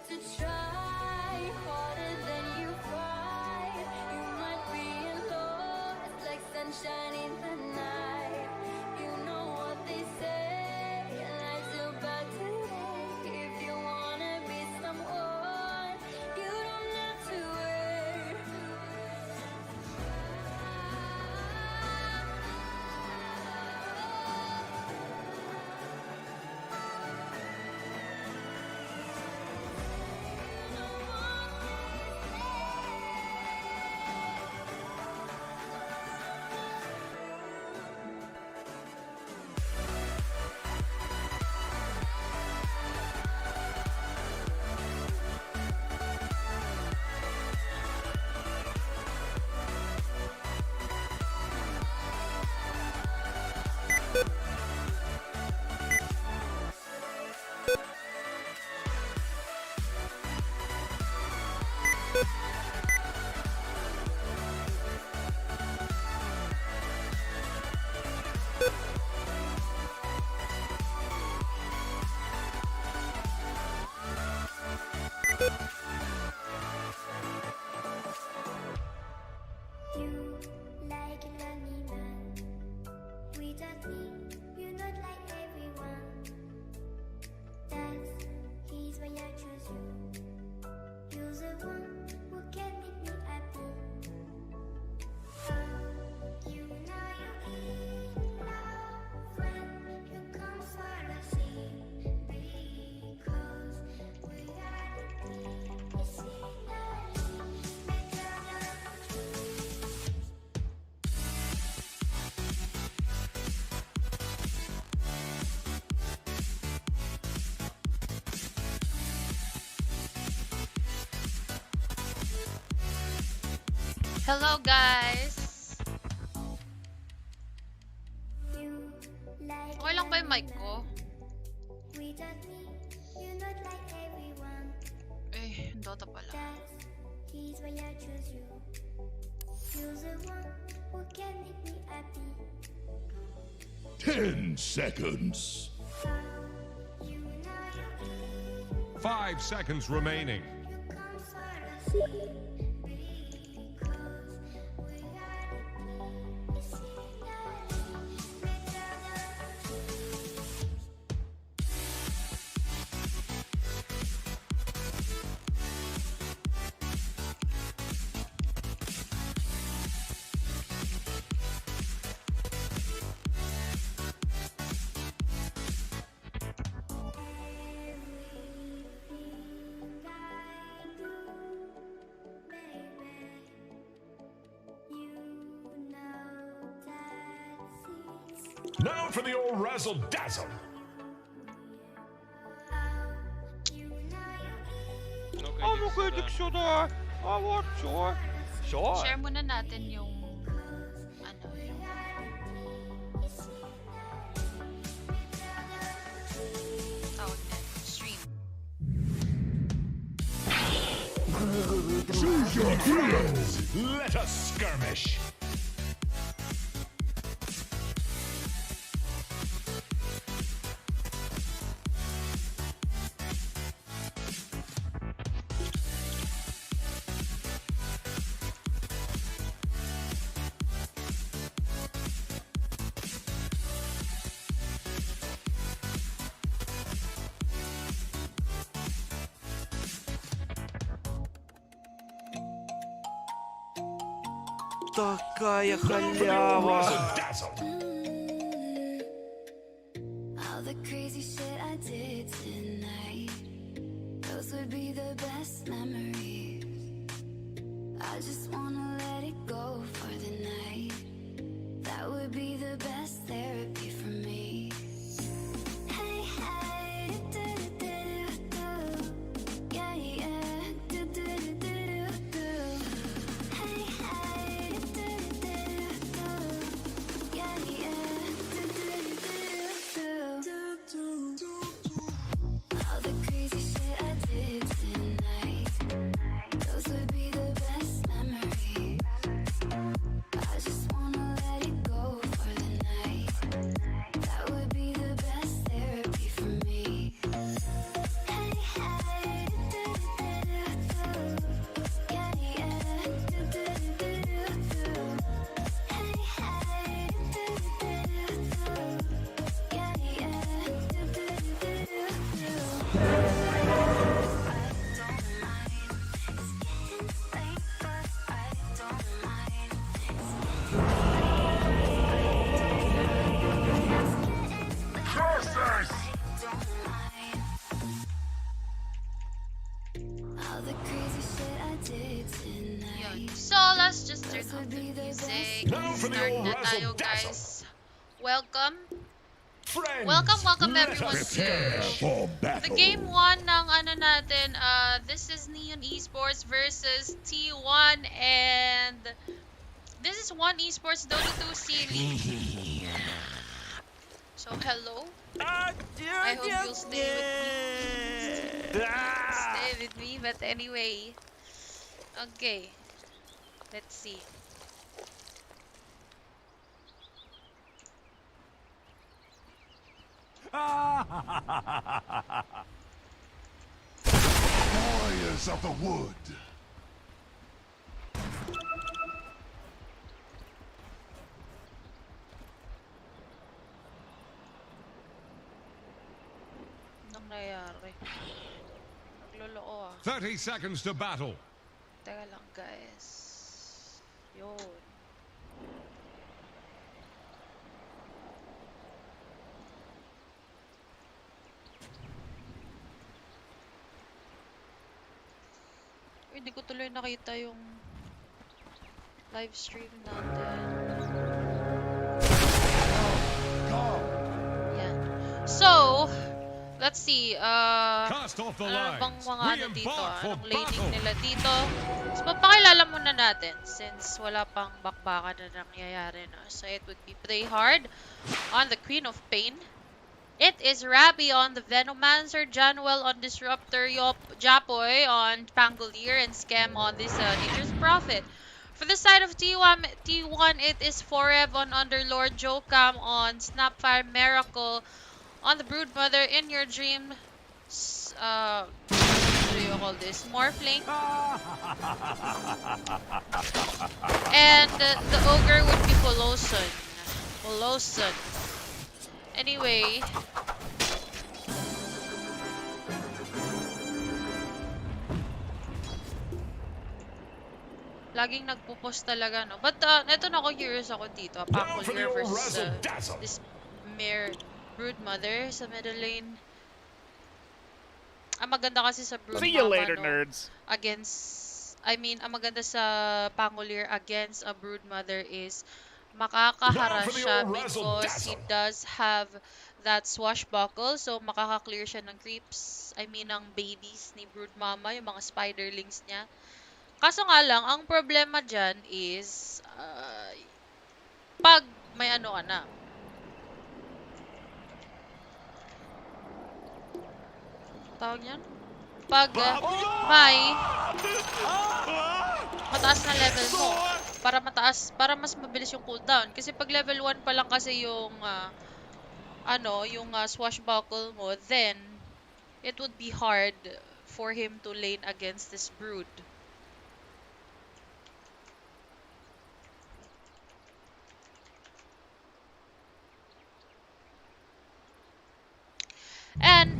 to try harder than you fight. You might be lost like sunshine in the night. You know what they say, life's about to end. If you wanna be someone, you don't have to wait. You like a lonely man. Without me, you're not like everyone. That's he's why I choose you. You're the one who can make me happy. You know you're in love when you come for the sea. Because we are the Hello guys! Okay lang ba yung mic ko? Eh, Dota pala. 10 seconds. 5 seconds remaining. Now for the old razzle dazzle. Ano kritik sila? Awat sure. Sure. Share muna natin yung ano, yung tawag na, stream. Choose your heroes. Let us skirmish. Такая халява. All the crazy shit I did tonight, those would be the best memories. I just wanna let it go for the night. That would be the best therapy for me. Hey, hey, do-do-do-do-do. Yeah, yeah, do-do-do-do-do. Hey, hey, do-do-do-do-do. Yeah, yeah, do-do-do-do-do. All the crazy shit I did tonight, those would be the best memories. I just wanna let it go for the night. That All the crazy shit I did Yun. tonight. So, let's just turn off the music. Now for the Start old na tayo, razzle-dazzle. guys. Welcome. Friends, Welcome let everyone us to skirmish for the battle. game 1 ng ano natin. This is Neon Esports versus T1 and this is one Esports Dota 2 series. So, hello. I hope you'll stay with me. Stay with me, but anyway. Okay. Let's see. Warriors of the wood. Anong nangyayari? Nagloloko 30 seconds to battle. Teka lang, guys. Yun. Uy, hindi ko tuloy nakita yung live stream natin. Yan. So, let's see. Cast off the Ano bang lines. mga ano dito? Re-embark for Anong laning battle. nila dito? So, papakilala muna natin since wala pang bakbakan na nangyayari. No? So, it would be Play Hard on the Queen of Pain. It is Rabbi on the Venomancer, Januel on Disruptor, Japoy on Pangolier, and Scam on this Nature's Prophet. For the side of T1, it is Forev on Underlord, Jokam on Snapfire, Miracle on the Broodmother, In Your Dream, what do you call this? Morphling. And the Ogre would be Poloson. Poloson. Anyway. Laging nagpo-post talaga, no? But, eto na ako, curious ako dito. Now for the Pangolier old versus razzle-dazzle. this Broodmother sa middle lane. Ang maganda kasi sa Broodmama, See you later, no? nerds. Ang maganda sa Pangolier against a Broodmother is makakaharap Now for the siya old because he razzle-dazzle. does have that swashbuckle. So, makaka-clear siya ng creeps. Ng babies ni Broodmama, yung mga spiderlings niya. Kaso nga lang, ang problema dyan is pag may ano ka na. Tawag yan? Pag may mataas na level mo para mas mabilis yung cooldown kasi pag level 1 pa lang kasi yung swashbuckle mo, then it would be hard for him to lane against this brood. And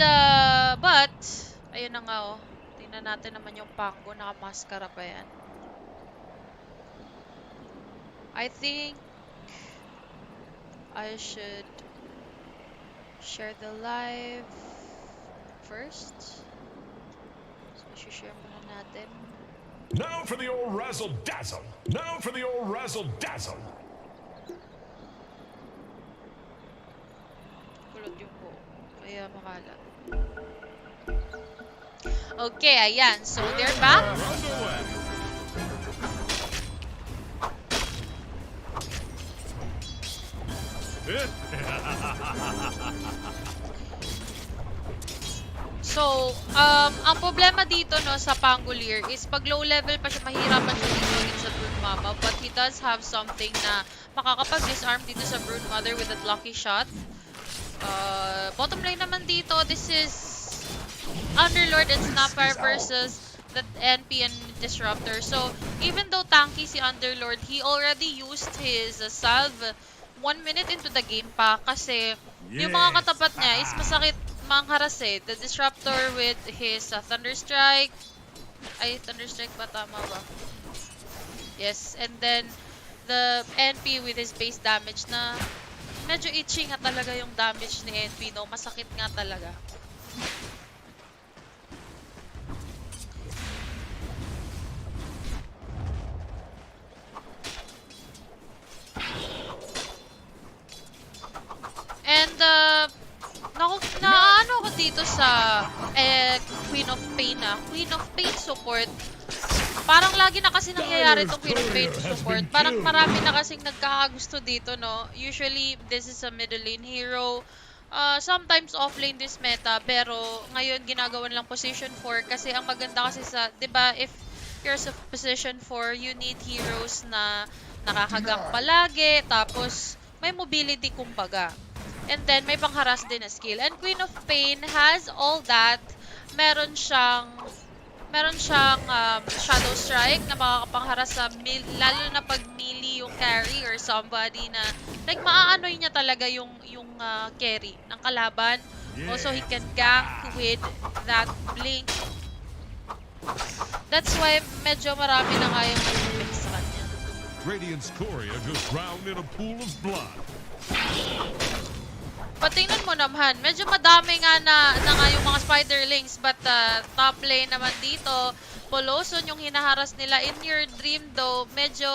but ayun na nga, oh. Tingnan natin naman yung Pango, nakamaskara pa yan. I think I should share the live first. So, share muna natin. Now for the old razzle-dazzle. Now for the old razzle-dazzle. Kulot yung po. Kaya makalat. Okay, ayan. So, they're back. Underway. So, ang problema dito no sa Pangolier is pag low level pa siya, mahirapan siya dito sa Broodmama, but he does have something na makakapag-disarm dito sa Broodmother with that lucky shot. Bottom lane naman dito, this is Underlord and Snapfire versus the NP and Disruptor. So, even though tanky si Underlord, he already used his salve 1 minute into the game pa kasi yung mga katapat niya is masakit mangharas eh. The Disruptor with his Thunderstrike. Ay, Thunderstrike ba? Tama ba? Yes. And then, the NP with his base damage na medyo itchy nga talaga yung damage ni NP, no? Masakit nga talaga. dito sa Queen of Pain na. Queen of Pain support, parang lagi na kasi nangyayari itong Queen of Pain support. Parang marami na kasing nagkakagusto dito, no? Usually, this is a middle lane hero. Sometimes off-lane this meta, pero ngayon ginagawa lang position 4 kasi ang maganda kasi sa, 'di ba, if you're sa position 4, you need heroes na nakakagang palagi, tapos may mobility kumbaga. And then may pangharas din na skill. And Queen of Pain has all that. Meron siyang Shadow Strike na makakapangharas sa lalo na pag melee yung carry or somebody na like maaanoy niya talaga yung carry ng kalaban. Also, he can gank with that blink. That's why medyo marami na nga yung pick sa kanya. Radiant's Courier just drowned in a pool of blood. Patingnan mo naman, medyo madami nga na nga yung mga spiderlings, but top lane naman dito, Poloson yung hinaharas nila. In Your Dream though, medyo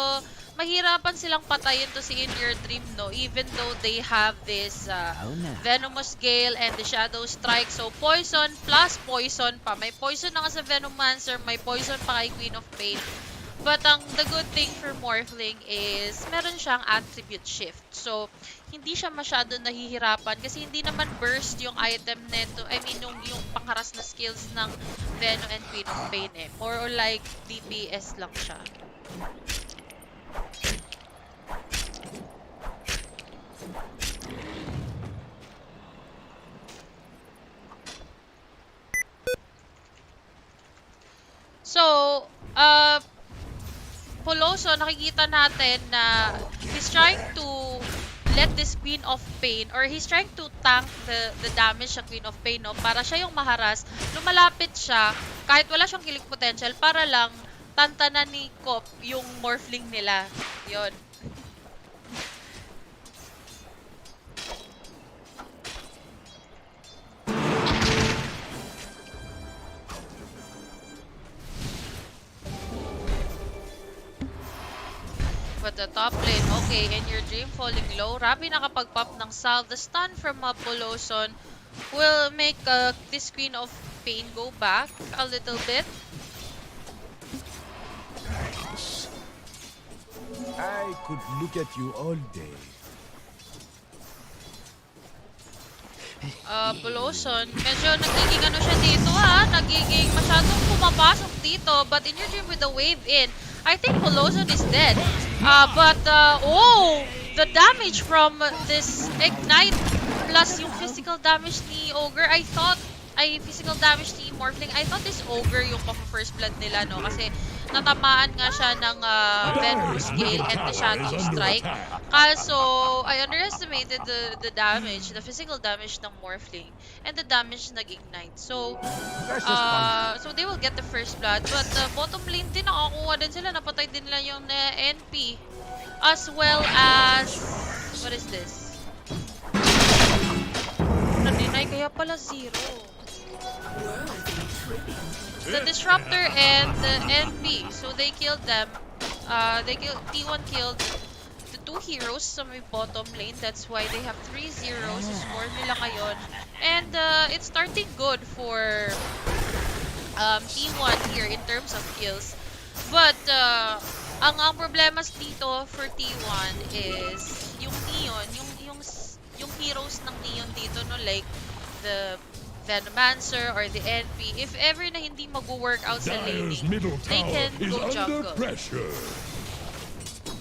mahirapan silang patayin to si In Your Dream, no? Even though they have this Venomous Gale and the Shadow Strike. So poison plus poison pa. May poison na nga sa Venomancer, may poison pa kay Queen of Pain. But the good thing for Morphling is meron siyang attribute shift. So, hindi siya masyado nahihirapan kasi hindi naman burst yung item neto. I mean, yung pangharas na skills ng Venom and Queen of Pain eh. More or like DPS lang siya. So, Poloso, nakikita natin na he's trying to let this Queen of Pain, or he's trying to tank the damage sa Queen of Pain, no? Para siya yung maharas. Lumalapit siya, kahit wala siyang killing potential, para lang tantanan ni Kop yung Morphling nila. Yun. But the top lane, okay, In Your Dream falling low. Rabi nakapag-pop ng salve. The stun from Poloson will make this Queen of Pain go back a little bit. I could look at you all day. Poloson, medyo nagiging ano siya dito nagiging masyadong pumapasok dito, but In Your Dream with the wave in, I think Poloson is dead. Oh, the damage from this Ignite plus yung physical damage ni Ogre, physical damage ni Morphling, I thought this Ogre yung first blood nila, no? Kasi natamaan nga siya ng Venomous Gale and the Shadow Strike. So, I underestimated the damage, the physical damage ng Morphling, and the damage nag-ignite. So, they will get the first blood. But bottom lane din, nakakuha din sila. Napatay din nila yung NP. As well as, what is this? Na-deny, kaya pala 0. The Disruptor and the NP. So they killed them. T1 killed the 2 heroes sa may bottom lane. That's why they have 3-0 sa score nila ngayon. And it's starting good for T1 here in terms of kills. But ang problema dito for T1 is yung Neon, yung heroes ng Neon dito, no, like the Venomancer or the NP, if ever na hindi mag-work out sa laning, they can go jungle.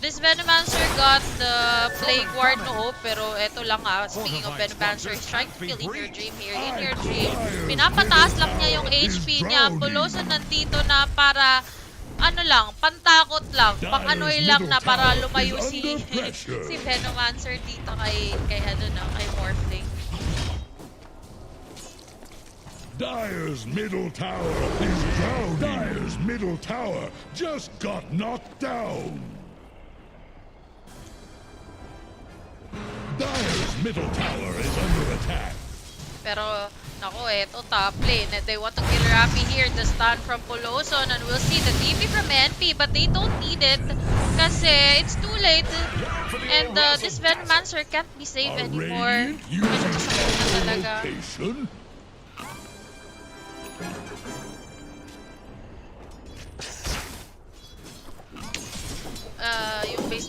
This Venomancer got the Plague Ward, no, pero eto lang speaking of Venomancer, he's trying to kill In Your Dream here. In Your Dream, pinapataas lang niya yung HP niya. Poloson nandito na para ano lang, pantakot lang, pang-anoy lang na para lumayo si Venomancer dito kay Morphling. Dire's middle tower is down. Dire's middle tower just got knocked down. Dire's middle tower is under attack. Pero, nako, eto top lane. And they want to kill Rapi here. The stun from Poloson. And we'll see the TP from NP. But they don't need it. Kasi it's too late. And this Venomancer can't be saved anymore. Medyo masakit na talaga.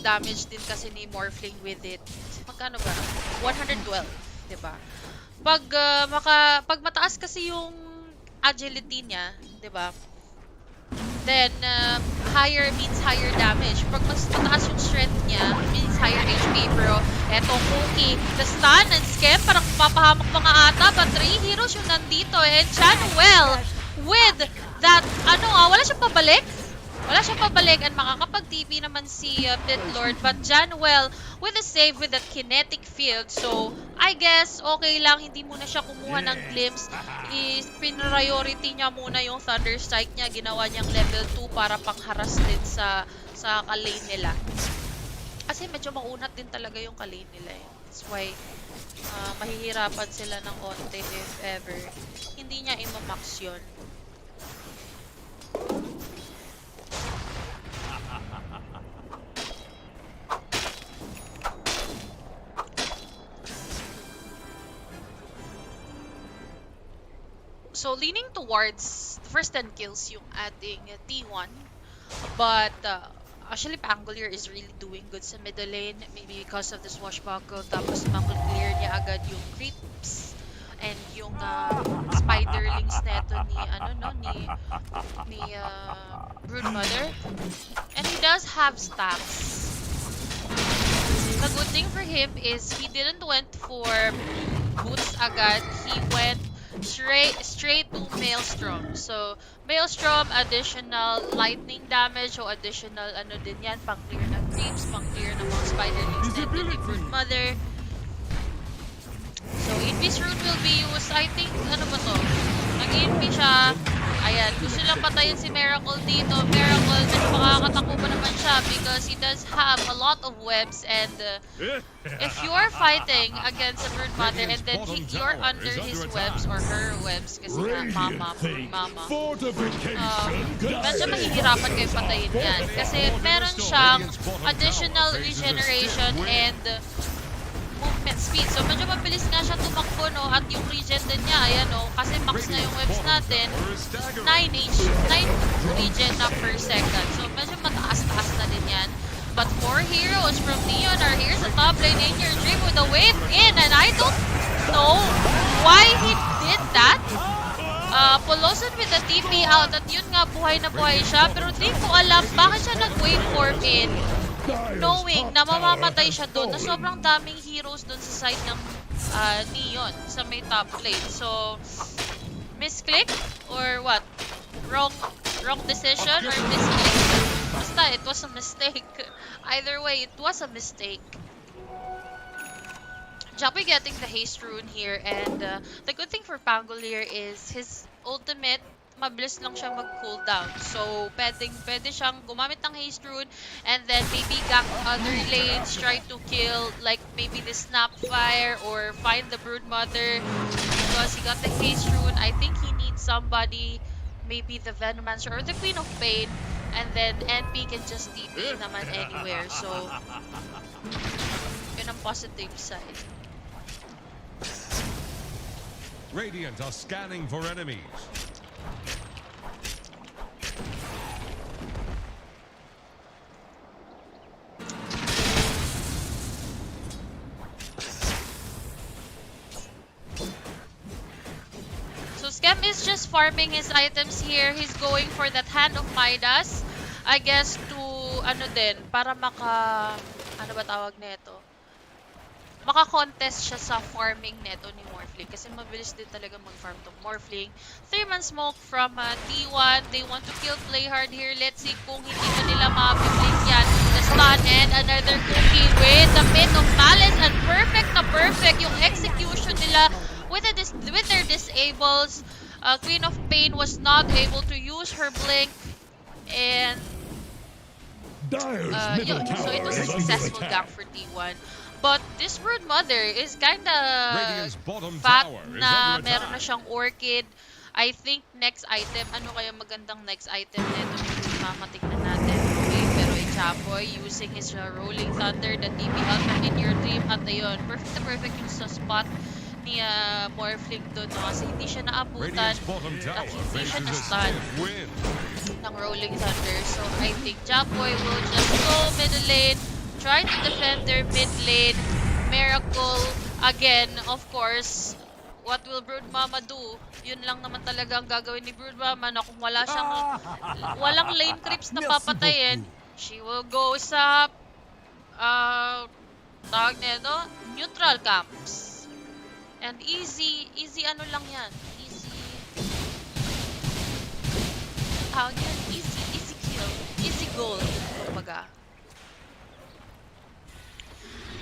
damage din kasi ni Morphling with it. Magkano ba? 112, 'di ba? Pag mataas kasi yung agility niya, 'di ba? Then higher means higher damage. Pag mas mataas yung strength niya, means higher HP. Pero eto Cookie, the stun and scam, parang papahamak mga ata. But 3 heroes yung nandito. And Chanuel with that, wala siyang pabalik. Wala siyang pabalik and makakapag-TP naman si Pitlord. But Januel with a save with that kinetic field. So, I guess, okay lang. Hindi muna siya kumuha ng glimpse. Priority niya muna yung Thunder Strike niya. Ginawa niyang level 2 para pangharas din sa ka-lane nila. Kasi medyo maunat din talaga yung ka-lane nila eh. That's why mahihirapan sila ng onte if ever. Hindi niya imamax yun. So, leaning towards first 10 kills yung ating T1. But, actually, Pangolier is really doing good sa middle lane. Maybe because of the swashbuckle. Tapos, clear niya agad yung creeps. And yung spiderlings neto ni Broodmother. And he does have stacks. The good thing for him is he didn't went for boots agad. He went straight to Maelstrom. So, Maelstrom, additional lightning damage o additional din yan, pang-clear ng creeps, pang-clear ng mga spiderlings neto ni Broodmother. So, Invis Rune will be used. I think, nag-invi siya. Ayan, gusto lang patayin si Miracle dito. Miracle, medyo makakatakbo pa naman siya because he does have a lot of webs and if you're fighting against a Broodmother and then you're under his webs or her webs kasi nga, mama. Medyo mahihirapan kayo patayin yan kasi meron siyang additional regeneration and movement speed. So, medyo mabilis nga siya tumakbo, no? At yung regen din niya, ayan, no? Kasi max na yung webs natin. 9 regen na per second. So, medyo mataas-taas na din yan. But 4 heroes from Neon are here sa top lane in your dream with a wave in. And I don't know why he did that. Polosan with the TP out. At yun nga, buhay na buhay siya. Pero di ko alam bakit siya nag-waveform in. Knowing na mamamatay siya doon, na sobrang daming heroes doon sa side ng Neon sa may top lane. So, misclick or what? Wrong decision or misclick? Basta, it was a mistake. Either way, it was a mistake. Japoy getting the haste rune here and the good thing for Pangolier is his ultimate mabilis lang siyang mag-cooldown. So, pwede siyang gumamit ng haste rune and then maybe gank other lanes, try to kill like maybe the Snapfire or find the Broodmother because he got the haste rune. I think he needs somebody, maybe the Venomancer or the Queen of Pain, and then NP can just TP naman anywhere. So, yun ang positive side. Radiant are scanning for enemies. Scam is just farming his items here. He's going for that Hand of Midas. I guess to, para ano ba tawag neto? Maka-contest siya sa farming neto ni Morphling. Kasi mabilis din talaga mag-farm to Morphling. 3-man smoke from T1. They want to kill play hard here. Let's see kung hindi ba nila mapiplik yan. The stun and another cookie with the pit of malice. And perfect yung execution nila. With their disables, Queen of Pain was not able to use her blink, and so it was a successful gank for T1. But this Broodmother is kinda fat na meron na siyang Orchid. I think next item, ano kaya magandang next item nito? Mamatignan natin. Okay, pero Chapoy using his Rolling Thunder, the TP out in your dream, at ayun, perfect yung sa spot ni Morphling doon, no? Kasi hindi siya naabutan at hindi siya na-stun ng Rolling Thunder. So, I think Japoy will just go middle lane, try to defend their mid lane. Miracle, again, of course, what will Brood Mama do? Yun lang naman talaga ang gagawin ni Brood Mama na kung wala siyang, walang lane creeps na Merci papatayin, beaucoup. she will go sa, tawag nito, neutral camps. And easy ano lang yan. Tawag yan, easy kill. Easy goal, kumbaga.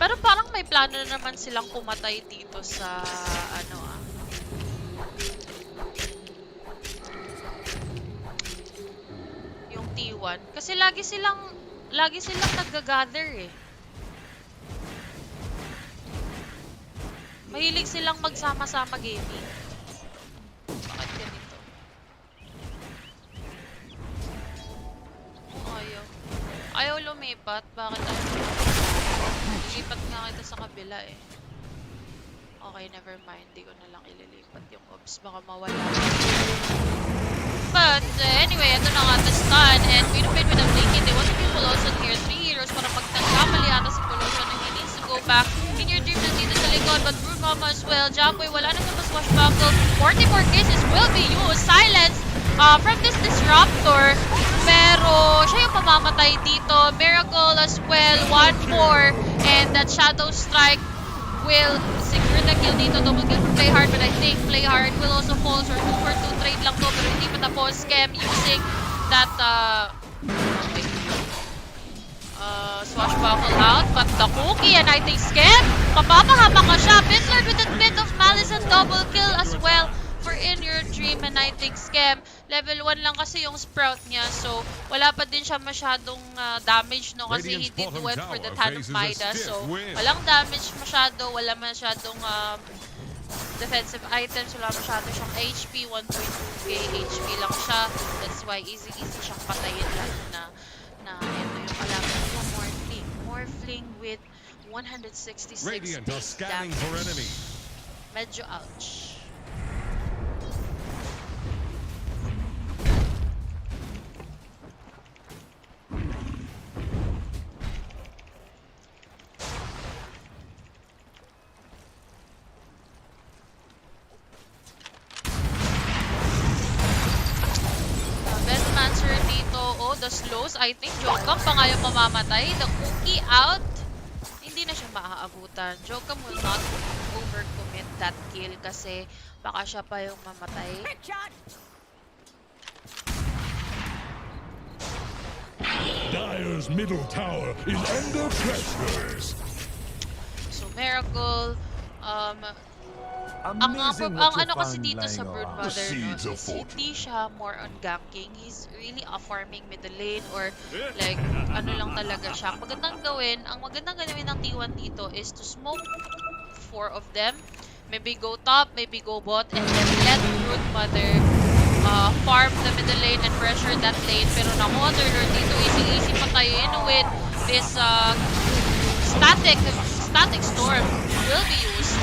Pero parang may plano na naman silang pumatay dito sa, yung T1. Kasi lagi silang nag-gather eh. Mahilig silang magsama-sama gaming. Bakit ganito? Ayaw lumipat. Bakit ayaw lumipat? Lilipat nga kita sa kabila eh. Okay, never mind. Di ko na lang ililipat yung ops. Baka mawala. But, anyway, ito na nga the stun. And we don't with a blinking. They want to kill Colossian here. 3 heroes para magtangkamali ata si Colossian. And he needs to go back in your dream na dito sa likod. But Brood Mama as well. Jamboy, wala na sa swashbuckle. 40 more cases will be used. Silence from this disruptor. Pero siya yung mamamatay dito. Miracle as well. 1-4. And that Shadow Strike will secure the kill dito. Double kill for Play Hard. But I think Play Hard will also fall. So 2-for-2 trade lang to. Pero hindi pa tapos. Scam using that swashbuckle out. But the cookie, and I think Scam, papapahama ka siya. Bitlord with a bit of malice and double kill as well for In Your Dream. And I think Scam, level 1 lang kasi yung sprout niya. So, wala pa din siya masyadong damage, no? Kasi he did went for the Tan of Midas. So, walang damage masyado. Wala masyadong defensive items. Wala masyado siyang HP. 1.2k HP lang siya. That's why easy siyang patayin lang na ito yung alaman niya. Morphling with 166 Radiant are scanning for enemy. Medyo ouch. Best answer dito, the slows. I think Jokam pa nga yung mamamatay. The cookie out. Hindi na siya maaabutan. Jokam will not overcommit that kill kasi baka siya pa yung mamatay. Dire's middle tower is under pressure. So Miracle, ang ano kasi dito sa Broodmother, no, is hindi siya more on ganking. He's really farming middle lane or like ano lang talaga siya. Ang magandang gawin ng T1 dito is to smoke 4 of them. Maybe go top, maybe go bot, and then let Broodmother farm the middle lane and pressure that lane. Pero na Underlord dito, easy patayin with this static storm will be used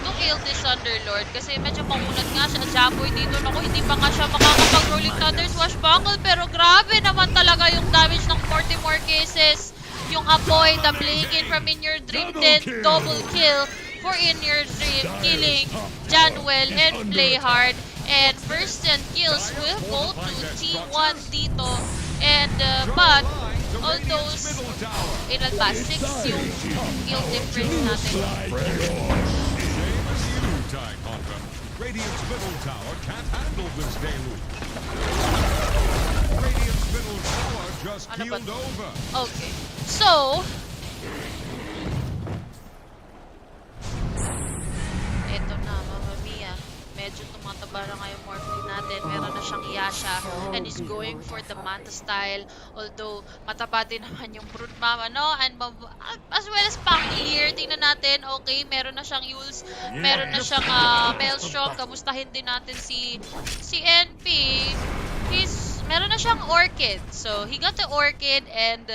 to kill this Underlord kasi medyo maunat nga siya. Jamboy dito, naku, hindi pa nga siya makakapag-rolling thunder swashbuckle, pero grabe naman talaga yung damage ng 40 more cases. Yung apoy, the blinking from In Your Dream, then double kill for In Your Dream, killing Janwell and Play Hard. And first 10 kills will go to T1 dito. And but all those, ilan ba? 6 yung kill difference natin. Radiant's middle tower can't handle this deluge. Radiant's middle tower just keeled over. Okay. So, eto na, Mamma Mia. Medyo tumataba na nga yung morphing natin. Meron na siyang Yasha and is going for the Manta style. Although, mataba din naman yung Brood Mama, no? And as well as Pangilier, tingnan natin. Okay, meron na siyang Yules. Meron na siyang Maelstrom. Kamustahin din natin si NP. Meron na siyang Orchid. So, he got the Orchid and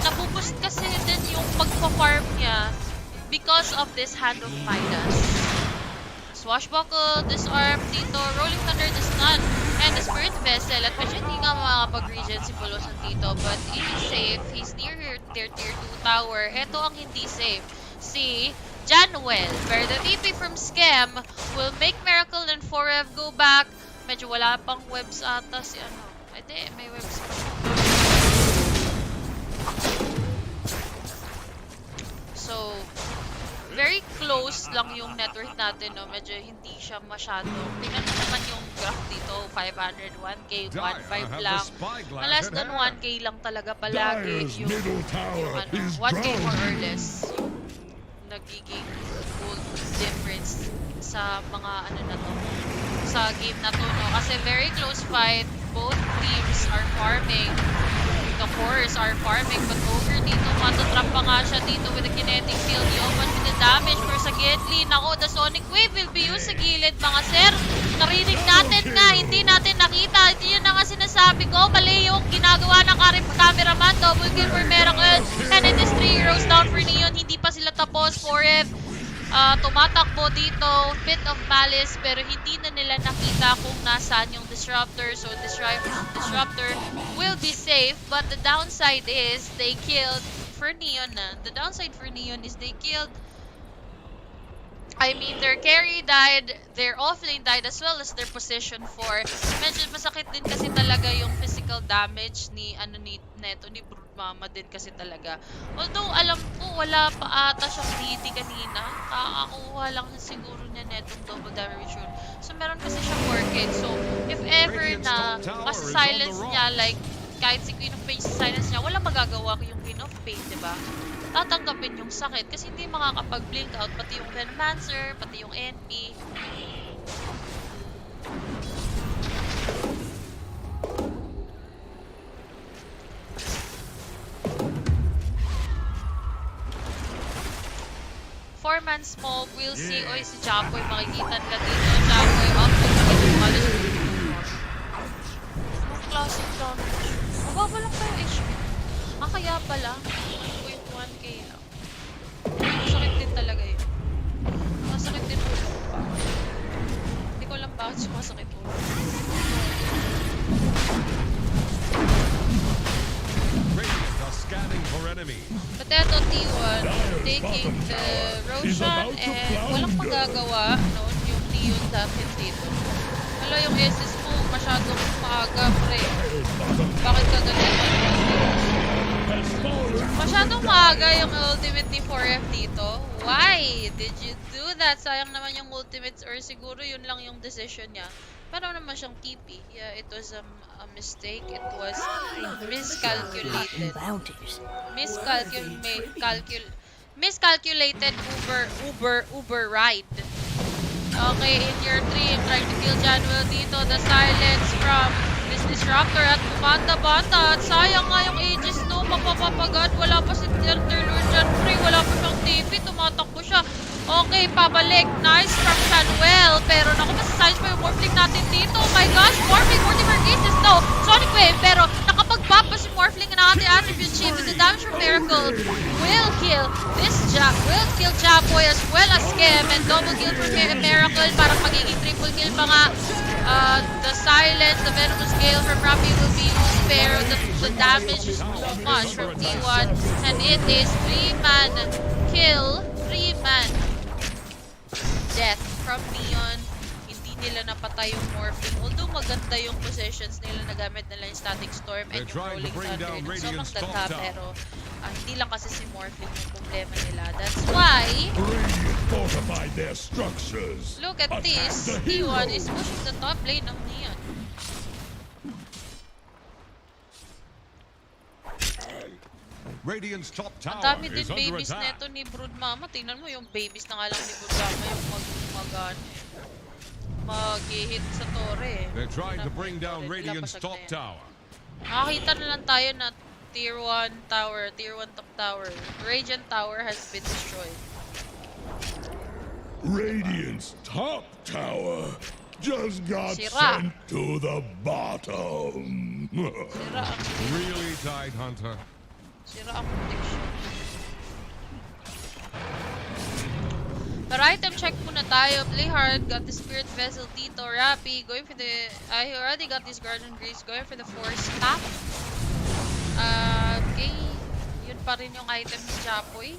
nabuboost kasi din yung pagpa-farm niya because of this Hand of Midas. Swashbuckle, disarm dito, rolling thunder, the stun, and the spirit vessel. At medyo hindi nga makakapag-regen si Polosan dito, but he's safe. He's near their tier 2 tower. Ito ang hindi safe. Si Januel, where the TP from Scam will make Miracle and 4F go back. Medyo wala pang webs ata si ano. Hindi, may webs pa. So, very close lang yung network natin, no? Medyo hindi siya masyado. Tingnan mo naman yung graph dito, 501k, 1.5 lang. Less than 1k lang talaga palagi yung ano, 1k more or less yung nagiging gold difference sa mga ano na to, sa game na to, no? Kasi very close fight, both teams are farming. The cores are farming, but over dito, matatrap pa nga siya dito with the kinetic field. Yoman with the damage for sa Gedli. Nako, the Sonic Wave will be used sa gilid, mga sir. Narinig natin nga, hindi natin nakita. Ito yun na nga sinasabi ko. Mali yung ginagawa ng cameraman. Double kill for Miracle. And it is 3 heroes down for Neon. Hindi pa sila tapos. 4F. Tumatakbo dito, bit of malice, pero hindi na nila nakita kung nasaan yung disruptor. So disruptor will be safe, but the downside is they killed for Neon. The downside for Neon is they killed, I mean, their carry died, their offlane died, as well as their position 4. Medyo masakit din kasi talaga yung physical damage ni ano ni Broodmama din kasi talaga. Although alam ko wala pa ata siyang DD kanina. Kakakuha lang siguro niya netong double damage rune. So meron kasi siyang 4K. So if ever na masa-silence niya, like kahit si Queen of Pain silence niya, wala magagawa yung Queen of Pain, diba? Tatanggapin yung sakit kasi hindi makakapag-blink out, pati yung Venomancer, pati yung NP. Four-man smoke, we'll see. Oy, si Japoy, makikita nila dito. Japoy, up to the college. Anong classic damage? Mababa lang tayo HP. Kaya pala. 1k lang. Masakit din talaga yun. Masakit din ulo ko pa. Hindi ko alam bakit sumasakit ulo. But eto, T1 taking the Roshan and walang magagawa noon yung Neon dapit dito. Wala yung SS mo, masyadong maaga, pre. Bakit ka ganito? Masyadong maaga yung ultimate ni 4F dito. Why did you do that? Sayang naman yung ultimates, or siguro yun lang yung decision niya. Pero naman siyang TP. Yeah, it was a mistake. It was miscalculated. Miscalculated Uber ride. Okay, in your 3, trying to kill Januel dito. The silence from this disruptor at bumanda-banda. At sayang nga yung Aegis, no? Mapapapagad. Wala pa si Interlord dyan, pre. Wala pa siyang TP. Tumatakbo siya. Okay, pabalik. Nice from Januel. Pero naku, masasayos pa yung Morphling natin dito. Oh my gosh, Morphling, Mortimer Aegis, no? Sonic Wave, pero nakapag-pop pa si Morphling na ating attribute chip. With the damage from Miracle, will kill Jaboy as well as Skem, and double kill from Miracle. Parang magiging triple kill pa nga. The silence, the venomous gale from Rappi will be used, pero the damage is too much from T1, and it is 3-man kill, 3-man death from Neon. Hindi nila napatay yung Morphling, although maganda yung positions nila, nagamit nila yung Static Storm and yung Rolling Thunder. Sobrang ganda, pero hindi lang kasi si Morphling yung problema nila. That's why fortified their structures. Look at this. T1 is pushing the top lane ng Neon. Radiant's top Ang tower dami is din under babies attack. neto ni Broodmama. Tingnan mo yung babies na nga lang ni Broodmama yung mag-hit sa tore. They're trying to bring down Wala pa Radiant's siya top ganyan. tower. Nakakita na lang tayo na tier 1 tower, tier 1 top tower. Radiant tower has been destroyed. Radiant's top tower just got Sira. sent to the bottom. Sira ang, Really tight, Hunter. sira ang protection. Pero item check muna tayo. Play hard, got the Spirit Vessel, Tito, Rappi, going for the, I already got this Garden Grease, going for the Force Tap. Okay, yun pa rin yung item ni Japoy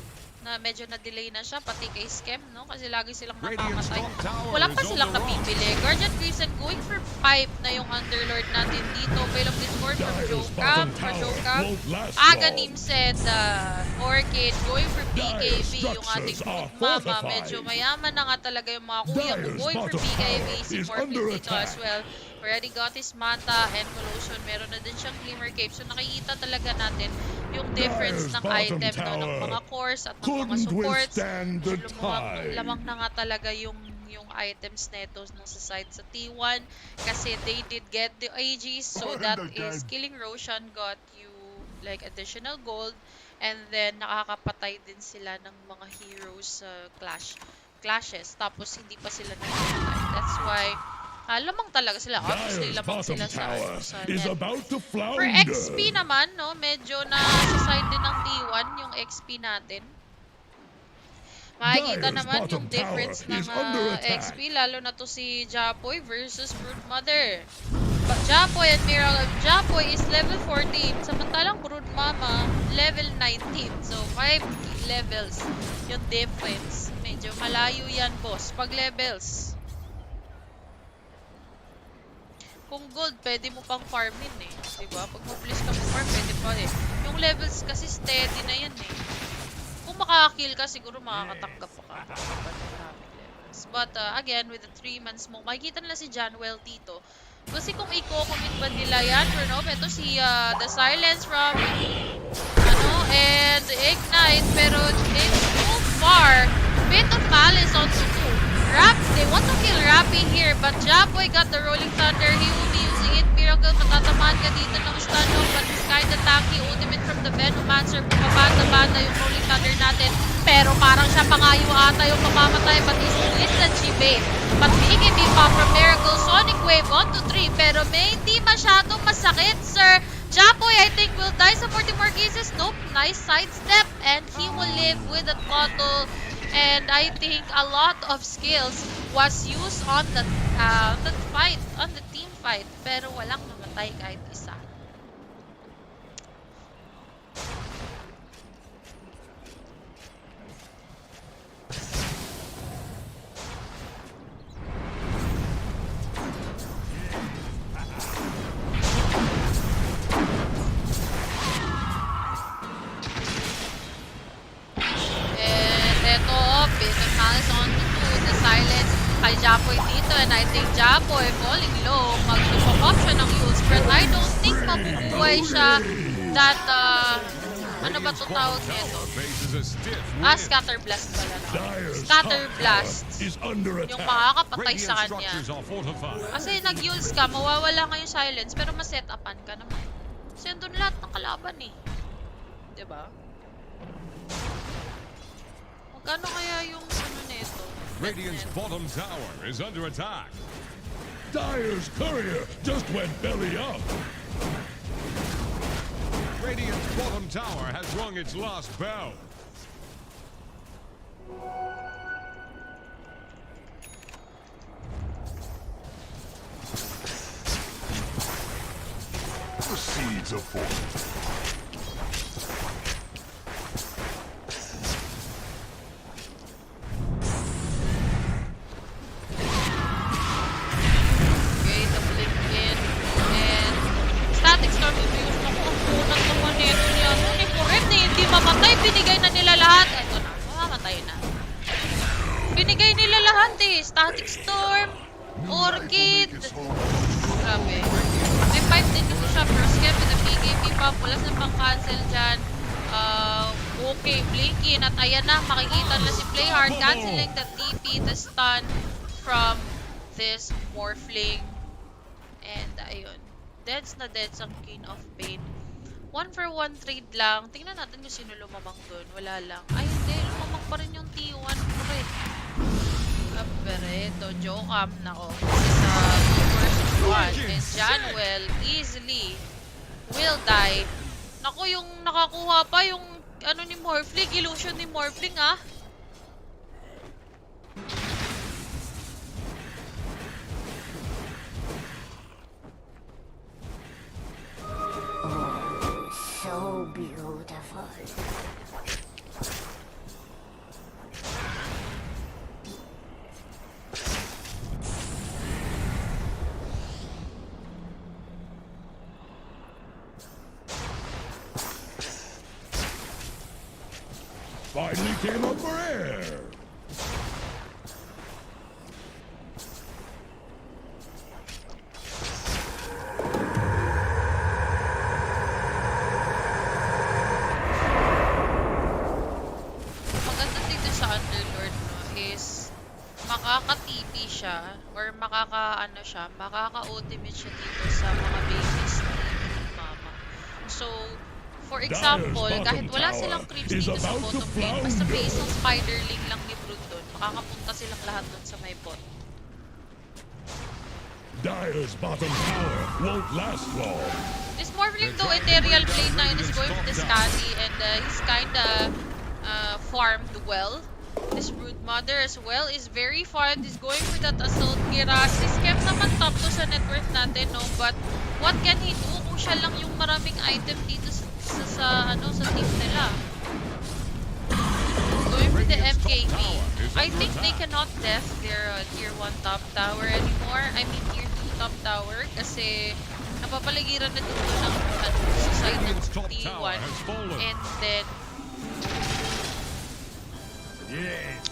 na medyo na-delay na siya, pati kay Scam, no? Kasi lagi silang Radiant's namamatay. top tower Wala pa is on silang the run. napipili. Guardian Crimson going for pipe na yung Underlord natin dito. Veil of Discord from Dire's Jokam. bottom For tower Jokam. won't last Aganim long. said Orchid going for Dire's BKB. Yung ating structures are good mama. fortified. Medyo mayaman na nga talaga yung mga kuya ko. Dire's Going for bottom BKB. tower Si is Morphin under dito as attack. well. Already got his Manta and Collusion. Meron na din siyang Glimmer Cape. So nakikita talaga natin yung difference Dire's ng bottom item no, ng tower mga cores at ng mga couldn't supports. withstand the Lamang, tide. lamang na nga talaga yung items neto nung sa side sa T1 kasi they did get the AGs, so that is killing Roshan got you like additional gold, and then nakakapatay din sila ng mga heroes sa clashes, tapos hindi pa sila nakamatay. That's why lamang talaga sila. Obviously Dire's lamang bottom sila tower sa is net. about to For flounder. XP naman, no, medyo na sa side din ng T1 yung XP natin. Makikita Dire's naman bottom yung difference tower ng is under attack. XP, lalo na to si Japoy versus Broodmother. But Japoy and Miracle, Japoy is level 14, samantalang Broodmama level 19. So 5 levels yung difference. Medyo malayo yan, boss, pag levels. Kung gold, pwede mo pang farmin eh. Diba? Pag mabilis ka mo farm, pwede pa eh. Yung levels kasi steady na yan eh. Kung makaka-kill ka, siguro makakatanggap pa ka. But again, with the 3-man smoke, makikita nila si Janwell dito. Kasi kung i-commit ba nila yan, or no, ito si the silence from and ignite, pero it's so far. Bit of malice on to Rap, they want to kill Rappy here, but Japoy got the Rolling Thunder. He will be using it. Miracle, matatamaan ka dito ng stun, but it's kinda tanky. Ultimate from the Venomancer. Pumabanda-banda yung Rolling Thunder natin. Pero parang siya pa nga yung ata yung mamamatay, but he's with the G-bait. But BKB pa from Miracle. Sonic Wave 1 to 3, pero may hindi masyadong masakit, sir. Japoy, I think, will die sa 40 more cases. Nope, nice sidestep, and he will live with a total. And I think a lot of skills was used on the fight, on the team fight, pero walang namatay kahit isa. Kay Japoy dito, and I think Japoy falling low, mag-pop siya ng ult spread. I don't think mabubuhay siya that, ano ba ito tawag nito? Scatter Blast pala na. Scatter Blast. Yung makakapatay sa kanya. Kasi nag-ults ka, mawawala nga yung silence, pero ma-set-upan ka naman. Kasi andun lahat ng kalaban eh. Diba? Magkano kaya yung ano nito? Radiant's bottom tower is under attack. Dire's courier just went belly up. Radiant's bottom tower has rung its last bell. The seeds of fortune. Binigay na nila lahat. Ito na, mamamatay na. Binigay nila lahat eh. Static Storm, Orchid. Grabe. May 5 din dito siya. First cap with the PKP pa. Pulas na pang-cancel dyan. Okay, Blinkin. At ayan na, makikita nila si Playhard. Canceling the TP, the stun from this Morphling. And ayun. Deads na deads ang Queen of Pain. 1-for-1 trade lang. Tingnan natin kung sino lumamang dun. Wala lang. Ay, hindi. Lumamang pa rin yung T1. Correct. Pero ito, Jokam na ko. Sa 2 vs 1. And Janwell easily will die. Naku, yung nakakuha pa yung ano ni Morphling. Illusion ni Morphling, ah. Show so beautiful. Finally came up for air. Maganda dito sa Underlord, no, is makaka-TP siya or makaka-ultimate siya dito sa mga babies ni Mama. So, for example, Dire's kahit bottom wala tower silang creeps is dito sa about to bottom lane, basta flounder. base ng spiderling lang ni Brood doon, makakapunta silang lahat doon sa may bot. Dire's bottom tower won't last long. This Morphling though, Ethereal Blade na yun is going for the Scally and he's kinda farmed well. This Brood Mother as well is very farmed. He's going for that Assault Kira. Si Skep naman top to sa net worth natin, no? But what can he do kung siya lang yung maraming item dito sa team nila? Going for the MKB. I think they cannot def their tier 1 top tower anymore. I mean tier 2 top tower kasi napapaligiran na dito ng sa side ng T1 and then Yes.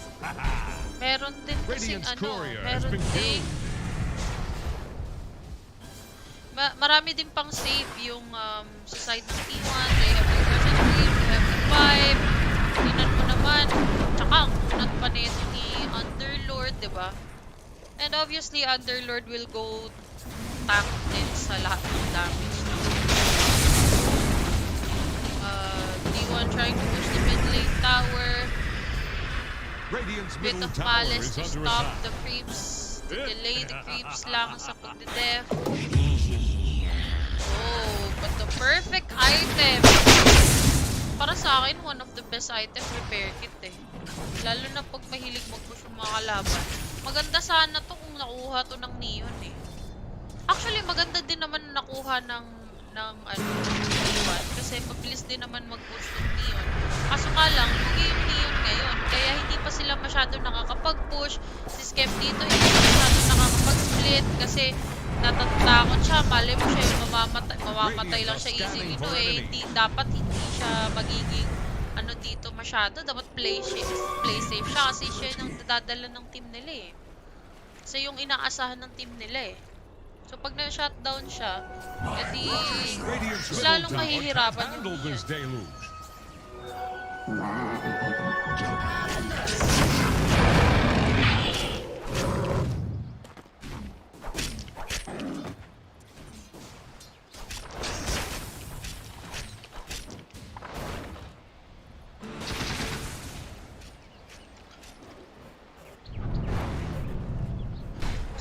meron din kasing Radiant's courier has meron been ding marami din pang save yung sa side ng T1. They have the Version 3, they have the 5. Tinan mo naman, tsaka ang kunat pa nito ni Underlord, diba? And obviously, Underlord will go tank din sa lahat ng damage. T1 trying to push the mid lane tower. Radiant's Bit middle of tower malice is to under stop attack. the creeps, to delay the creeps lang sa pagde-def. Oh, but the perfect item! Para sa akin, one of the best item, repair kit eh. Lalo na pag mahilig mag-push yung mga kalaban. Maganda sana to kung nakuha to ng Neon eh. Actually, maganda din naman na nakuha ng T1 kasi mabilis din naman mag-push ng Neon. Kaso nga lang, lugi yung Neon ngayon. Kaya hindi pa sila masyado nakakapag-push. Si Skep dito hindi pa masyado nakakapag-split kasi natatakot siya. Mali mo siya yung mamamatay lang siya easily. Dapat hindi siya magiging dito masyado. Dapat play safe siya kasi siya yung dadala ng team nila eh. Siya yung inaasahan ng team nila eh. So pag na-shutdown siya, edi lalong mahihirapan yung Neon.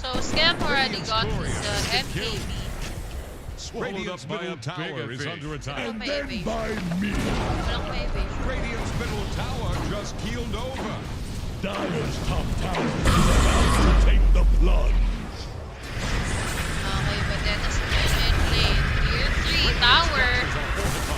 So Scam already got his MKB. Radiant's middle tower is under attack. And then by me. Walang may evasion. Radiant's middle tower just keeled over. Dire's top tower is about to take the plunge. Okay, but then as mentioned, lane, tier 3 tower.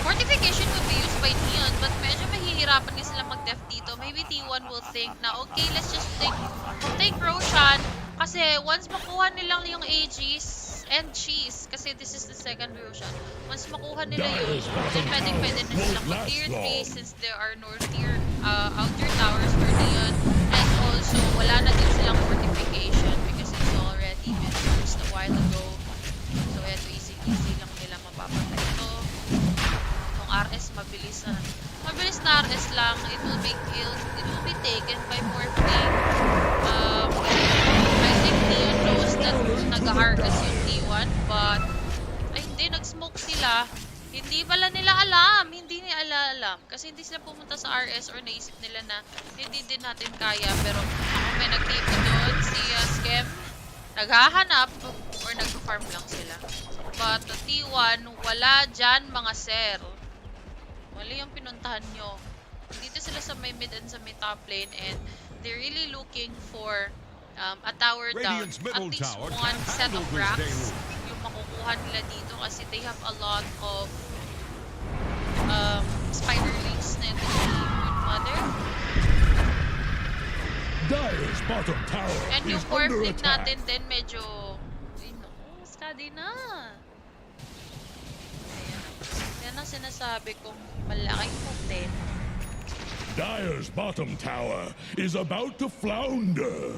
Fortification could be used by Neon, but medyo mahihirapan nga sila mag-def dito. Maybe T1 will think na, okay, let's just take Roshan. Kasi once makuha nilang yung Aegis and Cheese, kasi this is the second Roshan. Once makuha nila yun, then pwede na silang mag-tier 3 since there are no tier outer towers for Neon. And also, wala na din silang fortification because it's already been used a while ago. So, eto easy lang nila mapapatay ito. Itong RS, mabilis na RS lang. It will be taken by Morphling. I think Neon knows that nag-harvest yung T1, but ay hindi, nag-smoke sila. Hindi pala nila alam. Hindi nila alam. Kasi hindi sila pumunta sa RS or naisip nila na hindi din natin kaya. Pero ako may nag-tip doon, si Skep, naghahanap or nag-farm lang sila. But the T1, wala dyan mga sir. Mali yung pinuntahan nyo. Dito sila sa may mid and sa may top lane and they're really looking for a tower down. At least one set of racks yung makukuha nila dito kasi they have a lot of spider links na ito ni Mother. Dire's bottom tower And yung is under morphling attack. natin din medyo... Skadi na. Ayan. Yan ang sinasabi kong malaking problema. Dire's bottom tower is about to flounder.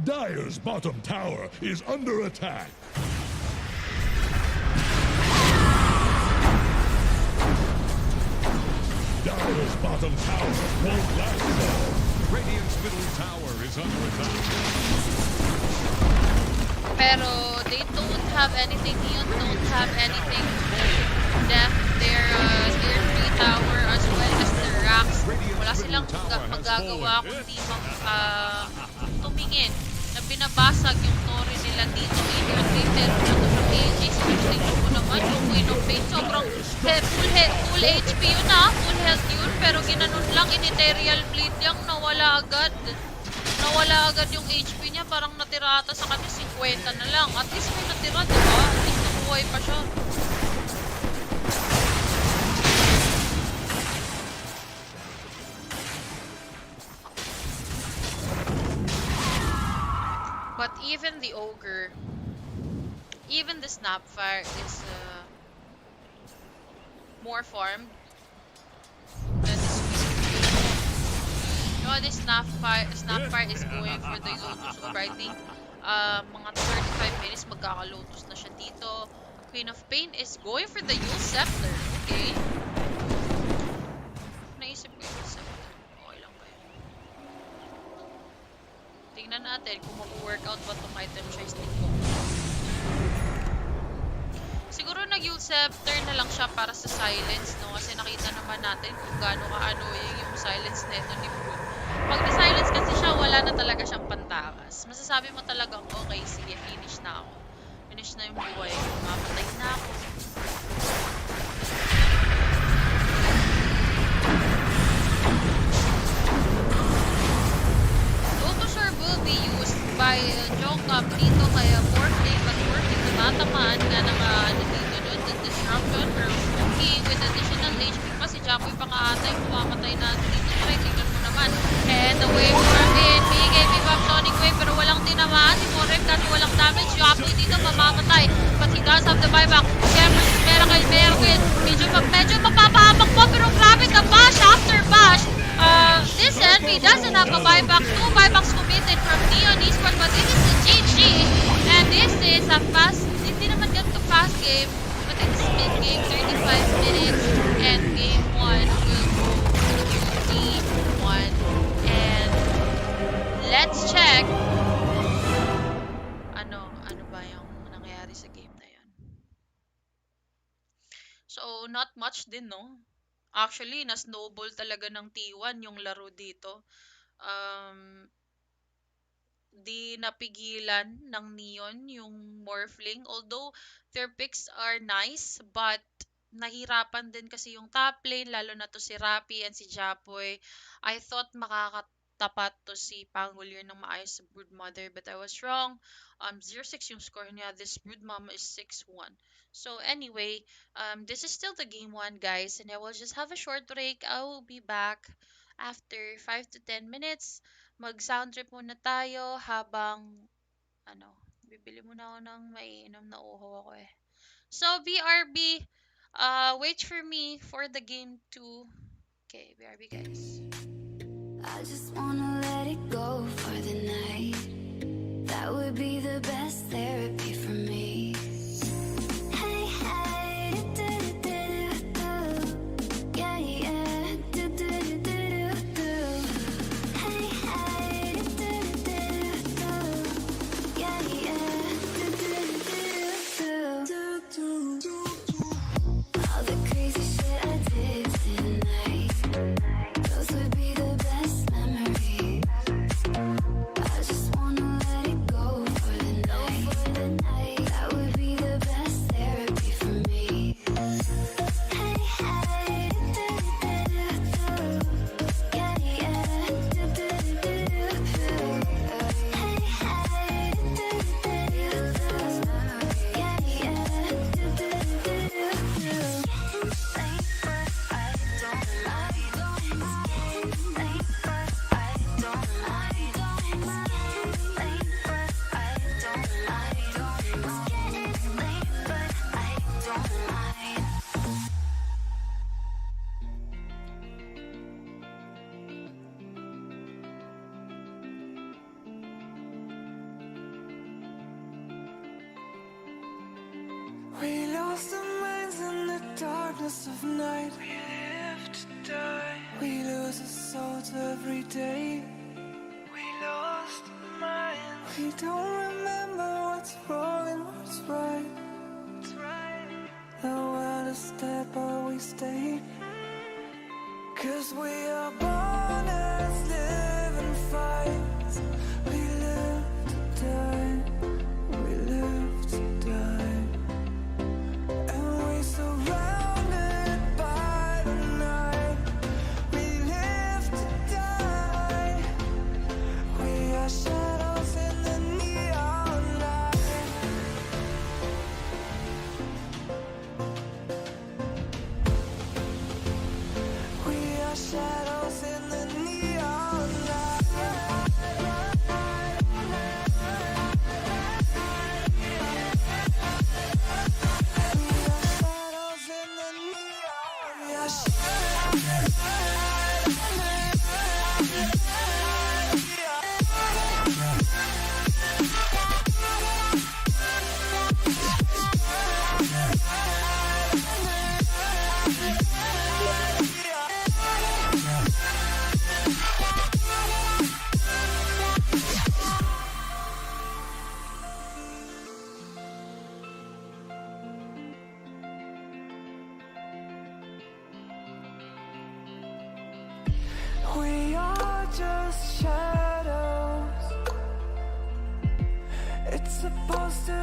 Dire's bottom tower is under attack. Dire's bottom tower won't last long. Radiant's middle tower is under attack. Pero they don't have anything. Neon don't have anything left. Their tier 3 tower as well as their racks. Wala silang magagawa kundi tumingin na binabasag yung Tori nila dito in your game. Pero ito sa PNG, sinigling ko naman yung Queen of Pain. Sobrang full HP yun full health yun. Pero ginanon lang, in-ethereal bleed yung nawala agad. Nawala agad yung HP niya, parang natira ata sa kanya 50 na lang. At least may natira, diba? At least nabuhay pa siya. But even the ogre, even the snapfire is more farmed than this. No, this snapfire is going for the Lotus Orb. I think mga 35 minutes magkaka-Lotus na siya dito. Queen of Pain is going for the Yule Scepter. Okay. Naisip ko yung Scepter. Okay lang ba yun? Tingnan natin kung mag-workout ba itong item choice nito. Siguro nag-Yule Scepter na lang siya para sa silence, no? Kasi nakita naman natin kung gaano ka-annoying yung silence nito ni Brood. Pag na-silence kasi siya, wala na talaga siyang pantakas. Masasabi mo talagang, okay, sige, finish na ako. Finish na yung buhay ko. Mapatay na ako. Lotus Orb will be used by Jongkap dito kaya morphling, but morphling tumatamaan nga ng dito doon, the disruption or smoking with additional HP pa si Japoy pa kaatay, kumamatay na dito. Try, tingnan mo naman. And the wave from in, bigay, bebop, sonic wave, pero walang tinamaan. Si Morem kasi walang damage. Japoy dito mamamatay. But he does have the buyback. Siyempre, Miracle. Medyo mapapahamak po, pero grabe ka bash after bash. This enemy doesn't have a buyback. 2 buybacks committed from Neon Esports, but this is a GG. And this is a fast, hindi naman ganito fast game, but it's mid-game, 35 minutes, and game 1 will go to T1. And let's check ano ba yung nangyayari sa game na yun. So, not much din, no? Actually, na-snowball talaga ng T1 yung laro dito. Di napigilan ng Neon yung Morphling. Although, their picks are nice, but nahirapan din kasi yung top lane, lalo na to si Rappi and si Japoy. I thought makakatapat to si Pangolier ng maayos sa Broodmother, but I was wrong. 0-6 yung score niya. This Broodmama is 6-1. So anyway, this is still the game 1, guys, and I will just have a short break. I will be back after 5 to 10 minutes. Mag-sound trip muna tayo habang bibili muna ako ng maiinom na uho ako eh. So BRB, wait for me for the game 2. Okay, BRB guys. I just wanna let it go for the night. That would be the best therapy for me. Hey, hey, do-do-do-do-do. Yeah, yeah, do-do-do-do-do. Hey, hey, do-do-do-do-do. Yeah, yeah, do-do-do-do-do. All the crazy shit I did tonight, those would be the best memories. I just wanna let it go for the night. That would We lost our minds in the darkness of night. We live to die. We lose our souls every day. We lost our minds. We don't remember what's wrong and what's right. The world is dead, but we stay. 'Cause we are born as living fights. We live to die. We live to die. And we surrounded by the night. We live to die. We are shadows in the neon light. We are shadows in the neon light. We are shadows in the neon. We are We are just shadows. It's supposed to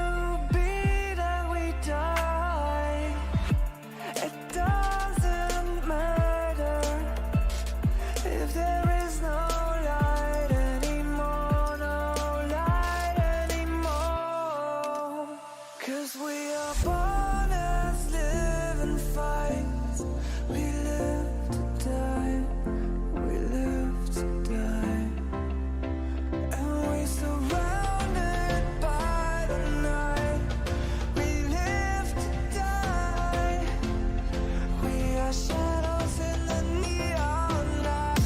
be that we die. It doesn't matter if there is no light anymore, no light anymore. 'Cause we are born as living fights. We live to die. We live to die. And we surrounded by the night. We live to die. We are shadows in the neon light.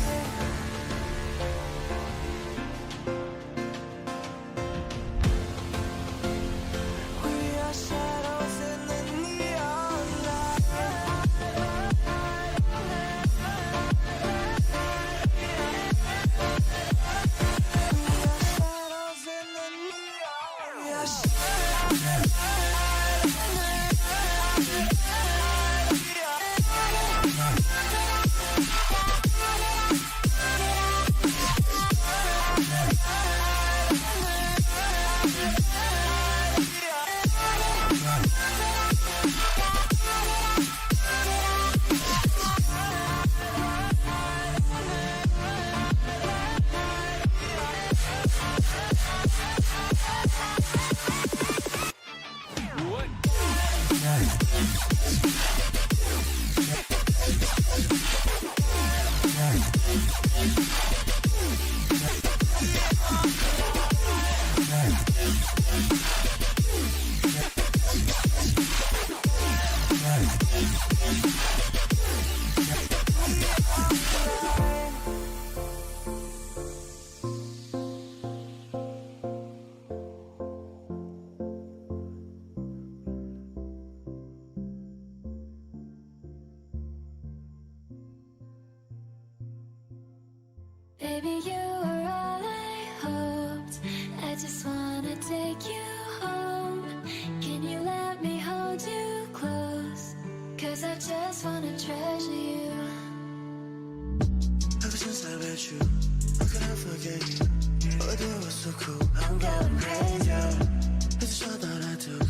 We are shadows in the neon light. Baby, you are all I hoped. I just wanna take you home. Can you let me hold you close? 'Cause I just wanna treasure you. Ever since I met you, how could I forget you? Oh, it was so cool. I'm going crazy. It's a shot that I took.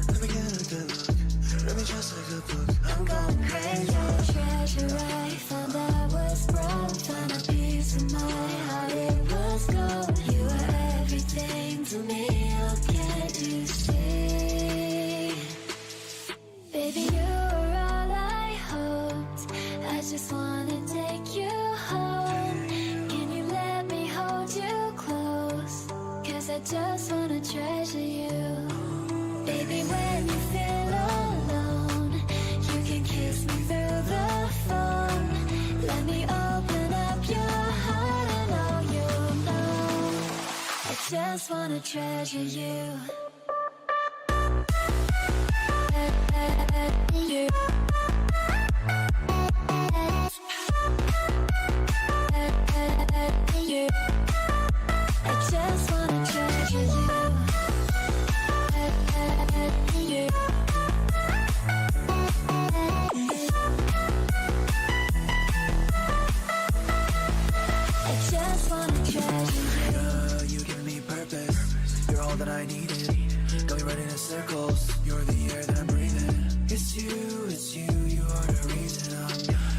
Let me get a good look. Let me just like a book. I'm going crazy. Treasure I found I was broke. Found a piece of my heart, it was gold. You were everything to me, oh can't you see? Baby, you were all I hoped. I just wanna take you home. Can you let me hold you close? 'Cause I just wanna treasure you. Baby, when you feel alone, you can kiss me through the phone. Let me open up your heart and all you know. I just wanna treasure you. you. You. I just wanna treasure you. You. I just wanna treasure you. You give me purpose. You're all that I needed. Got me running in circles. You're the air that I'm breathing. It's you, you are the reason I'm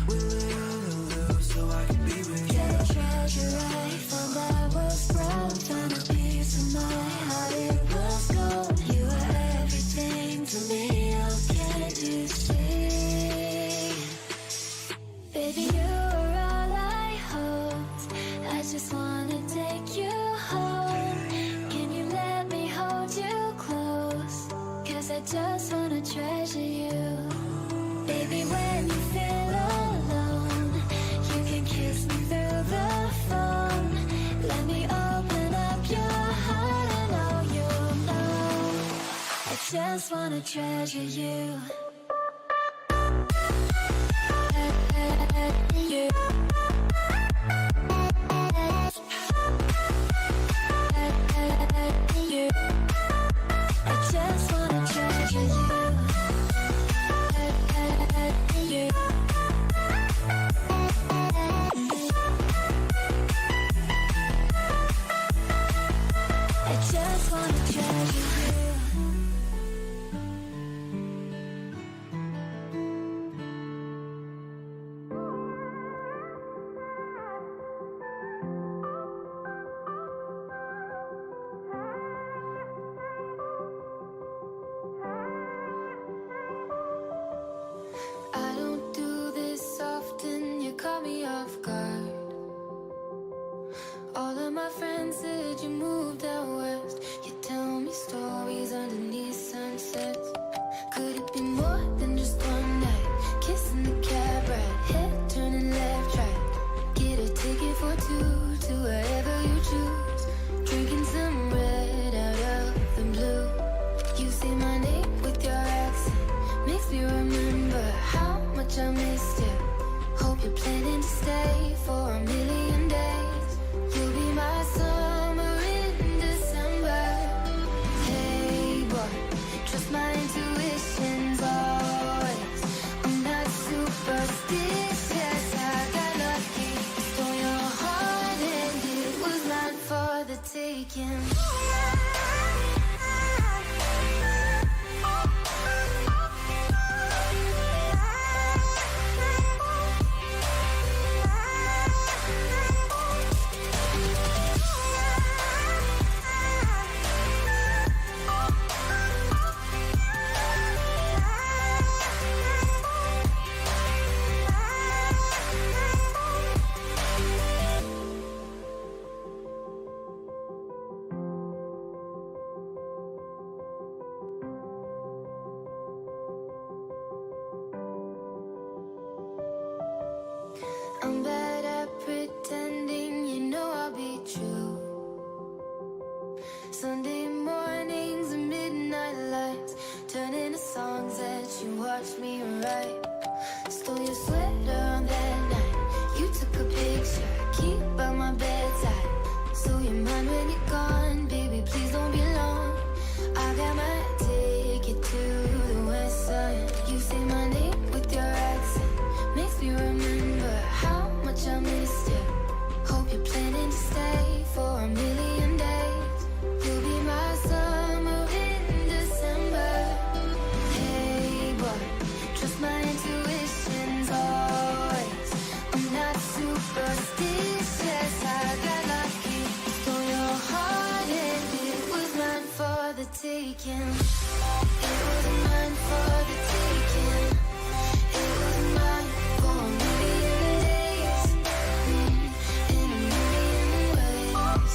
willing to lose so I can be with you. The treasure I found that was brown, found a piece of my heart, it was gold. You were everything to me, oh can't you see? Baby, you are all I hoped. I just wanna take you home. Can you let me hold you close? 'Cause I just wanna treasure you. Baby, when you feel alone, you can kiss me through the phone. Let me open up your heart and all you'll know. I just wanna treasure you. You. You. I just wanna treasure you. You. I just wanna treasure you. I don't do this often, you caught me off guard. All of my friends said you moved out west. You tell me stories underneath sunsets. Could it be more than just one night? Kissing the cab ride, head turning left, right. Get a ticket for two to wherever you choose. Drinking some red out of the blue. You say my name with your accent, makes me remember how much I missed you. Hope you're planning to stay for a million days. You'll be my summer in December. Hey boy, trust my intuitions always. I'm not superstitious, I got lucky. Stole your heart and it was mine for the taking. I'm bad at pretending, you know I'll be true. Sunday mornings and midnight lights, turning to songs that you watched me write. Stole your sweater on that night, you took a picture, keep by my bedside. So you're mine when you're gone, baby, please don't be long. I got my ticket to the west side. You say my name with your accent, makes me remember how much I missed you. Hope you're planning to stay for a million days. You'll be my summer in December. Hey boy, trust my intuitions always. I'm not superstitious, I got lucky. Stole your heart and it was mine for the taking. It was mine for the taking. It was mine for a million days, in a million ways.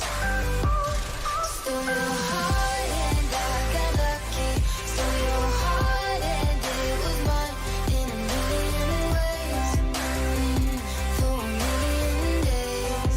Stole your heart and I got lucky. Stole your heart and it was mine in a million ways, for a million days.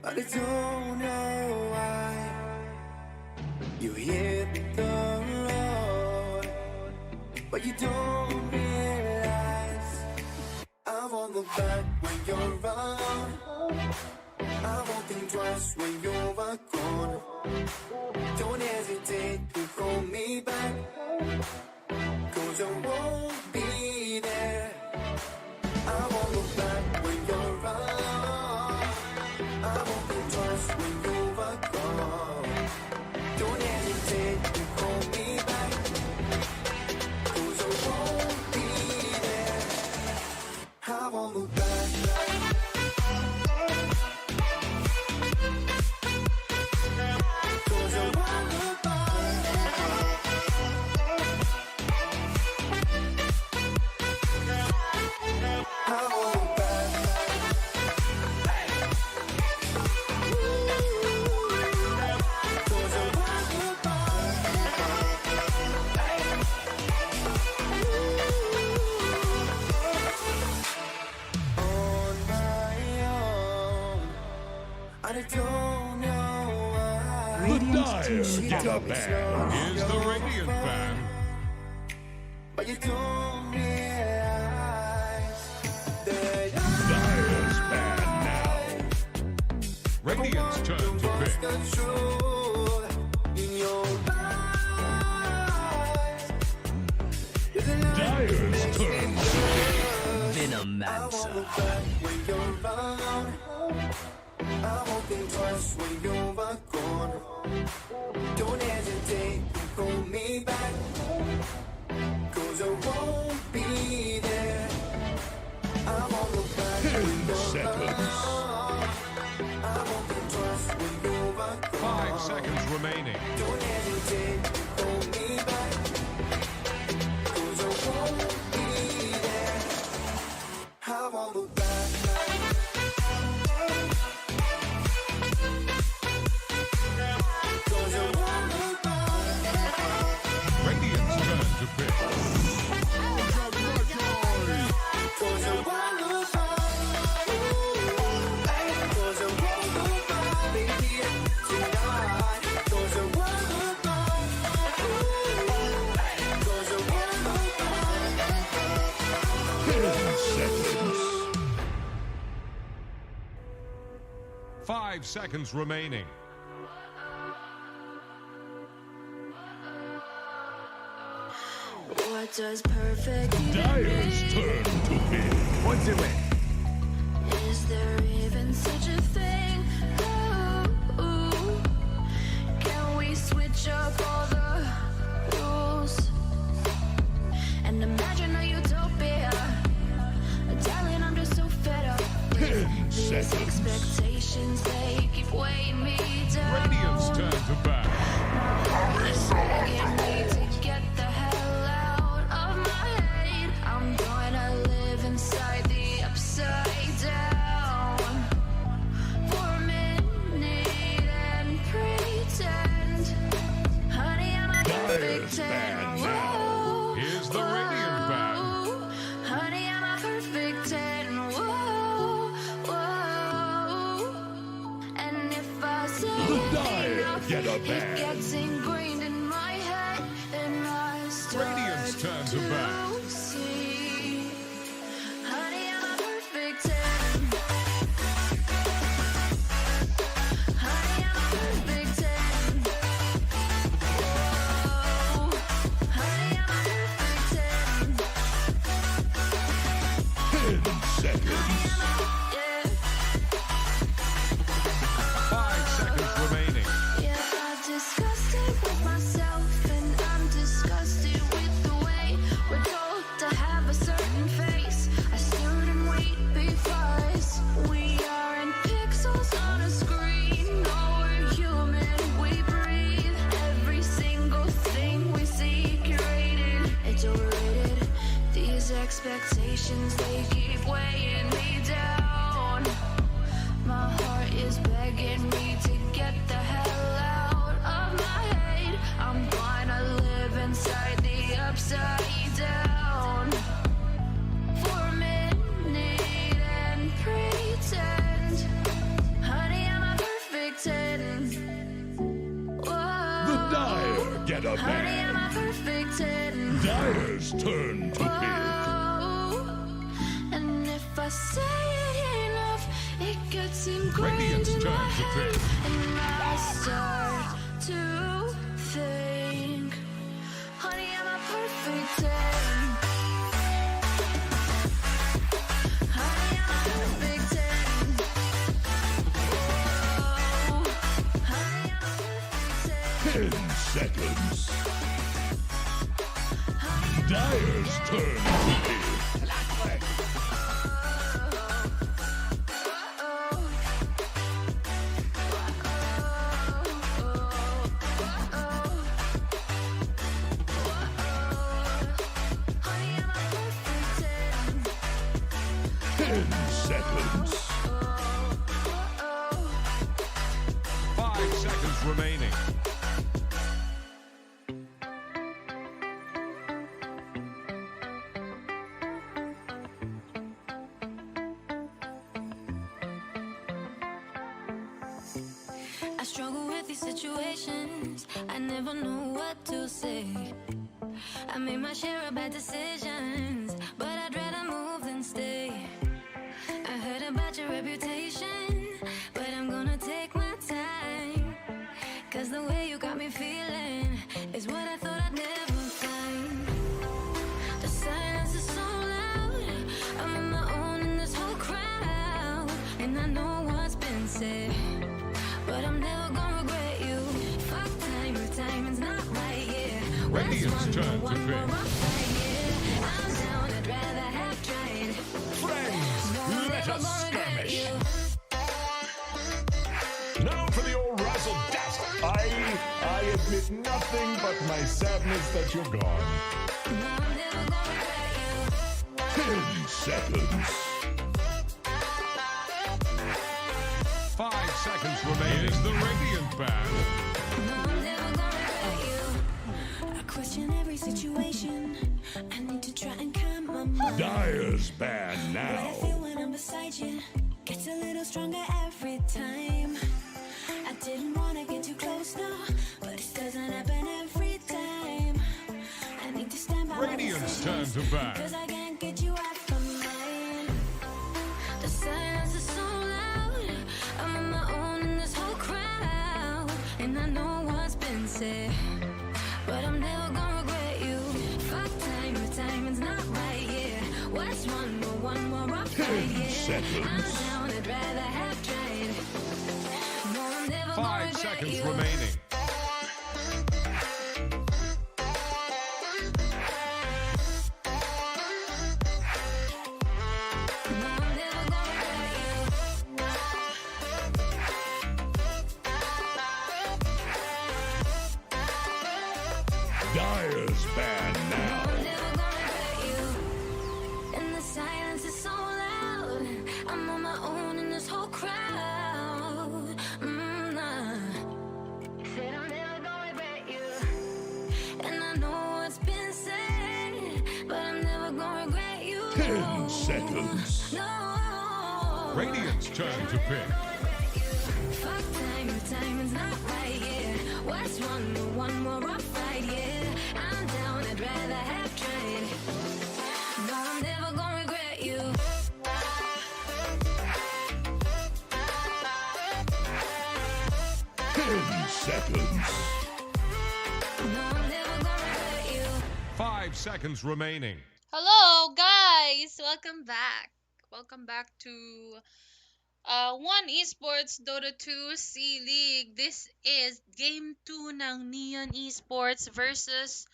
I don't know why you hit the road, but you don't realize I won't look back when you're around. I won't think twice when you're gone. Don't hesitate to call me back, 'cause I won't be there. I won't look back when you're around. I won't think twice when you're gone. Don't hesitate to call me back, 'cause I won't be there. I won't look back. I don't know why. The Dyers get a ban. Here's the Radiant fan. But you don't realize that Dyers ban now. Radiant's turn to pick. the truth in your eyes. Dyers turn to I won't look back when you're around. I won't think twice when you're gone. Don't hesitate to call me back, 'cause I won't be there. I won't look back when 10 you're seconds. around. I won't think twice when you're gone. 5 seconds remaining. Don't hesitate to call me back, 'cause I won't be there. I won't look back. Radiant's turn to pick. seconds. 5 seconds remaining. What does perfect Dyer's turn to pick. What's it with? Is there even such a thing? Ooh, can we switch up all the rules and imagine a utopia? Darling, I'm just so fed up with 10 these seconds. expectations. They keep weighing me down. Radiant's turn to back. It's begging me to get the hell out of my head. I'm gonna live inside the upside down for a minute and pretend, honey, I'm a perfect Dyer's ban 10. now. Whoa, Here's the Radiant fan. whoa, honey, I'm a perfect 10. Whoa, whoa. And if I say The Dyers get a it ban. gets ingrained in my head, and I start Radiant's turn to back. see, honey, I'm a perfect 10. Honey, I'm a perfect 10. Whoa, honey, I'm a perfect 10. 10 seconds. Yeah, 5 seconds remaining. yeah, I'm disgusted with myself, and I'm disgusted with the way we're told to have a certain face. I stared and wait because we aren't pixels on a screen. No, we're human, we breathe. Every single thing we see curated. It's overrated. These expectations, they keep weighing me down. My heart is begging me to get the hell out of my head. I'm gonna live inside the upside down for a minute and pretend, honey, I'm a weather Honey, I'm a band. perfect 10. Dyer's turn to pick. Whoa. And if I say it enough, it gets ingrained Radiant's in turn my to head. pick. And I start to think, honey, I'm a perfect 10. Honey, I'm a perfect 10. Whoa. Honey, I'm a perfect 10. 10 seconds. Dyer's turn to pick. Honey, I'm a perfect 10. 10 seconds. 5 seconds remaining. I struggle with these situations. I never know what to say. I made my share of bad decisions, but I'd rather move than stay. I heard about your reputation, but I'm gonna take my time. Cause the way you got me feeling is what I thought I'd never find. The silence is so loud. I'm on my own in this whole crowd. And I know what's been said, but I'm never gonna regret you. Fuck time, your timing's not right, yeah. Radiant's turn to one more pick. rough fight, yeah. I'm down, I'd rather have tried. Friends, No, I'm let never us gonna regret skirmish. you. Now for the old razzle dazzle. I admit nothing but my sadness that you're gone. No, I'm never gonna regret you. 10 seconds. 5 seconds remaining. It is the Radiant band. No, I'm never gonna regret you. I question every situation. I need to try and calm my mind. Dyer's band What I now. feel when I'm beside you gets a little stronger every time. I didn't wanna get too close, no, but it doesn't happen every time. I need to stand by my Radiant's turn decisions, to bat. cause I can't get you out of my mind. The silence is so loud. I'm on my own in this whole crowd. And I know what's been said, but I'm never gonna regret you. Fuck time, your timing's not right, yeah. What's one more rough fight, 10 yeah. seconds. I'm down, I'd rather have tried. No, I'm never gonna 5 regret seconds you. remaining. No, I'm never gonna regret you. Dyer's band now. I'm never gonna regret you. And the silence is so loud. I'm on my own in this whole crowd. Nah. Said I'm never gonna regret you. And I know what's been said, but I'm never gonna regret you. 10 seconds. No. Radiant's turn to pick. Fuck time, your timing's not right, yeah. What's one more rough fight, yeah. I'm down, I'd rather have tried. No, I'm never gonna regret you. 10 seconds. No, I'm never gonna regret you. 5 seconds remaining. Hello, guys! Welcome back. Welcome back to 1 Esports Dota 2 C-League. This is Game 2 ng Neon Esports versus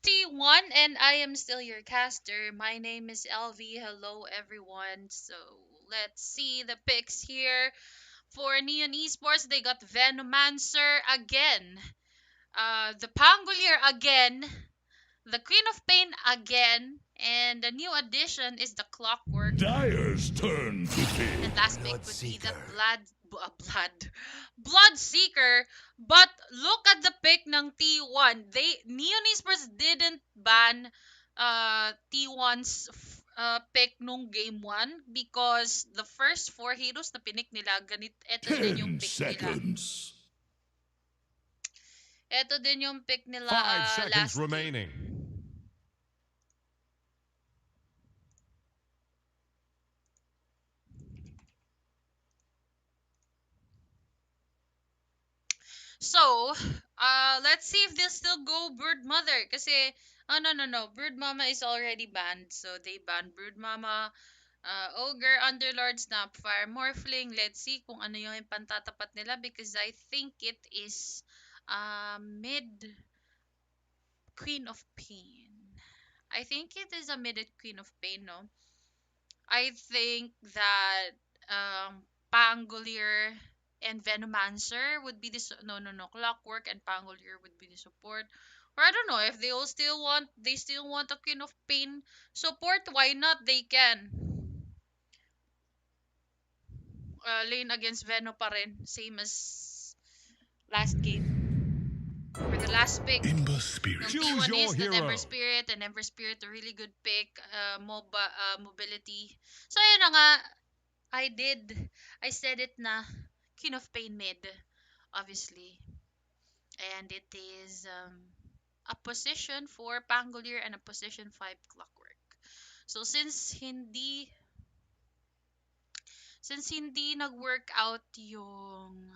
T1, and I am still your caster. My name is LV. Hello, everyone. So, let's see the picks here. For Neon Esports, they got Venomancer again. The Pangolier again. The Queen of Pain again. And the new addition is the Clockwork. Dyer's turn to pick. And last pick would be the Blood Seeker. But look at the pick ng T1. Neon Esports didn't ban T1's pick nung game 1 because the first 4 heroes na pinik nila, ito din yung 10 pick nila. seconds. Ito din yung pick nila 5 seconds last game. remaining. So, let's see if they'll still go Brood Mother. Kasi, no. Brood Mama is already banned. So, they banned Brood Mama, Ogre, Underlord, Snapfire, Morphling. Let's see kung ano yung pantatapat nila because I think it is mid Queen of Pain. I think it is a mid Queen of Pain, no? I think that Pangolier and Venomancer would be the no. Clockwork and Pangolier would be the support. Or I don't know if they still want a Queen of Pain support. Why not? They can. Lane against Veno pa rin, same as last game. For the last pick. Ember Spirit. Yung Choose T1 your is the hero. Ember Spirit, and Ember Spirit a really good pick. Mobility. So ayun na nga, I said it na Queen of Pain mid, obviously. And it is a position 4 Pangolier and a position 5 Clockwork. So since hindi nag-work out yung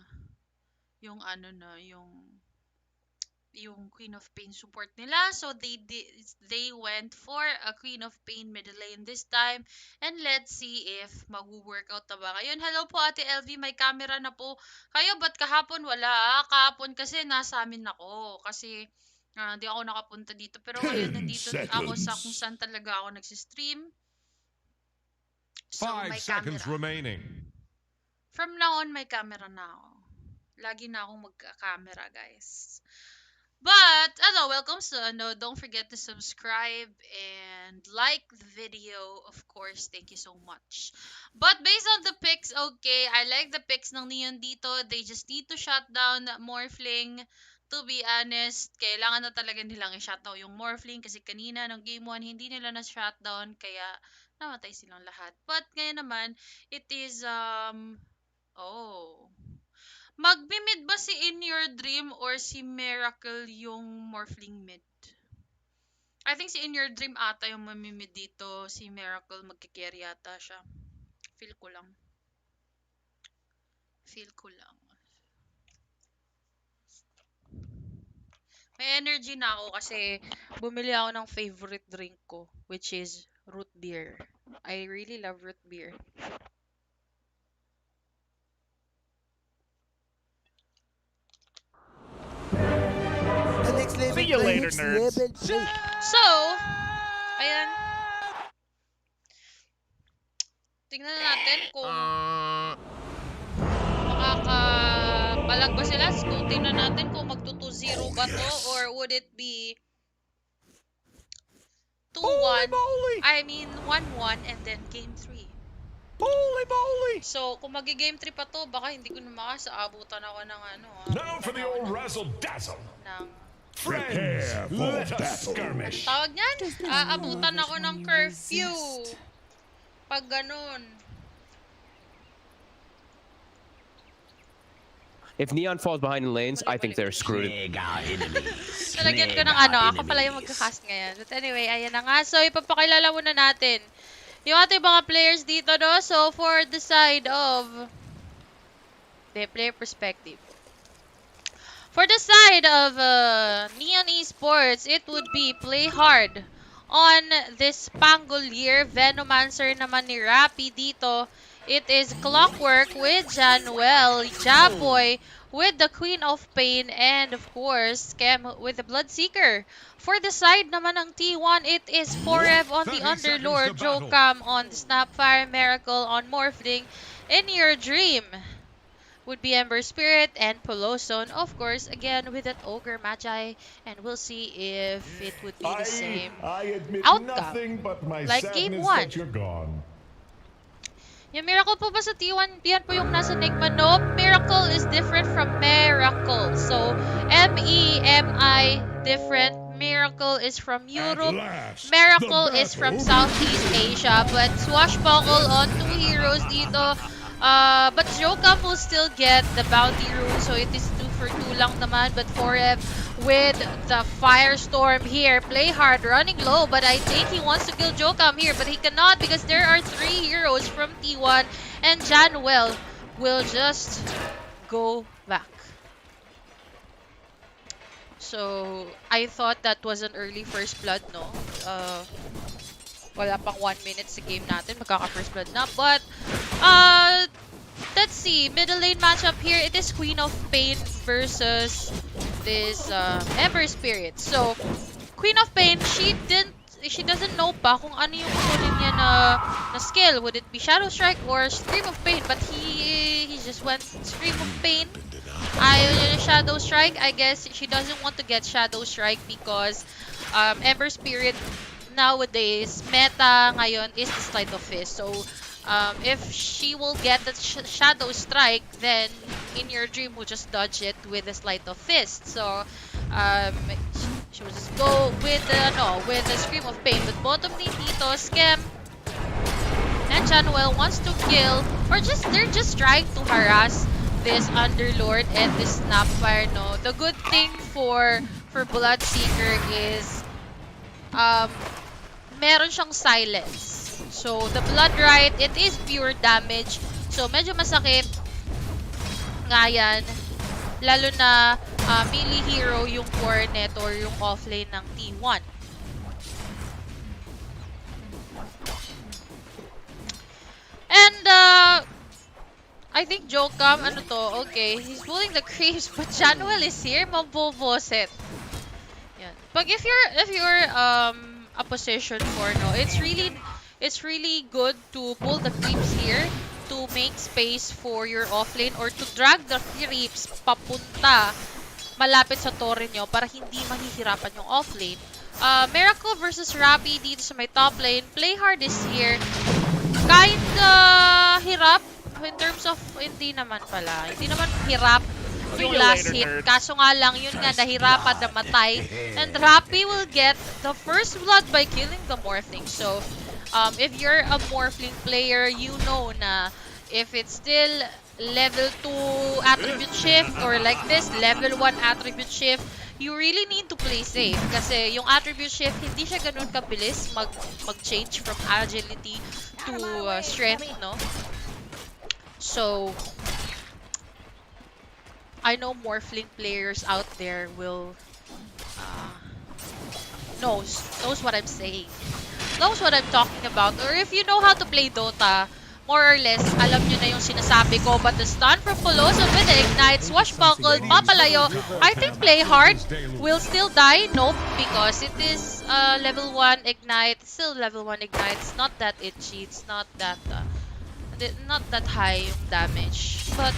Queen of Pain support nila, so they went for a Queen of Pain middle lane this time, and let's see if mag-workout na ba ngayon. Hello po Ate LV, may camera na po kayo, ba't kahapon wala? Kahapon kasi nasa amin ako kasi di ako nakapunta dito, pero ngayon 10 nandito ako sa seconds. kung saan talaga ako nagsistream. So 5 may seconds camera. remaining. From now on, may camera na ako. Lagi na akong magka-camera, guys. But, welcome sa don't forget to subscribe and like the video, of course. Thank you so much. But based on the picks, okay, I like the picks ng Neon dito. They just need to shut down Morphling. To be honest, kailangan na talaga nilang i-shutdown yung Morphling kasi kanina ng Game 1, hindi nila na-shutdown, kaya namatay silang lahat. But ngayon naman, it is, magbi-mid ba si In Your Dream or si Miracle yung Morphling mid? I think si In Your Dream ata yung mamimid dito. Si Miracle magkikerry ata siya. Feel ko lang. May energy na ako kasi bumili ako ng favorite drink ko, which is root beer. I really love root beer. See you later, nerds. So, ayan. Tingnan na natin kung makakapalag ba sila. So, tingnan natin kung magto-2-0 ba to or would it be 2-1. I mean 1-1 and then game 3. Holy moly! So, kung magi-game 3 pa to, baka hindi ko na makasaabutan ako ng Now for the old razzle-dazzle. ng Prepare for battle. skirmish. tawag niyan? Aabutan ako ng curfew. Pag ganun. If Neon falls behind in lanes, I think they're screwed. Nalagyan ko ng ako pala yung magka-cast ngayon. But anyway, ayan na nga. So, ipapakilala muna natin yung ating mga players dito, no? So, for the side of the player perspective. For the side of Neon Esports, it would be play hard on this Pangolier. Venomancer naman ni Rappy dito. It is Clockwork with Januel, Jaboy with the Queen of Pain, and of course, Cam with the Bloodseeker. For the side naman ng T1, it is Forev on the 30 seconds Underlord, to battle. Jokam on the Snapfire, Miracle on Morphling, In Your Dream would be Ember Spirit, and Polozone, of course, again with that Ogre Magi, and we'll see if it would be the same I admit outcome nothing but my like game sadness 1. that you're gone. Yung Miracle po ba sa T1? Yan po yung nasa Nigma. Nope. Miracle is different from Miracle. So, M-E-M-I different. Miracle is from Europe. last, Miracle the is from battle Southeast Asia. But Swashbuckle on 2 heroes dito. But Jokam will still get the bounty rune. So, it is 2 for 2 lang naman. But Forev with the Firestorm here. Play hard, running low, but I think he wants to kill Jokam here, but he cannot because there are 3 heroes from T1 and Januel will just go back. So, I thought that was an early first blood, no? Wala pang 1 minute sa game natin, magkaka-first blood na. But, let's see, middle lane matchup here, it is Queen of Pain versus this Ember Spirit. So, Queen of Pain, she doesn't know pa kung ano yung kunin niya na skill. Would it be Shadow Strike or Scream of Pain? But he just went Scream of Pain. Shadow Strike, I guess she doesn't want to get Shadow Strike because Ember Spirit nowadays, meta ngayon is the Sleight of Fist. So, if she will get the Shadow Strike, then in your dream will just dodge it with the Sleight of Fist. So, she will just go with the Scream of Pain. But bottom lane dito, Scam and Januel wants to kill, or they're just trying to harass this Underlord and this Snapfire, no? The good thing for Bloodseeker is meron siyang silence. So the Blood Right, it is pure damage. So medyo masakit nga yan. Lalo na melee hero yung Coronet or yung offlane ng T1. And I think Jokam, ano to, okay, he's pulling the creeps, but Januel is here, maboboset. Yan. Pag if you're a position for, no, it's really good to pull the creeps here to make space for your offlane or to drag the creeps papunta malapit sa torre nyo para hindi mahihirapan yung offlane. Miracle versus Rappi dito sa may top lane. Play hard is here. Kinda hirap. In terms of, hindi naman hirap yung last hit. Kaso nga lang, yun nga, nahirapan na matay. And Rappi will get the first blood by killing the Morphling. So, if you're a Morphling player, you know na if it's still level 2 attribute shift or like this, level 1 attribute shift, you really need to play safe. Kasi yung attribute shift, hindi siya ganun kabilis mag-change from agility to strength, no? So, I know Morphling players out there will knows what I'm saying. Knows what I'm talking about. Or if you know how to play Dota, more or less, alam nyo na yung sinasabi ko. But the stun from Poloso with the Ignite, Swashbuckled, papalayo. I think Play Hard will still die. Nope, because it is level 1 Ignite. Still level 1 Ignite. It's not that itchy. It's not that high yung damage. But,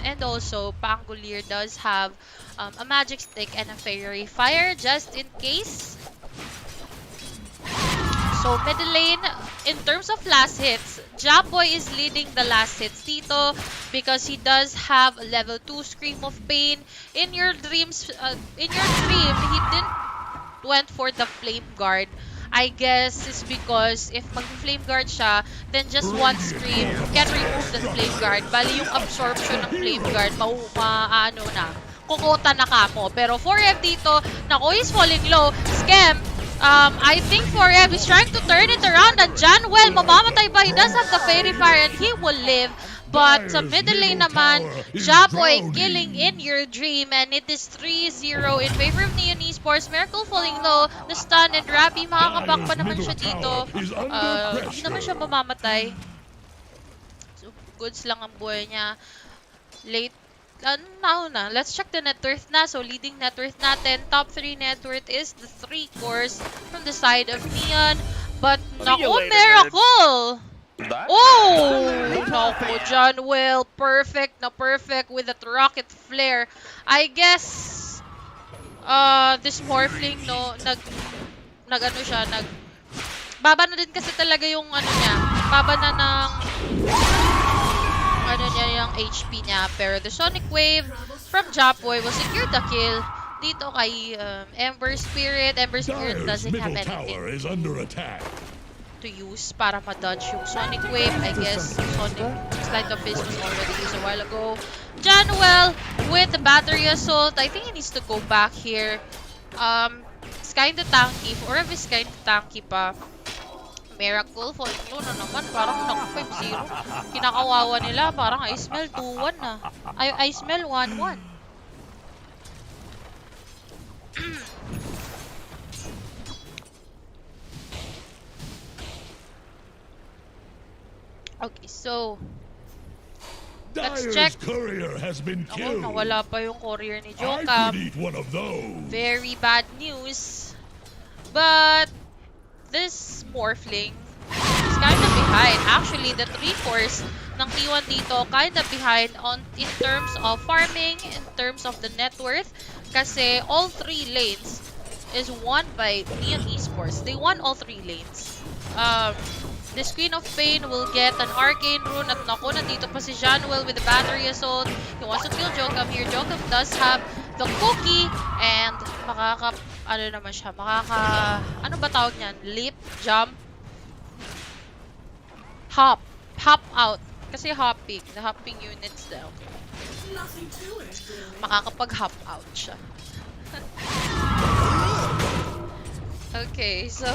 and also, Pangolier does have a Magic Stick and a Fairy Fire just in case. So, middle lane, in terms of last hits, Jaboy is leading the last hits dito because he does have a level 2 Scream of Pain. In your dream, he didn't went for the Flame Guard. I guess it's because if mag-Flame Guard siya, then just one Scream can remove the Flame Guard. Bali yung absorption ng Flame Guard, kukota na kamo. Pero 4F dito, nako, he's falling low. Scam, I think 4F is trying to turn it around and Januel, mamamatay ba? He does have the Fairy Fire and he will live. But sa middle lane naman, Jaboy killing in your dream and it is 3-0 in favor of Neon Esports. Miracle falling low, the stun and Rappi, makakaback pa naman siya dito. Hindi naman siya mamamatay. So, goods lang ang buhay niya. Late, na. Let's check the net worth na. So, leading net worth natin. Top 3 net worth is the 3 cores from the side of Neon. But, naku, Miracle! Oh! Naku, Januel. Perfect na perfect with that rocket flare. I guess, this Morphling, no, baba na din kasi talaga yung niya. Baba na ng yung HP niya. Pero the Sonic Wave from Jaboy will secure the kill dito kay Ember Spirit. Ember Spirit doesn't have anything to use para ma-dodge yung Sonic Wave. I guess Sonic Sleight of Fist was already used a while ago. Januel with the battery assault. I think he needs to go back here. It's kinda tanky. If Orb is kinda tanky pa. Miracle, falling low na naman. Parang naku 5-0. Kinakawawa nila. Parang I smell 2-1 na. I smell 1-1. Okay, so let's check. Dyer's courier has been Ako, killed. nawala pa yung courier ni I Jokam. could eat one of those. Very bad news. But this Morphling is kind of behind. Actually, the 3-4s ng T1 dito kind of behind in terms of farming, in terms of the net worth. Kasi all 3 lanes is won by Neon Esports. They won all 3 lanes. The Screen of Pain will get an Arcane Rune at naku, nandito pa si Januel with the Battery Assault. He wants to kill Jokam here. Jokam does have the cookie and ano naman siya, ano ba tawag niyan? Leap, jump, hop out. Kasi hopping, the hopping units daw. Makakapag-hop out siya. Okay, so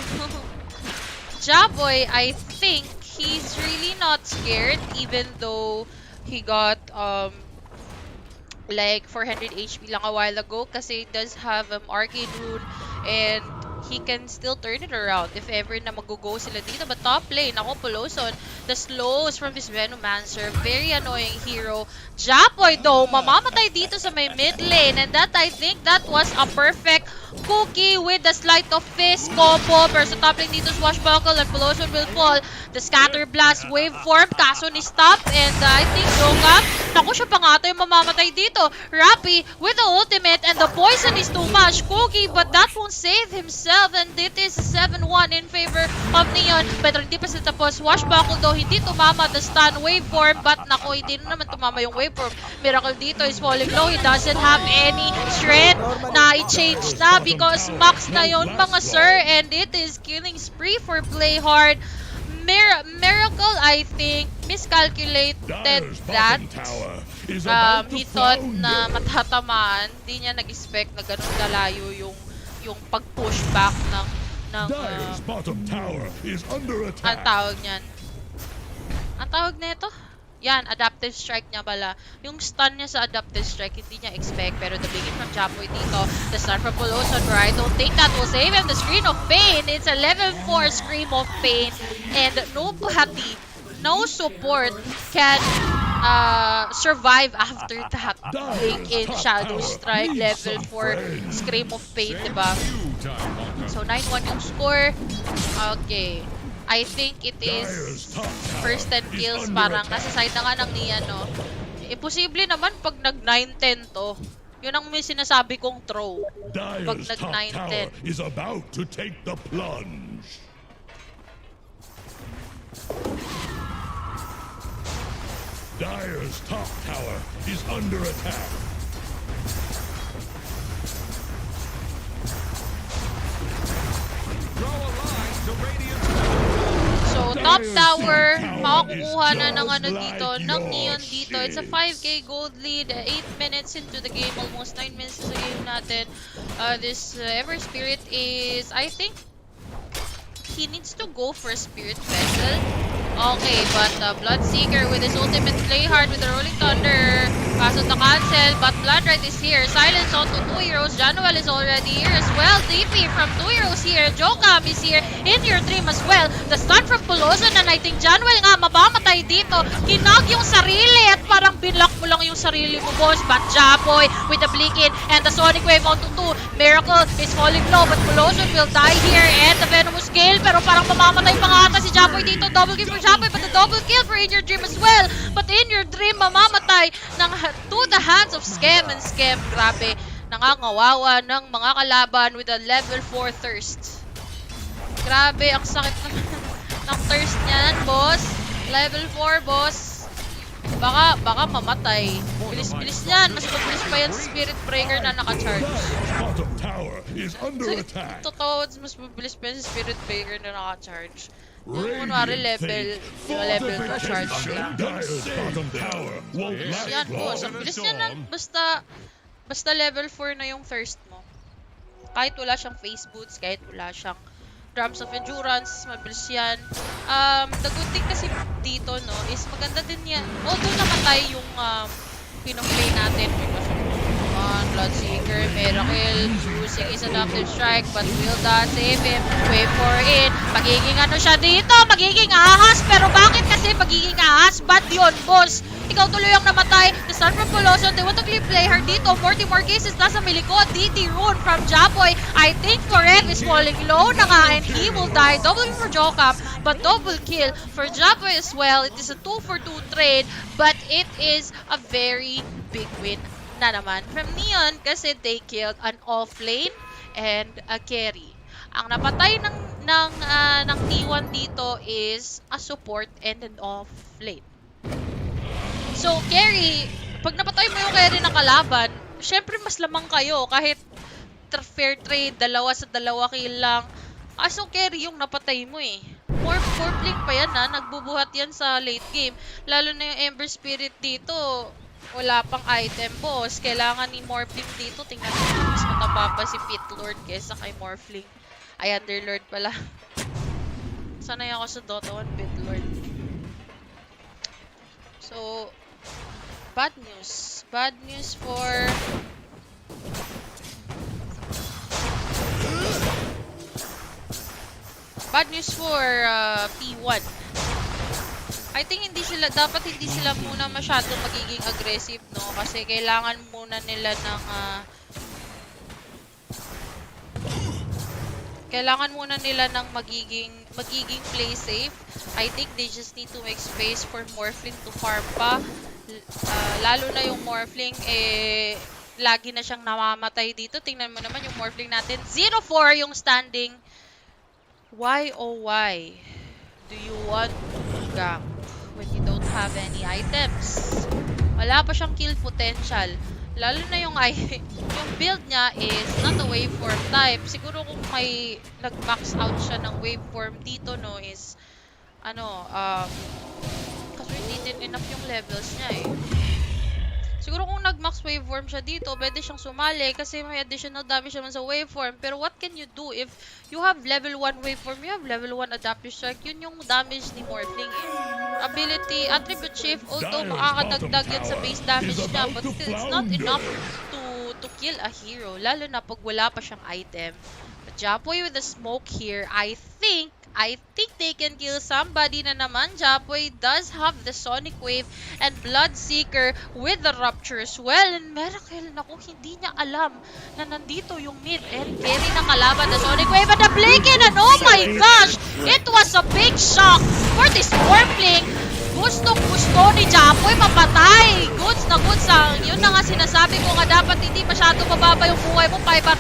Jaboy, I think he's really not scared even though he got like 400 HP lang a while ago kasi he does have Arcane Rune and he can still turn it around if ever na mag-go sila dito. But top lane, ako Poloson, the slows from this Venomancer, very annoying hero. Jaboy though, mamamatay dito sa may mid lane and that I think that was a perfect cookie with the Sleight of Fist combo. Pero sa top lane dito, Swashbuckle and Poloson will fall. The Scatter Blast waveform, kaso ni stop and I think Jokam, naku siya pa nga ito yung mamamatay dito. Rappy with the ultimate and the poison is too much. Cookie, but that won't save himself and it is a 7-1 in favor of Neon. Pero hindi pa sila tapos. Swashbuckle though, hindi tumama the stun waveform but naku, hindi na naman tumama yung waveform. Miracle dito is falling low. He doesn't have any strength na i-change na because max na yun mga sir and it is killing spree for Play Hard. Miracle, I think, miscalculated that. He thought na matatamaan. Hindi niya nag-expect na ganun kalayo yung pag-push back ng Dyer's bottom tower is under ang attack. tawag niyan. Ang tawag nito? Yan, adaptive strike niya pala. Yung stun niya sa adaptive strike, hindi niya expect. Pero the biggie from Japoy dito, the stun from Poloson, right? Don't think that will save him. The Scream of Pain, it's a level 4 Scream of Pain. And nobody, no support can survive after that. Big in Shadow Strike, level 4 Scream of Pain, diba? So 9-1 yung score. Okay. I think it is first 10 kills, parang nasa side na nga ng Neon, no? Imposible naman pag nag-9-10 to. Yun ang may sinasabi kong throw. Pag Dyer's top tower nag-9-10. is about to take the plunge. Dyer's top tower is under attack. Draw a line to Radiant's So, top tower, makakukuha na ng ano dito, ng Neon dito. It's a 5k gold lead, 8 minutes into the game, almost 9 minutes into the game natin. This Ever Spirit is, I think, he needs to go for Spirit Vessel. Okay, but Bloodseeker with his ultimate Play Hard with the Rolling Thunder. Kaso na cancel, but Bloodright is here. Silence onto 2 heroes. Januel is already here as well. DP from 2 heroes here. Jokam is here in your dream as well. The stun from Poloson and I think Januel nga mabamatay dito. Kinag yung sarili at parang binlock mo lang yung sarili mo, boss. But Japoy with the Blinkin and the Sonic Wave onto 2. Miracle is falling low, but Poloson will die here and the Venomous Gale. Pero parang mamamatay pa nga ata si Japoy dito. Double kill for Japoy, but the double kill for In Your Dream as well. But In Your Dream mamamatay to the hands of Scam and Scam. Grabe, nangangawawa ng mga kalaban with a level 4 thirst. Grabe, ang sakit ng thirst niyan, boss. Level 4, boss. Baka mamatay. Bilis-bilis yan. Mas mabilis pa yan sa Spirit Breaker na naka-charge. Bottom tower is under So, attack. totoo, mas mabilis pa yan sa Spirit Breaker na naka-charge. Yung kunwari Radiant level, take yung level ko charge fortification. lang. Dyer's bottom tower won't Bilis last yan, boss. long. Ang bilis yan lang. Basta level 4 na yung thirst mo. Kahit wala siyang face boots, kahit wala siyang drums of endurance, mabilis yan. The good thing kasi dito, no, is maganda din yan. Although namatay yung pinoplay natin because Bloodseeker, Miracle, using his adaptive strike, but will that save him? Wait for it. Magiging ano siya dito? Magiging ahas. Pero bakit kasi magiging ahas? Bad yun, boss. Ikaw tuloy ang namatay. The start from Colossian. They want to play her dito. 40 more cases. Nasa milikod. DT rune from Japoy. I think Forev is falling low na nga and he will die. Double for Jokam, but double kill for Japoy as well. It is a 2-for-2 trade, but it is a very big win na naman from Neon kasi they killed an off-lane and a carry. Ang napatay ng T1 dito is a support and an off-lane. So, carry, pag napatay mo yung carry ng kalaban, syempre mas lamang kayo kahit fair trade, 2 sa 2 kill lang. Kaso carry yung napatay mo eh. More blink pa yan ha, nagbubuhat yan sa late game. Lalo na yung Ember Spirit dito, wala pang item, boss. Kailangan ni Morphling dito. Tingnan mo, mas mataba pa si Pit Lord kesa kay Morphling. Ay, Underlord pala. Sanay ako sa Dota 1, Pit Lord. So, bad news. Bad news for P1. I think dapat hindi sila muna masyado magiging aggressive, no? Kasi kailangan muna nila ng magiging play safe. I think they just need to make space for Morphling to farm pa. Lalo na yung Morphling lagi na siyang namamatay dito. Tingnan mo naman yung Morphling natin. 0-4 yung standing. Why oh why do you want to gank when you don't have any items? Wala pa siyang kill potential. Lalo na yung build niya is not a waveform type. Siguro kung may nag-max out siya ng waveform dito, no, is kasi hindi din enough yung levels niya eh. Siguro kung nag-max waveform siya dito, pwede siyang sumali kasi may additional damage naman sa waveform. Pero what can you do if you have level 1 waveform, you have level 1 adaptive strike, yun yung damage ni Morphling eh. Ability, attribute shift, although makakadagdag yan sa base damage niya, but still, it's not enough to kill a hero, lalo na pag wala pa siyang item. But Japoy with the smoke here, I think they can kill somebody na naman. Japoy does have the Sonic Wave and Bloodseeker with the Rupture as well. And Miracle, naku, hindi niya alam na nandito yung mid and carry ng kalaban the Sonic Wave and the Blinken. And oh my gosh, it was a big shock for this Morphling. Gustong-gusto ni Japoy mapatay. Goods na goods ang. Yun na nga sinasabi ko nga dapat hindi masyado mababa yung buhay mo. 540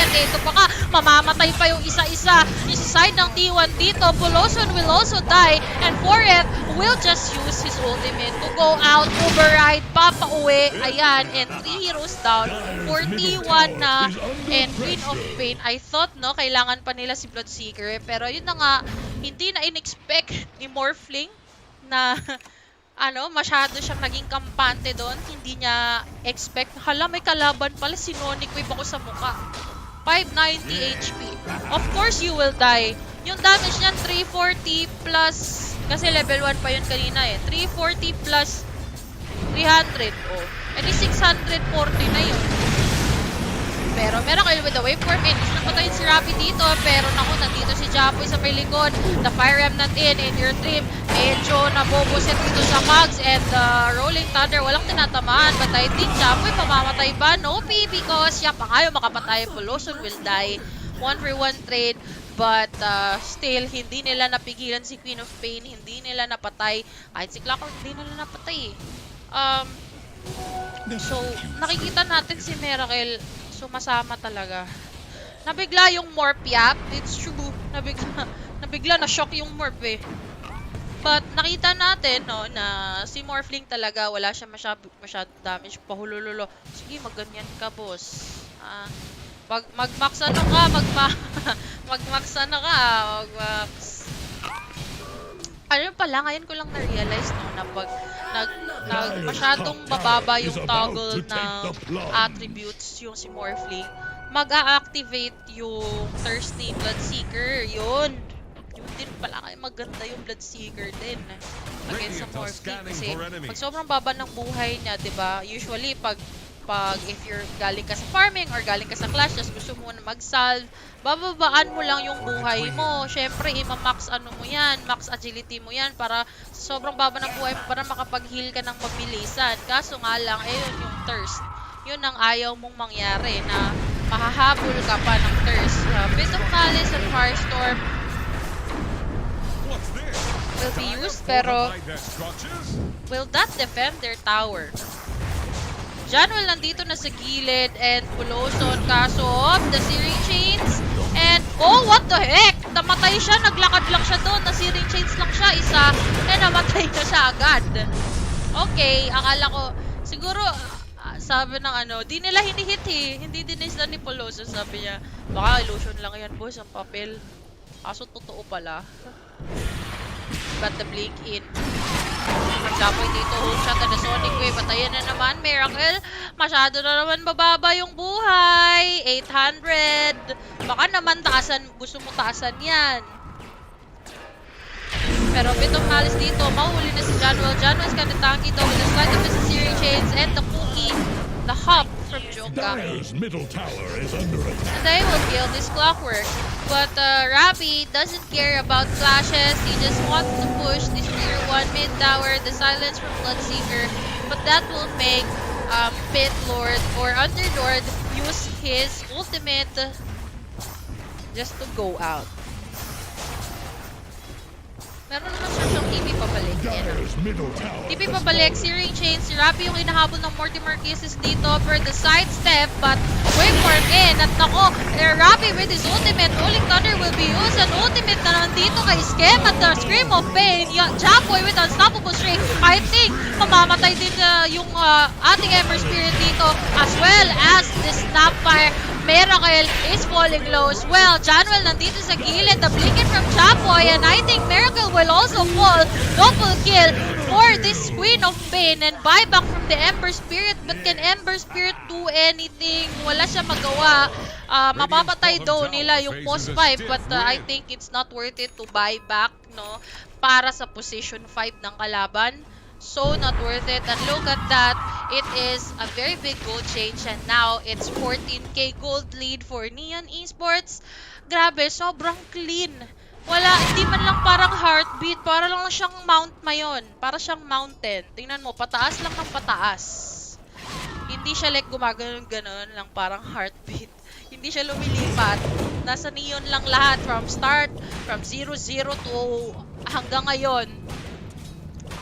at ito pa ka. Mamamatay pa yung isa-isa. Yung side ng T1 dito. Boloson will also die. And Forev will just use his ultimate to go out, override, papauwi. Ayan. And 3 heroes down for T1 na. And Queen of Pain. I thought, no, kailangan pa nila si Bloodseeker. Pero yun na nga, hindi na in-expect ni Morphling na masyado siyang naging kampante doon. Hindi niya expect. Hala, may kalaban pala. Sinonic wave ako sa muka. 590 HP. Of course, you will die. Yung damage niyan, 340 plus, kasi level 1 pa yun kanina eh. 340 plus 300. Oh. E di 640 na yun. Pero Miracle with the waveform in. Gusto napatayin si Rappi dito. Pero naku, nandito si Japoy sa may likod. The Fire Remnant in your dream. Medyo naboboset dito sa Mags. And the Rolling Thunder, walang tinatamaan. But I think Japoy mamamatay ba? No, because siya pa kayo makapatay. Poloson will die. 1-for-1 trade. But still, hindi nila napigilan si Queen of Pain. Hindi nila napatay. Kahit si Clockwork, hindi nila napatay. So, nakikita natin si Miracle sumasama talaga. Nabigla yung morph, yeah. It's true. Nabigla na-shock yung morph eh. But nakita natin no na si Morphling talaga wala siya masyado damage, pahulululo. Sige, magganyan ka, boss. Mag-max ano ka, mag-max ano ka, mag-max. Ano pala, ngayon ko lang na-realize no na pag masyadong mababa yung toggle ng attributes yung si Morphling, mag-a-activate yung Thirsty Bloodseeker. Yun din pala kaya maganda yung Bloodseeker din against sa Morphling kasi pag sobrang baba ng buhay niya, 'di ba? Usually pag if you're galing ka sa farming or galing ka sa clash, just gusto mo na mag-salve, bababaan mo lang yung buhay mo. Syempre, ima-max ano mo yan, max agility mo yan para sobrang baba ng buhay mo para makapag-heal ka ng mabilisan. Kaso nga lang, yun yung thirst. Yun ang ayaw mong mangyari na mahahabol ka pa ng thirst. Bit of Malice and Firestorm will be used, pero will that defend their tower? Januel nandito na sa gilid and Buloson kaso the Searing Chains and oh, what the heck? Namatay siya, naglakad lang siya doon, na Searing Chains lang siya, isa, and namatay na siya agad. Okay, akala ko, siguro, sabi ng ano, di nila hinihit hindi dinisla ni Buloson, sabi niya, baka illusion lang yan boss, ang papel. Kaso totoo pala. Got the blink in. Nagsapoy dito, hold shot at the Sonic Wave. Patayin na naman, Miracle. Masyado na naman bababa yung buhay. 800. Baka naman taasan, gusto mo taasan yan. Pero Bit of Malice dito, mahuli na si Januel. Januel's kind of tanky though with the slide of his Searing Chains and the cookie, the hop from Joka. And they will kill this Clockwork. But Rabi doesn't care about flashes. He just wants to push this tier 1 mid tower, the silence from Bloodseeker. But that will make Pit Lord or Underlord use his ultimate just to go out. Meron naman siyang TP pabalik. TP pabalik, Searing Chains, si Rabi yung inahabol ng Mortimer Kisses dito for the sidestep, but waveform in. At nako, Rabi with his ultimate, Rolling Thunder will be used. An ultimate na nandito kay Skem at the Scream of Pain. Japoy with Unstoppable Streak. I think mamamatay din yung ating Ember Spirit dito, as well as the Snapfire. Miracle is falling low as well. Januel nandito sa gilid. The blinking from Chapoy. And I think Miracle will also fall. Double kill for this Queen of Pain. And buyback from the Ember Spirit. But can Ember Spirit do anything? Wala siya magawa. Mapapatay daw nila yung post 5. But I think it's not worth it to buy back, no? Para sa position 5 ng kalaban. So not worth it. And look at that. It is a very big gold change. And now it's 14k gold lead for Neon Esports. Grabe, sobrang clean. Wala, hindi man lang parang heartbeat. Para lang siyang mount mayon. Para siyang mountain. Tingnan mo, pataas lang ng pataas. Hindi siya like gumaganon-ganon lang parang heartbeat. Hindi siya lumilipat. Nasa Neon lang lahat from start, from 0-0 to hanggang ngayon.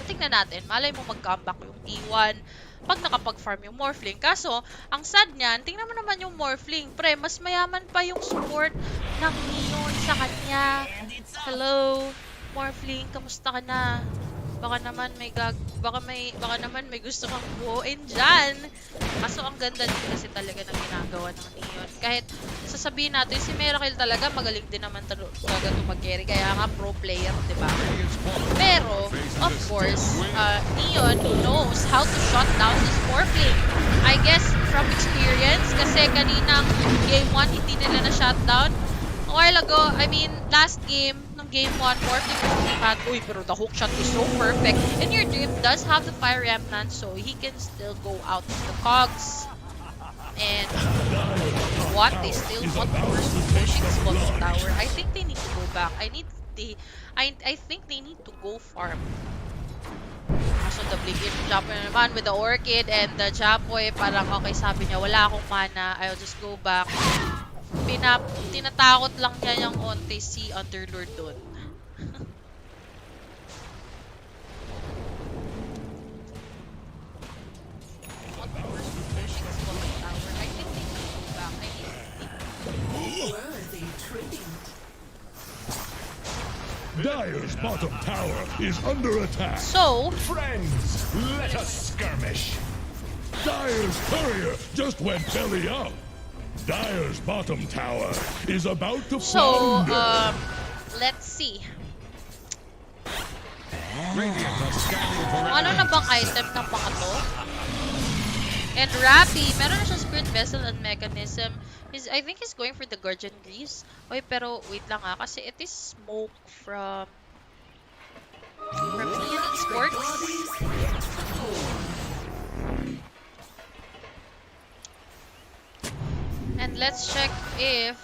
Tingnan natin, malay mo mag-comeback yung T1 pag nakapag-farm yung Morphling. Kaso, ang sad niyan, tingnan mo naman yung Morphling. Pre, mas mayaman pa yung support ng Neon sa kanya. Hello, Morphling, kamusta ka na? Baka naman may gusto kang buuin dyan. Kaso ang ganda din kasi talaga ng ginagawa ng Neon. Kahit sasabihin natin, si Miracle talaga magaling din naman talaga mag-carry. Kaya nga pro player, diba? Pero, of course, Neon knows how to shut down this Morphling. I guess from experience, kasi kaninang game 1 hindi nila na-shutdown. A while ago, I mean, last game, ng game 1, Morphling had, uy, pero the hook shot is so perfect. And your Dream does have the Fire Remnant, so he can still go out of the cogs. And what? They still want to pushing this bottom tower. I think they need to go back. I think they need to go farm. So the Blinkin Japoy naman with the Orchid and the Japoy, parang okay, sabi niya, wala akong mana, I'll just go back. Tinatakot lang niya yung onte si Underlord doon. Dire's bottom tower is under attack. So, Friends, let us skirmish. Dire's courier just went belly up. Dire's bottom tower is about to flounder. let's see. Radiant are scanning for Ano na bang item ng mga to? And Rappy, meron na siyang Spirit Vessel and Mechanism. I think he's going for the Guardian Greaves. Oy, pero wait lang ha, kasi it is smoke from Esports. And let's check if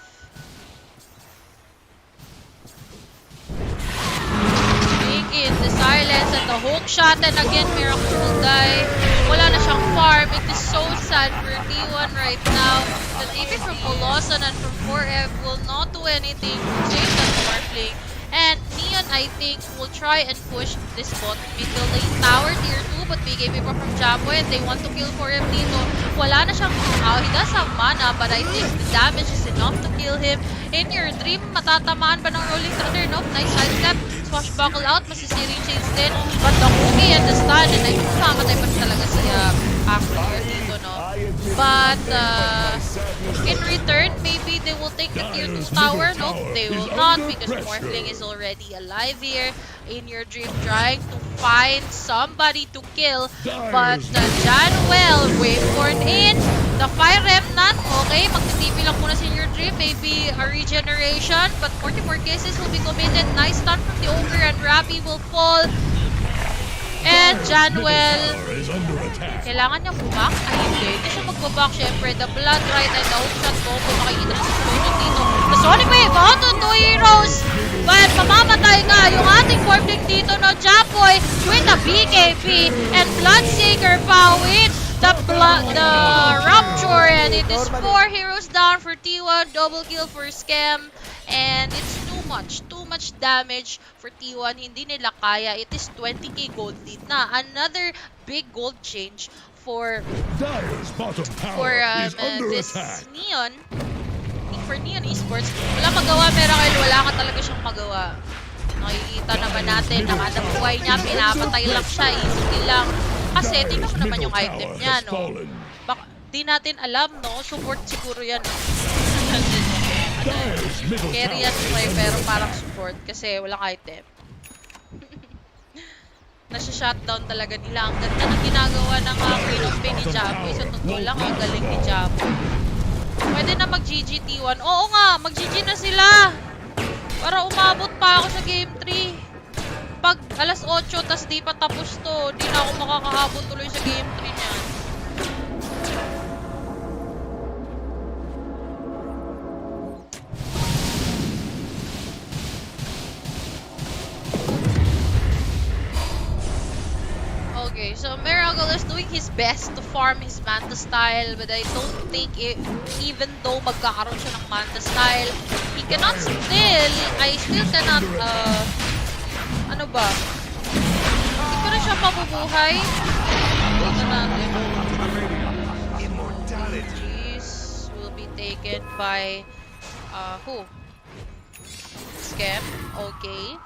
in the silence and the hook shot, and again Miracle will die. Wala na siyang farm. It is so sad for T1 right now that even from Colossal and from 4F will not do anything to save that Morphling. And Neon, I think, will try and push this bot middle lane tower tier 2, but BKB pa from Jambo and they want to kill 4F dito. Wala na siyang he does have mana, but I think the damage is enough to kill him. In your dream, matatamaan ba ng Rolling Thunder? Nope, nice sidestep. Swashbuckle out, masisiring chains din. But the Cookie and the stun, and I think mamatay pa talaga sa after dito, no? But in return, maybe they will take the tier 2 tower. Nope, they will not, because Morphling is already alive here. In your dream, trying to find somebody to kill. But Januel, Waveborn in. The Fire Remnant, okay, magtitipi lang muna sa in your dream. Maybe a regeneration, but 44 cases will be committed. Nice stun from the Ogre, and Rappy will fall. And Januel, kailangan niyang bumak? Ay, hindi siya magbabak. Siyempre, the Blood Right and the Hookshot combo. Makikita sa explosion dito. The Sonic Wave out on 2 heroes. But mamamatay nga yung ating Morphling dito, no? Jamboy with the BKB and Bloodseeker pa with the Rupture. And it is 4 heroes down for T1. Double kill for Scam. And it's too much damage for T1. Hindi nila kaya. It is 20k gold lead na. Another big gold change for this Neon. For Neon Esports. Wala magawa, Miracle. Wala ka talaga siyang magawa. Nakikita naman natin, nakadang buhay niya, pinapatay lang siya, easy lang. Kasi tingnan mo naman yung item niya, no? Baka, di natin alam, no? Support siguro yan, no? Carry yan pero parang support kasi walang item. Nasa-shutdown talaga nila. Ang ganda ng ginagawa ng Queen of Pain ni Jabo. Sa totoo lang, ang galing ni Jabo. Pwede na mag-GG T1. Oo nga, mag-GG na sila. Para umabot pa ako sa game 3. Pag alas 8, tas di pa tapos to, di na ako makakahabot tuloy sa game 3 niyan. Okay, so Miracle is doing his best to farm his Manta style, but I don't think even though magkakaroon siya ng Manta style, he cannot I still cannot, ano ba? Hindi pa rin siya mabubuhay. Dito natin. Jeez, will be taken by, who? Scam, okay.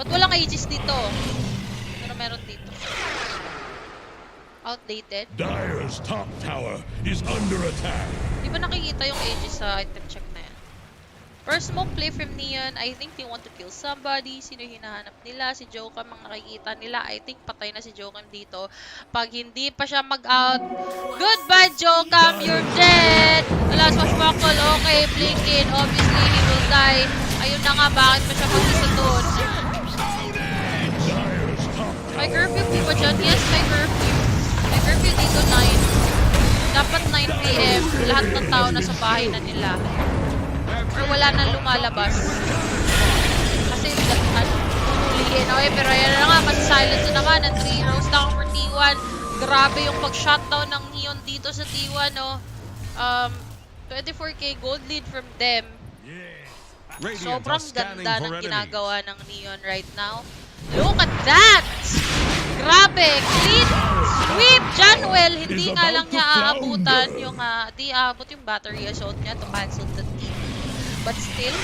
Ba't walang Aegis dito? Ano meron dito? Outdated? Dire's top tower is under attack. Di ba nakikita yung Aegis sa item check na yan? First smoke play from Neon. I think they want to kill somebody. Sino hinahanap nila? Si Jokam ang nakikita nila. I think patay na si Jokam dito. Pag hindi pa siya mag-out. Goodbye, Jokam! You're dead! The last Swashbuckle. Okay, Blinkin. Obviously, he will die. Ayun na nga, bakit pa siya mag-isa doon? May curfew po ba dyan? Yes, may curfew. May curfew dito 9. Dapat 9 PM. Lahat ng tao nasa bahay na nila. Or wala nang lumalabas. Kasi hulihin. Okay, pero yan na nga, mas-silence na naman. Ang 3 rows down for T1. Grabe yung pag-shutdown ng Neon dito sa T1, no? 24k gold lead from them. Sobrang ganda ng ginagawa ng Neon right now. Look at that! Grabe! Clean sweep! Januel, hindi nga lang niya aabutan yung, di aabot yung battery assault niya to cancel the team. But still,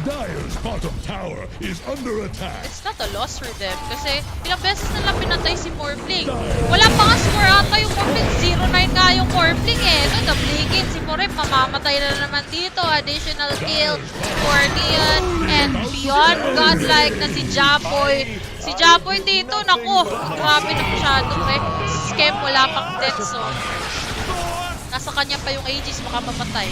Dire's bottom tower is under attack. it's not a loss for them. Kasi ilang beses nila pinatay si Morphling. Wala pa nga score ata yung Morphling. 0-9 nga yung Morphling eh. Ito, nabligin. Si Morph mamamatay na naman dito. Additional kill for Neon. And beyond godlike na si Japoy. Si Japoy dito, naku, grabe na masyado eh. Scam, wala pang death, so nasa kanya pa yung Aegis, makamamatay.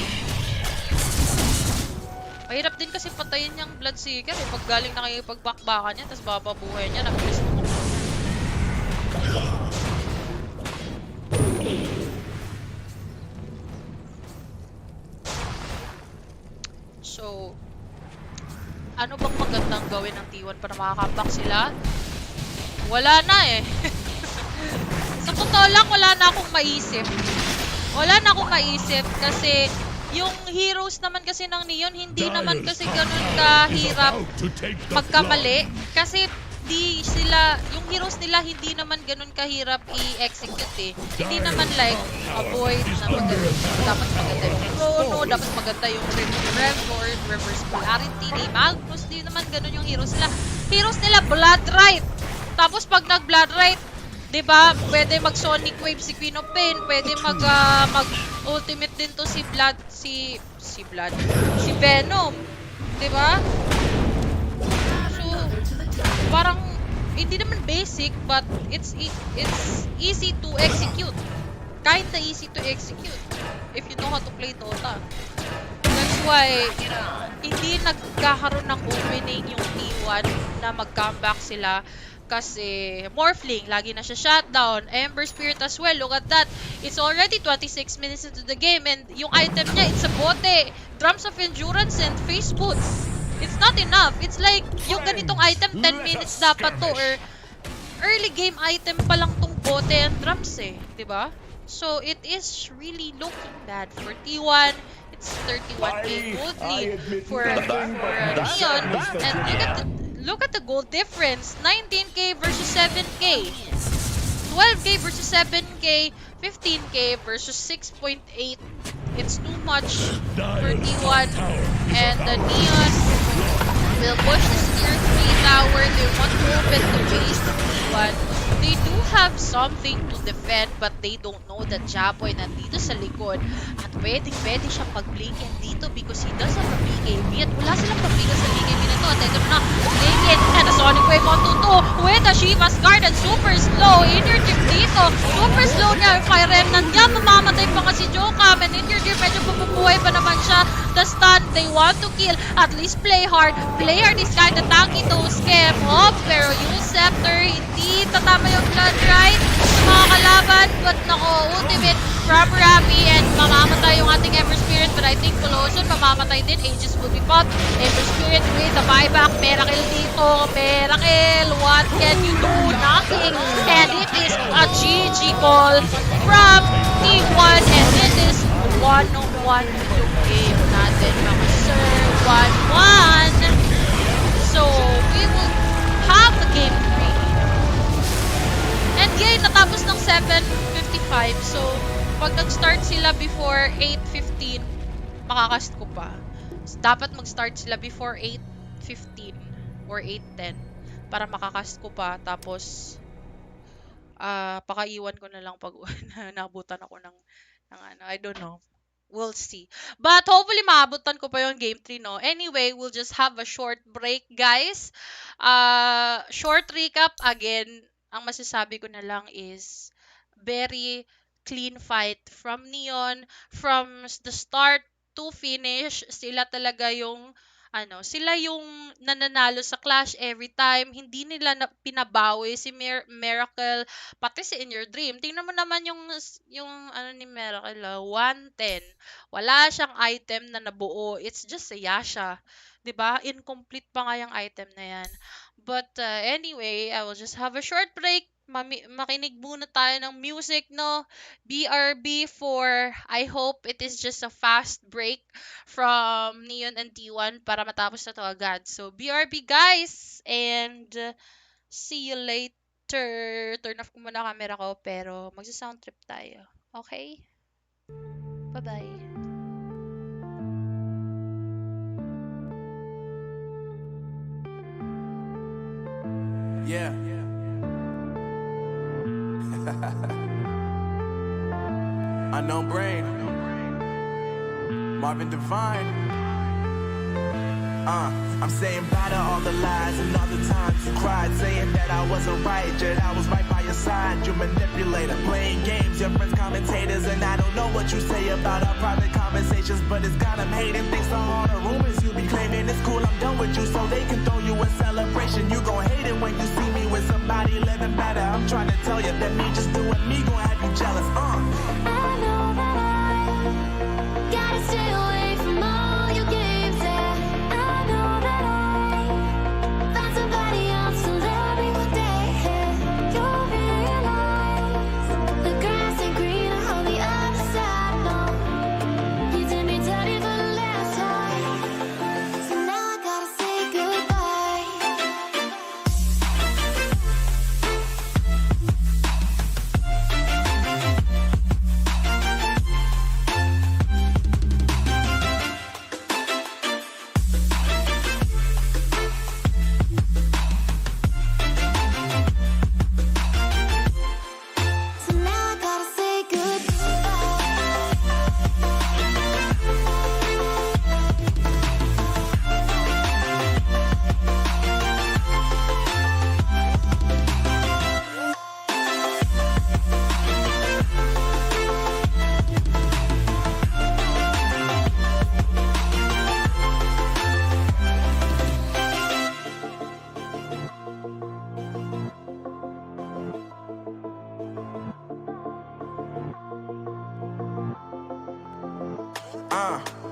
Mahirap din kasi patayin niyang Bloodseeker eh. Pag galing nakikipagbackbackan niya, tapos bababuhay niya, nag-miss mo. So, ano bang magandang gawin ng T1 para makakambak sila? Wala na eh. Sa totoo lang, wala na akong maisip. Wala na akong maisip kasi yung heroes naman kasi ng Neon, hindi naman kasi ganun kahirap magkamali. Kasi di sila, yung heroes nila hindi naman ganun kahirap i-execute eh. Hindi naman like avoid na dapat maganda yung chrono, dapat maganda yung reverse polarity ni Magnus. Di naman ganun yung heroes nila. Heroes nila blood right. Tapos pag nag-blood right, 'di ba? Pwede mag Sonic Wave si Queen of Pain, pwede mag ultimate din to si Venom, 'di ba? So parang hindi naman basic but it's easy to execute. Kinda easy to execute if you know how to play Dota. That's why hindi nagkakaroon ng opening yung T1 na mag-comeback sila. Kasi Morphling, lagi na siya shutdown. Ember Spirit as well, look at that. It's already 26 minutes into the game and yung item niya, it's a bote. Drums of Endurance and Face Boots. It's not enough. It's like, yung ganitong item, 10 minutes dapat to or early game item pa lang tong bote and drums eh. Diba? So, it is really looking bad for T1. It's 31k gold lead for Neon. And look at the gold difference. 19k versus 7k. 12k versus 7k. 15k versus 6.8. It's too much for T1. And the Neon will push this tier 3 tower. They want to open the base to T1. They do have something to defend but they don't know that Japoy nandito sa likod at pwede siyang pag-blinkin dito because he does have a BKB at wala silang pag-blinkin sa BKB na to at ito na blinkin and a Sonic Wave on 2-2 with a Shiva's Guard and super slow Energy dito, super slow niya yung Fire Remnant niya, mamamatay pa nga si Jokam and Energy medyo pupubuhay pa naman siya. The stun, they want to kill, at least play hard is kinda tanky to scam off pero yung Scepter hindi tatama yung blood right sa mga kalaban but nako, ultimate from Rami and mamamatay yung ating Ember Spirit but I think Colossal mamamatay din. Aegis will be popped. Ember Spirit with the buyback. Miracle dito. Miracle. What can you do? Nothing. And it is a GG call from T1 and it is 1-1 yung game natin mga sir. 1-1. So, we will have the game 3. And yay, natapos ng 7:55. So, pag nag-start sila before 8:15, makakast ko pa. So, dapat mag-start sila before 8:15 or 8:10 para makakast ko pa. Tapos, pakaiwan ko na lang pag naabutan ako ng ano, I don't know. We'll see. But hopefully maabutan ko pa yung game 3, no? Anyway, we'll just have a short break, guys. Short recap. Again, ang masasabi ko na lang is very clean fight from Neon. From the start to finish, sila talaga yung sila yung nananalo sa clash every time. Hindi nila pinabawi si Miracle, pati si In Your Dream. Tingnan mo naman yung ni Miracle, 110. Wala siyang item na nabuo. It's just a Yasha. 'Di ba? Incomplete pa nga yung item na yan. But anyway, I will just have a short break. Makinig muna tayo ng music, no? BRB for, I hope it is just a fast break from Neon and T1 para matapos na to agad. So, BRB guys! And see you later. Turn off ko muna camera ko pero magsa-sound trip tayo. Okay? Bye-bye. Yeah. Unknown Brain. Marvin Devine. I'm saying bye to all the lies and all the times you cried, saying that I wasn't right, yet I was right by your side. You manipulator, playing games, your friends commentators, and I don't know what you say about our private conversations, but it's got them hating. Thanks to all the rumors you be claiming, it's cool, I'm done with you, so they can throw you a celebration. You gon' hate it when you see me with somebody living better. I'm trying to tell you that me just doing me gon' have you jealous. I know that I gotta stay away from all your games. Yeah, I know that I found somebody else to love me one day. You'll realize the grass ain't greener on the other side. No, you did me dirty for the last time, so now I gotta say goodbye. So now I gotta say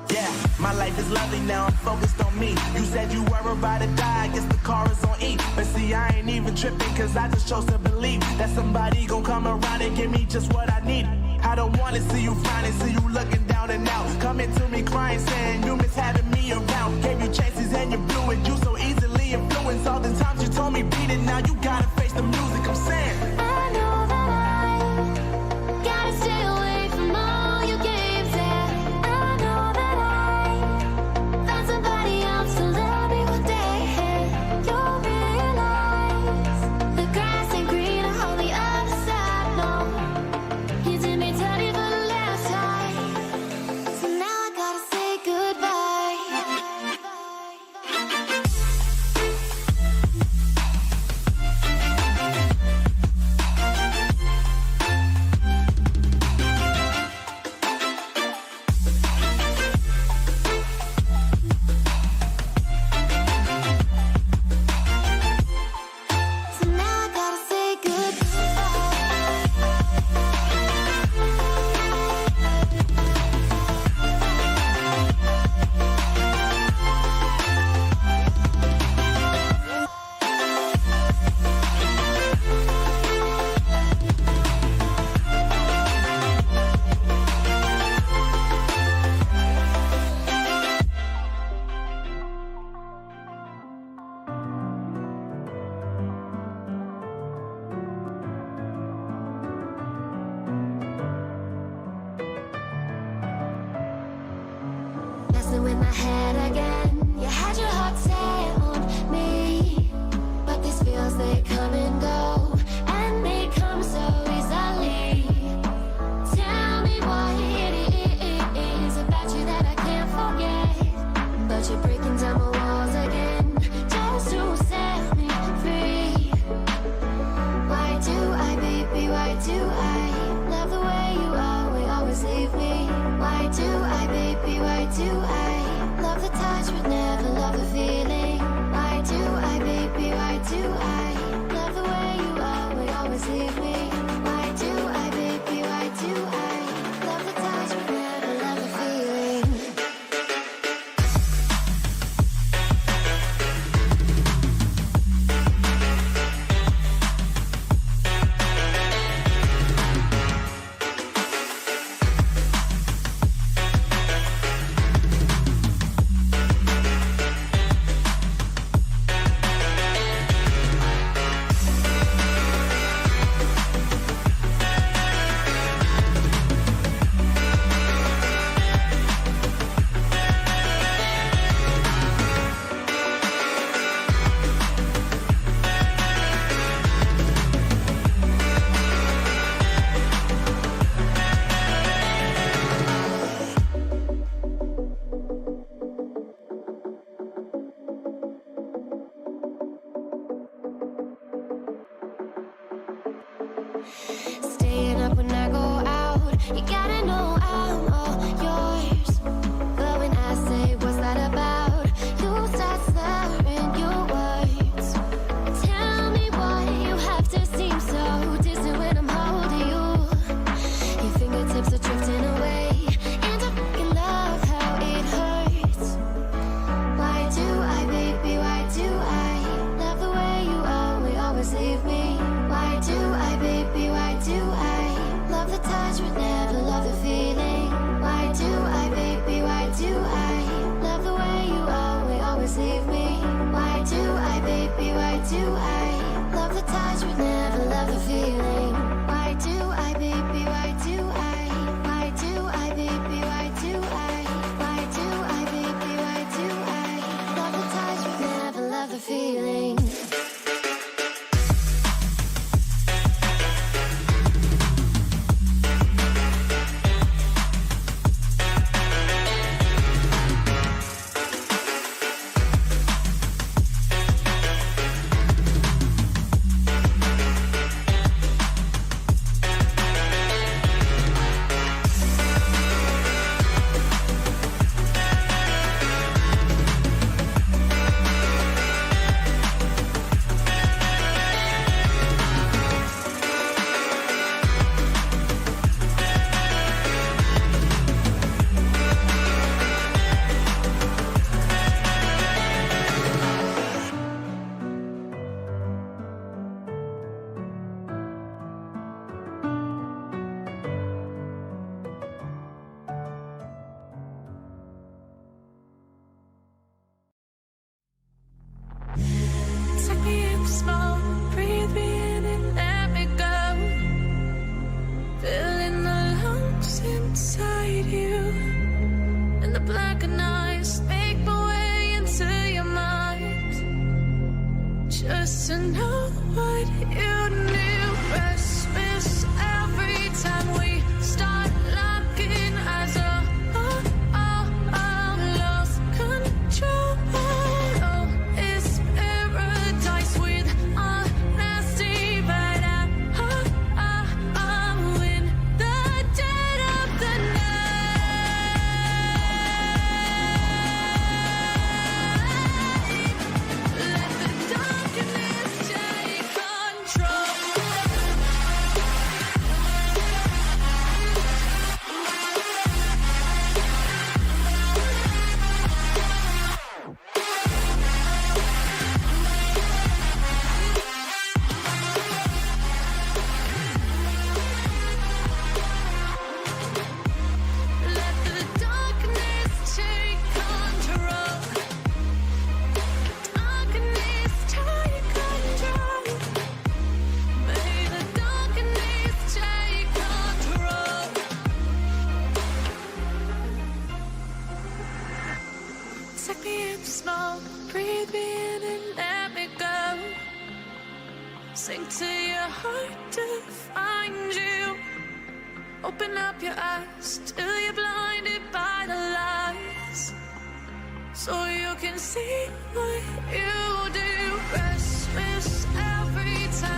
Yeah, my life is lovely now, I'm focused on me. You said you were about to die, I guess the car is on E. But see, I ain't even tripping, cause I just chose to believe that somebody gon' come around and give me just what I need. I don't wanna see you frowning, see you looking down and out. Coming to me crying, saying you miss having me around. Gave you chances and you blew it, you so easily influenced. All the times you told me beat it, now you gotta face the music, I'm saying. I know that I gotta stay away from all your games. Yeah, I know that I found somebody else to love me one day. You'll realize the grass ain't greener on the other side. No, you did me dirty for the last time, so now I gotta say goodbye. So now I gotta say messing with my head again. You had your heart set on me, but these feels, they come and go, and they come so easily. Tell me what it is about you that I can't forget, but you're breaking down my walls again, just to set me free. Why do I, baby, why do I love the way you always leave me? Why do I, baby, why do I love the touch but never love the feeling? Why do I, baby, why do I love the way you always leave me? Why do I, baby, why do I love the touch but never love the feeling? Take me in the smoke, breathe me in and let me go. Sink to your heart to find you. Open up your eyes till you're blinded by the lies, so you can see what you do. Restless every time.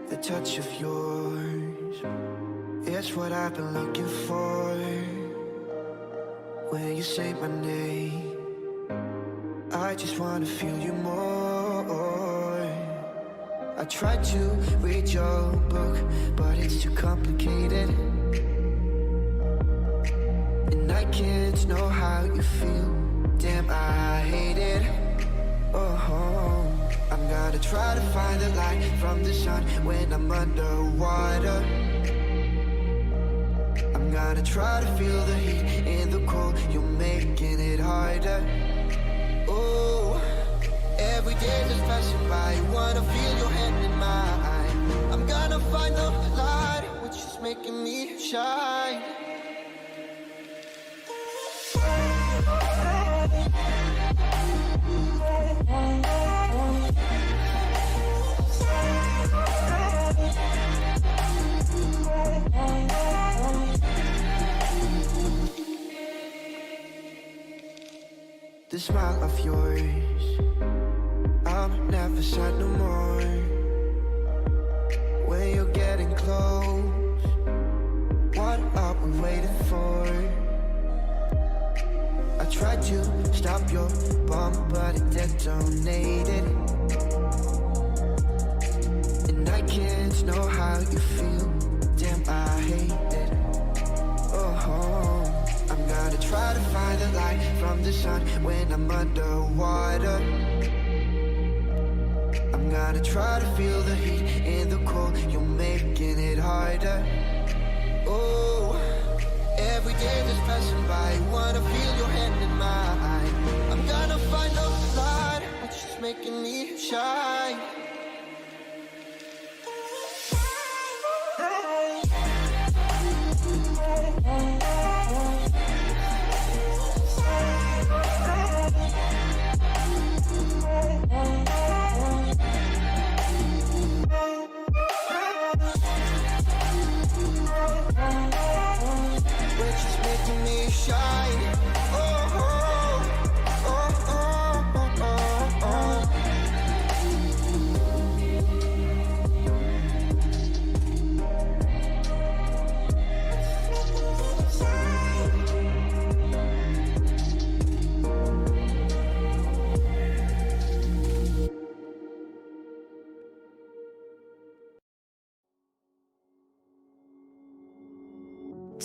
The touch of yours is what I've been looking for. When you say my name, I just wanna feel you more. I tried to read your book, but it's too complicated, and I can't know how you feel. Damn, I hate it. Oh, I'm gonna try to find the light from the sun when I'm underwater. I'm gonna try to feel the heat in the cold. You're making it harder. Oh, every day just passing by, wanna feel your hand in mine. I'm gonna find the light, which is making me shine. The smile of yours, I'm never sad no more. When you're getting close, what are we waiting for? I tried to stop your bomb, but it detonated, and I can't know how you feel. Damn, I hate it. Oh, I'm gonna try to find the light from the sun when I'm underwater. I'm gonna try to feel the heat in the cold. You're making it harder. Oh, every day that's passing by, wanna feel your hand in mine. I'm gonna find the light, which is making me shine. Which is making me shine. Oh, oh, oh, oh, oh, oh, oh.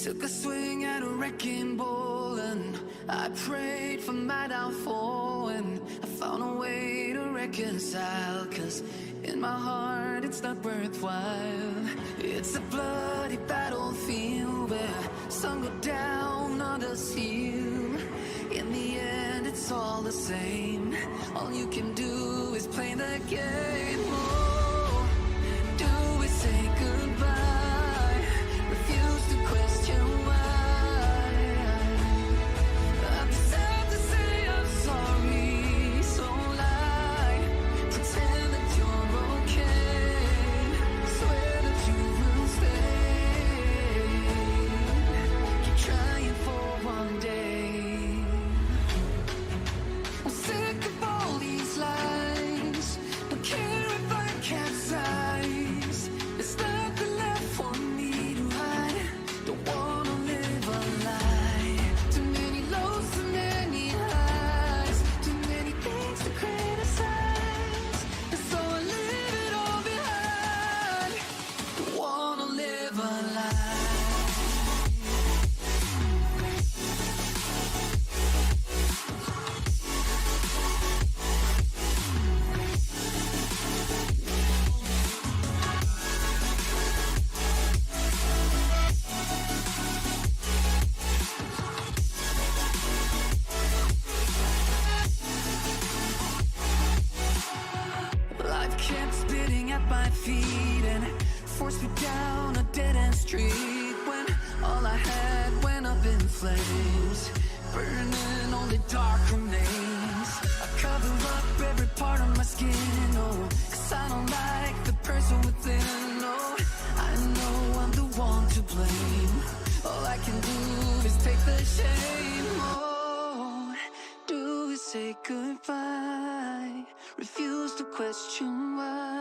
Took a swing at a wrecking ball and I prayed for my downfall, and I found a way to reconcile, 'cause in my heart it's not worthwhile. It's a bloody battlefield where some go down, others heal. In the end it's all the same. All you can do is play the game. Oh, do we say goodbye? Refuse to question why. I'm sad to say I'm sorry, so lie. Pretend that you're okay. Swear that you will stay. Keep trying for one day. I'm sick of all these lies. Don't care if I capsize. There's nothing left for me to hide. Don't wanna live a lie. Too many lows, too many highs. Too many things to criticize. And so I leave it all behind. Don't wanna live a lie. Life kept spitting at my feet and forced me down a dead-end street, when all I had went up in flames, burning only dark remains. I cover up every part of my skin, oh, 'cause I don't like the person within. Oh, I know I'm the one to blame. All I can do is take the shame. Oh, do we say goodbye? Refuse to question why.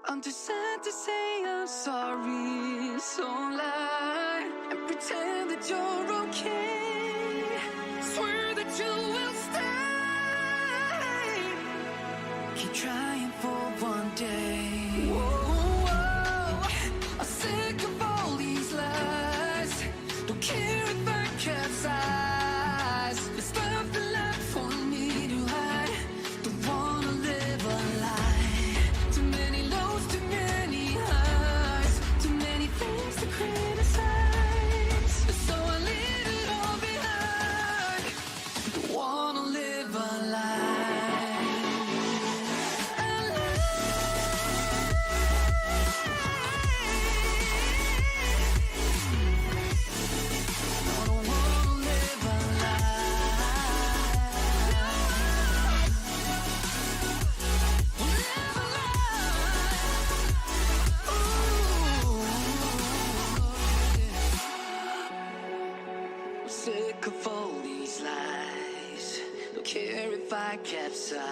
I'm too sad to say I'm sorry, so lie and pretend that you're okay. Swear that you will stay. Keep trying for one day. Whoa, I'm sick of all these lies. Don't care if I capsize. There's nothing left for me to hide. Don't wanna live a lie. Too many lows, too many highs. Too many things to criticize. So I leave it all behind. Don't wanna live a lie. A lie. I don't wanna live a lie. Live a lie. Ooh, yeah. I'm sick of all these lies. Don't care if I capsize.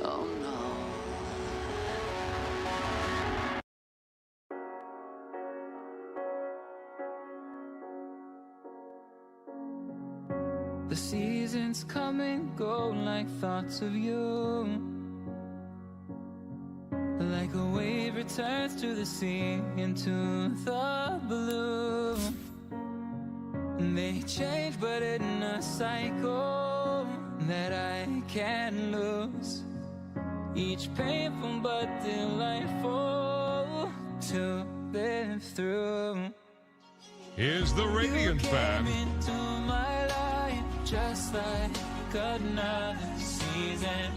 Oh no. The seasons come and go like thoughts of you. Like a wave returns to the sea, into the blue. They change, but in a cycle that I can't lose. Each painful but delightful to live through. Here's the Radiant You fan. came into my life just like another season.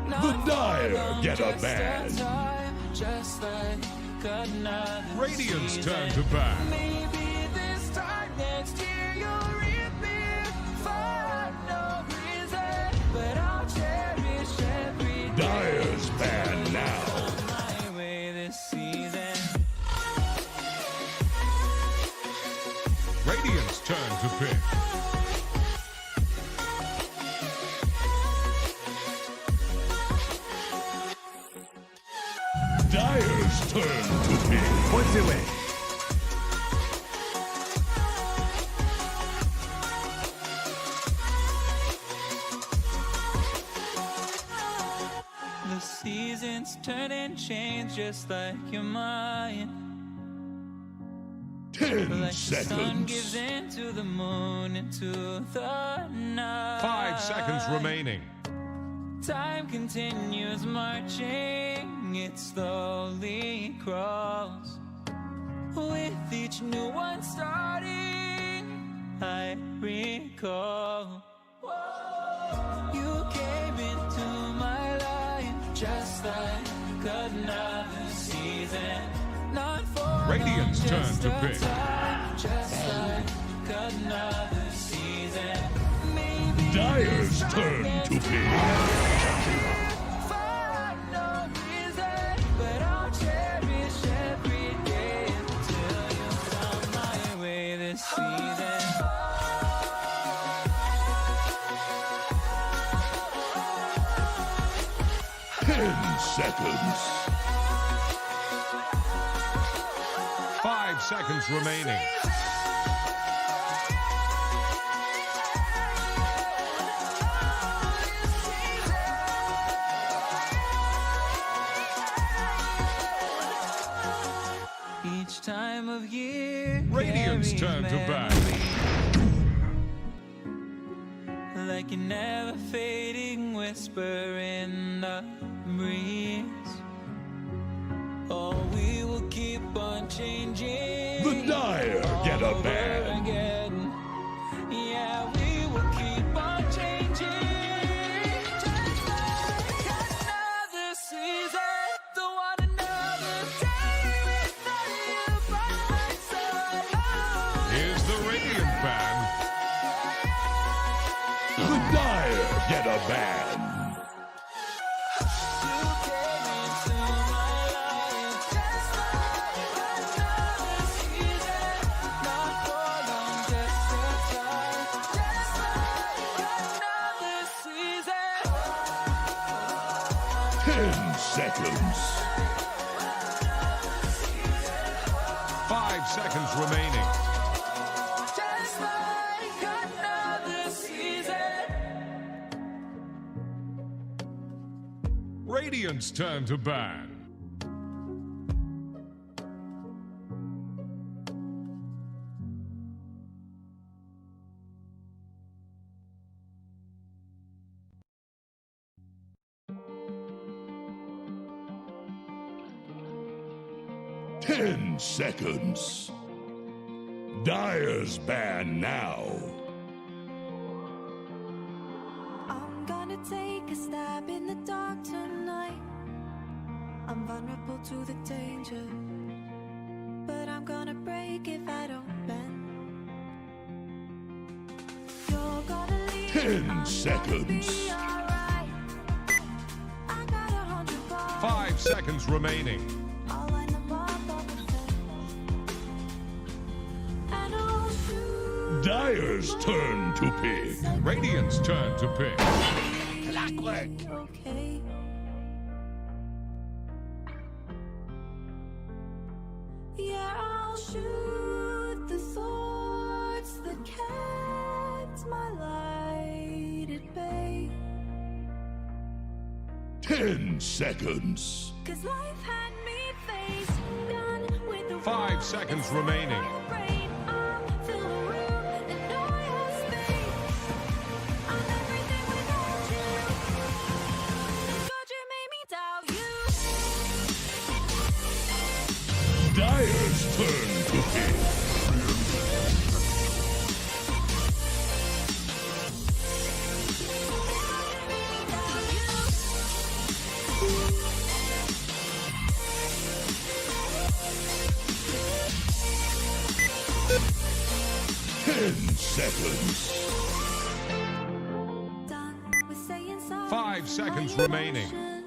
The Dire get a bad. Just like another Radiant's season. turn to bat. Maybe this time next year you'll reap me for no reason, but I'll cherish every day. Dire's bad now. My way this season. Radiant's turn to pick. Dire's turn to pick. Points away. The seasons turn and change just like you're mine. 10 Like the sun gives seconds. into the moon, into the night. 5 seconds remaining. Time continues marching, it slowly crawls. With each new one starting, I recall. You came into my life just like another season. Not for Radiant's long, turn just to a pick. time, just like another season. Maybe Dyer's turn to pick. for no reason, but I'll cherish every day until you come my way this season. 10 seconds. 5 seconds remaining. Each time of year, Radiant's carries turn to bat. memories, like a never fading whisper in the breeze. Oh, we will keep on changing. The Dyer get a over ban. again. Yeah, we will keep on changing. Just like another season, don't want another day without you by my side. Oh, Here's the Radiant band. The Dyer get a ban. you came into my life just like another season. Not for long, just a time. Just like another season. 10 seconds. 5 seconds remaining. Just like another season. Radiant's turn to ban. Ten seconds. Dyer's ban now. I'm gonna take a stab in the dark tonight. I'm vulnerable to the danger, but I'm gonna break if I don't bend. You're gonna leave. 10 I'm seconds. gonna be alright. I got 100 bars. 5 seconds remaining. I'll line them up on the fence. And I'll shoot. Dyer's turn to pick. Radiant's turn to pick. Okay. Yeah, I'll shoot the thoughts that kept my light at bay. 10 seconds. 'Cause life had me face down with the 5 seconds remaining. rain. I'll fill the room and know your space. I'm everything without you. Thank God you made me doubt you. Dyer's turn to pick. Seconds. Done with saying sorry 5 for seconds my remaining. emotion.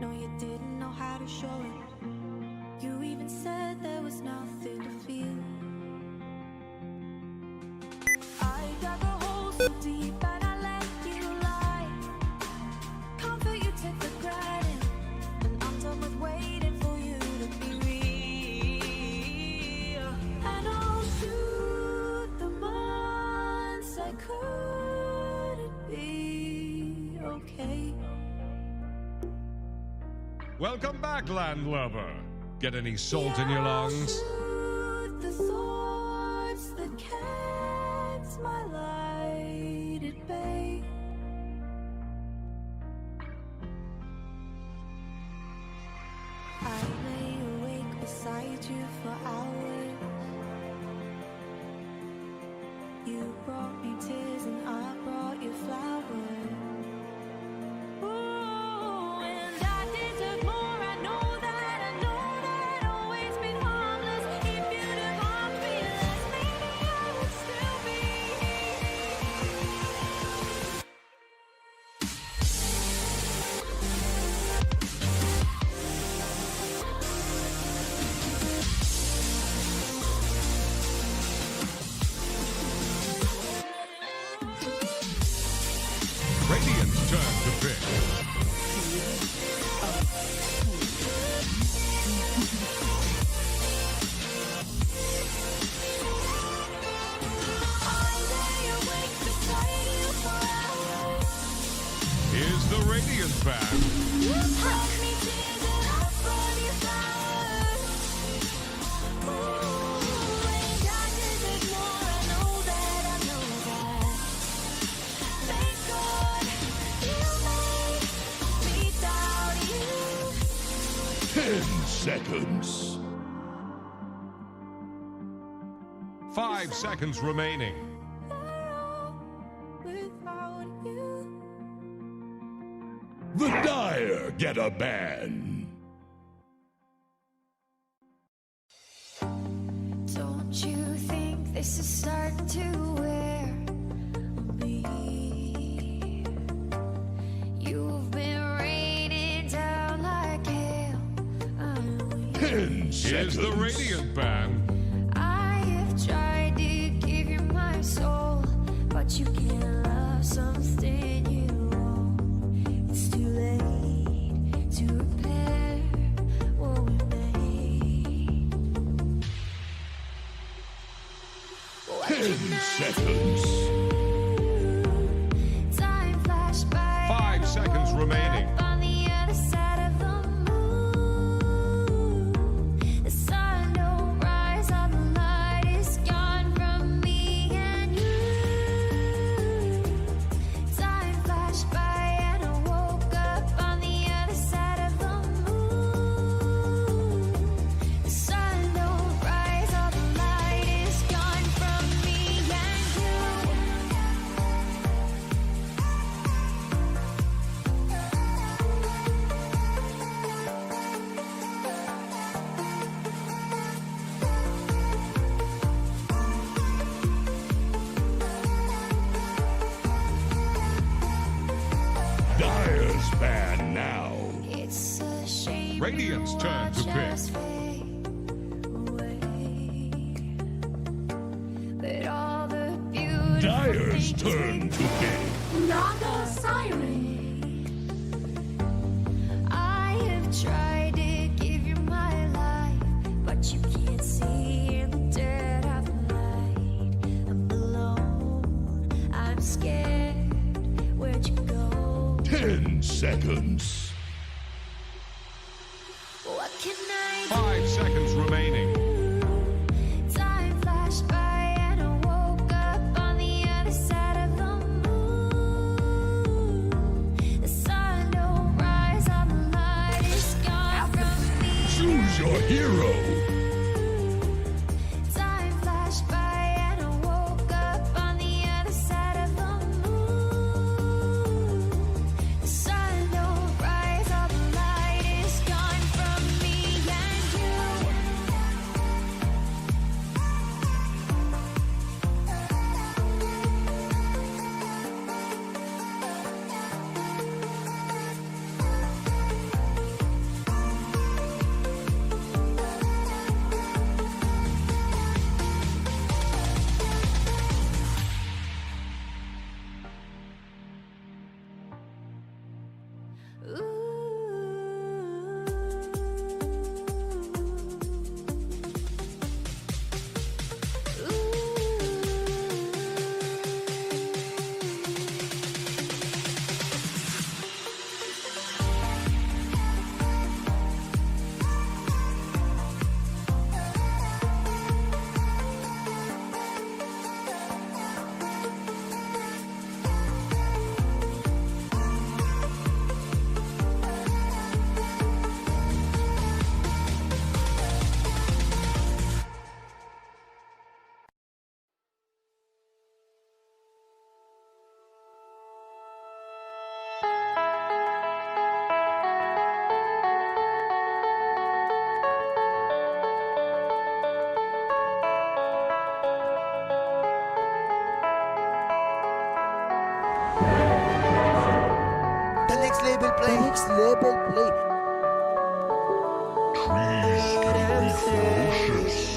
No, you didn't know how to show it. You even said there was nothing to feel. I dug a hole so deep and I let you lie. Comfort you took for granted, and I'm done with waiting for you to be real. And I'll shoot the months I couldn't be okay. Welcome back, landlubber. Get any salt in your lungs? Shoot the thoughts that kept my light at bay. I lay awake beside you for hours. You brought me tears and I brought you flowers. Ooh, and I deserve more. I know that always been harmless. If you'd have harmed me less, maybe I would still be Radiant's turn to pick. Here's the Radiant band. Seconds. 5 seconds remaining. The Dire get a ban. Don't you think this is starting to wear me? You've been raining down like hell. 10 Here's seconds. the Radiant band. I have tried to give you my soul, but you can't love something you own. It's too late to repair what we made. What 10 can I seconds. do? Time flashed by. 5 seconds remaining. On the other side of the moon, the sun don't rise, all the light is gone from me and you. Time flashed by and I woke up on the other side of the moon. The sun don't rise, all the light is gone from me and you. Dire's ban now. It's a shame. Radiant's you turn to watch pick. us fade away. But all the beautiful Dire's things turn to pick. Naga Siren. I have tried to give you my life, but you can't see in the dead of the night. I'm alone, I'm scared. Where'd you go? 10 seconds. What can I 5 seconds remaining. Time flashed by and I woke up on the other side of the moon. The sun don't rise, all the light is gone from me. Choose your hero. Time flashed by and I woke up on the other side of the moon. The sun don't rise, all the light is gone from me and you. play. Next level play.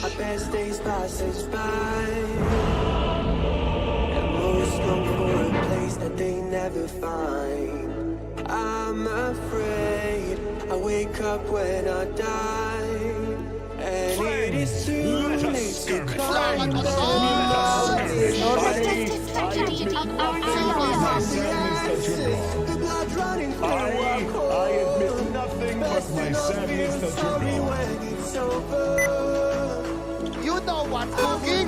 Our best days passes by, and most long for a place that they never find. I'm afraid I wake up when I die, and it is too late to climb. The blood running through our core. I admit nothing but my sadness that Sorry you're gone. when it's over. You know what, Cookie?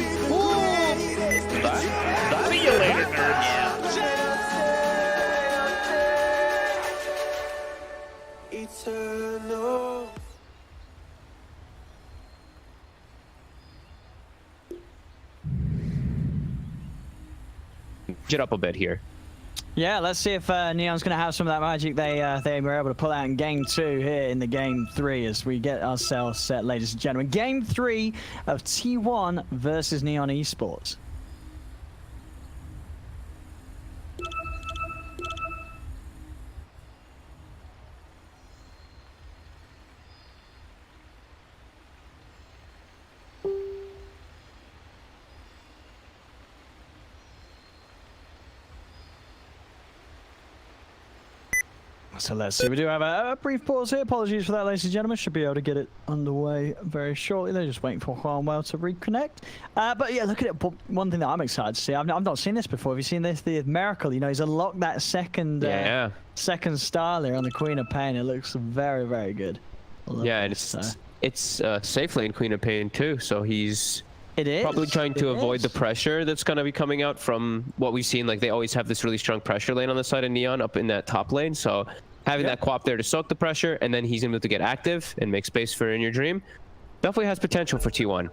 See you later, nerds. Eternal. Get up a bit here. Yeah, let's see if Neon's going to have some of that magic they were able to pull out in Game 2 here in the Game 3 as we get ourselves set, ladies and gentlemen. Game 3 of T1 versus Neon Esports. So let's see. We do have a brief pause here. Apologies for that, ladies and gentlemen. Should be able to get it underway very shortly. They're just waiting for Juanwell to reconnect. But yeah, look at it. One thing that I'm excited to see. I've not seen this before. Have you seen this? The Miracle. You know, he's unlocked that second second star there on the Queen of Pain. It looks very, very good. Yeah, and it's safe lane Queen of Pain too. So he's probably trying to avoid the pressure that's going to be coming out from what we've seen. Like they always have this really strong pressure lane on the side of Neon up in that top lane. So having that co-op there to soak the pressure, and then he's able to get active and make space for In Your Dream, definitely has potential for T1.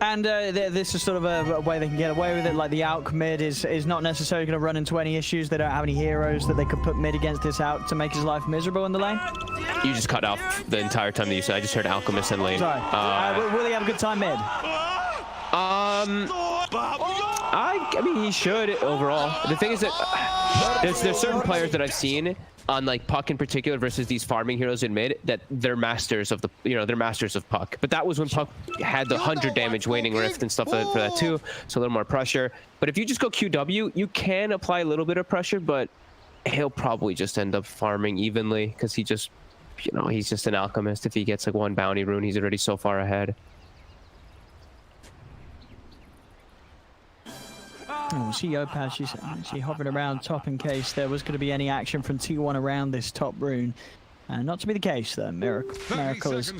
And this is sort of a way they can get away with it. Like the Alc mid is not necessarily going to run into any issues. They don't have any heroes that they could put mid against this Alc to make his life miserable in the lane. You just cut off the entire time that you said. I just heard Alchemist in lane. Sorry. Will he have a good time mid? I mean, he should overall. The thing is that there's certain players that I've seen on like Puck in particular versus these farming heroes in mid that they're masters of the, they're masters of Puck. But that was when Puck had the 100 damage waning rift and stuff for that too, so a little more pressure. But if you just go QW, you can apply a little bit of pressure, but he'll probably just end up farming evenly because he just, he's just an alchemist. If he gets like one bounty rune, he's already so far ahead. Oh, we see Yopaz, she's actually hovering around top in case there was going to be any action from T1 around this top rune. Not to be the case, though. Miracle is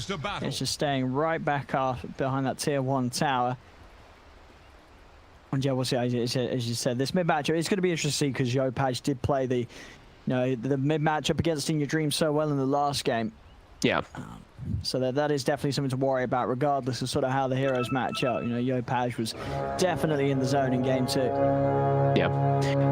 just staying right back off behind that tier 1 tower. And yeah, we'll see, as you said, this mid-matchup is going to be interesting because Yopaz did play the mid-matchup against In Your Dream so well in the last game. Yeah. So that is definitely something to worry about, regardless of sort of how the heroes match up. Yopaj was definitely in the zone in Game 2. Yeah,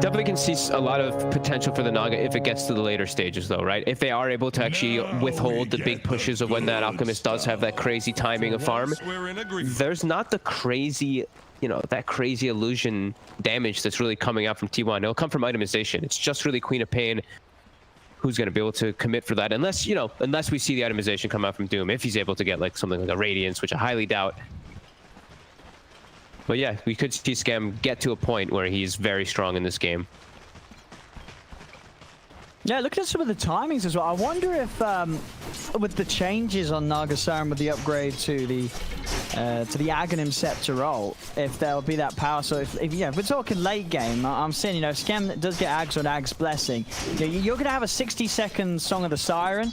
definitely can see a lot of potential for the Naga if it gets to the later stages, though, right? If they are able to actually withhold the big pushes of when that Alchemist does have that crazy timing of farm, there's not the crazy, that crazy illusion damage that's really coming out from T1. It'll come from itemization. It's just really Queen of Pain who's going to be able to commit for that, unless we see the itemization come out from Doom, if he's able to get like something like a Radiance, which I highly doubt. But yeah, we could see Scam get to a point where he's very strong in this game. Yeah, looking at some of the timings as well, I wonder if with the changes on Nagasaran with the upgrade to the Aghanim Scepter role, if there'll be that power. So if we're talking late game, I'm saying, Scam does get Ags on Ag's Blessing. You're going to have a 60-second Song of the Siren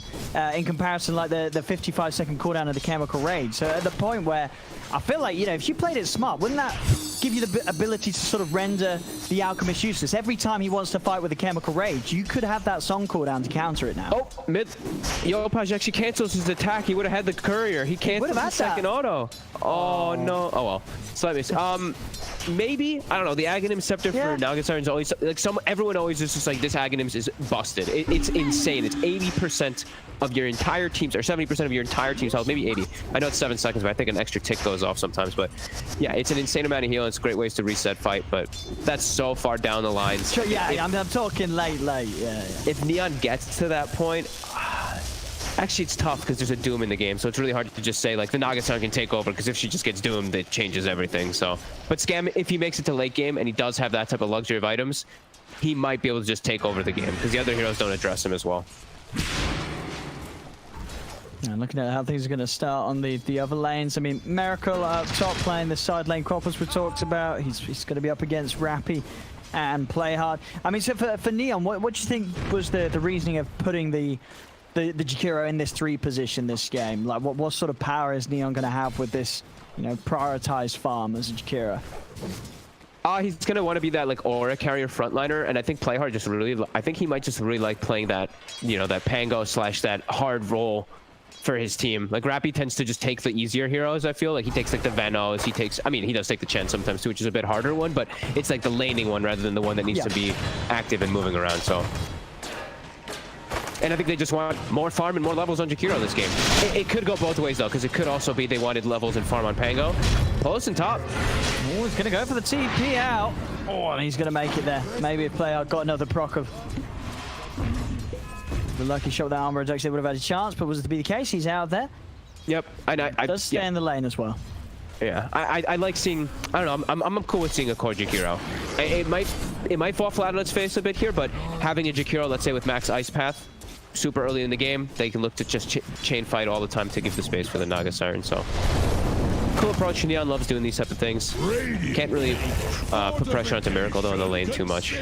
in comparison like the 55-second cooldown of the Chemical Rage. So at the point where I feel like, if you played it smart, wouldn't that give you the ability to sort of render the Alchemist useless? Every time he wants to fight with the Chemical Rage, you could have that song cooldown to counter it now. Oh, Yopaj actually cancels his attack. He would have had the courier. He cancels the second auto. Oh, no. Oh, well. Slight miss. maybe, I don't know, the Aghanim Scepter for Nagasarn is always like everyone always is just like this Aghanim is busted. It's insane. It's 80% of your entire team's, or 70% of your entire team's health, maybe 80. I know it's 7 seconds, but I think an extra tick goes off sometimes. But yeah, it's an insane amount of heal. It's great ways to reset fight, but that's so far down the line. Sure, yeah, I'm talking late. Yeah. If Neon gets to that point, actually it's tough because there's a Doom in the game, so it's really hard to just say like the Nagasarn can take over, because if she just gets doomed, it changes everything. So, but Scam, if he makes it to late game and he does have that type of luxury of items, he might be able to just take over the game because the other heroes don't address him as well. And looking at how things are going to start on the other lanes. I mean, Miracle up top playing the side lane crop, as we talked about. He's going to be up against Rappy and Play Hard. I mean, so for Neon, what do you think was the reasoning of putting the Jakiro in this 3 position this game? Like, what sort of power is Neon going to have with this, you know, prioritized farm as a Jakiro? He's going to want to be that like aura carrier frontliner, and I think Play Hard just really, I think he might just really like playing that, you know, that Pango / that hard role for his team. Like Rappy tends to just take the easier heroes. I feel like he takes like the Venos, he takes, I mean, he does take the Chen sometimes too, which is a bit harder one, but it's like the laning one rather than the one that needs to be active and moving around. So, and I think they just want more farm and more levels on Jakiro this game. It could go both ways though, because it could also be they wanted levels and farm on Pango. Polos in top. Oh, he's gonna go for the TP out. Oh, and he's gonna make it there. Maybe if Play Hard got another proc of the lucky shot, that armor actually would have had a chance, but was it to be the case? He's out there. Yep, and I does stay in the lane as well. Yeah, I like seeing. I don't know. I'm cool with seeing a core Jakiro. It might fall flat on its face a bit here, but having a Jakiro, let's say with max Ice Path, super early in the game, they can look to just chain fight all the time to give the space for the Nagasarn. So cool approach. Neon loves doing these type of things. Can't really put pressure onto Miracle though in the lane too much.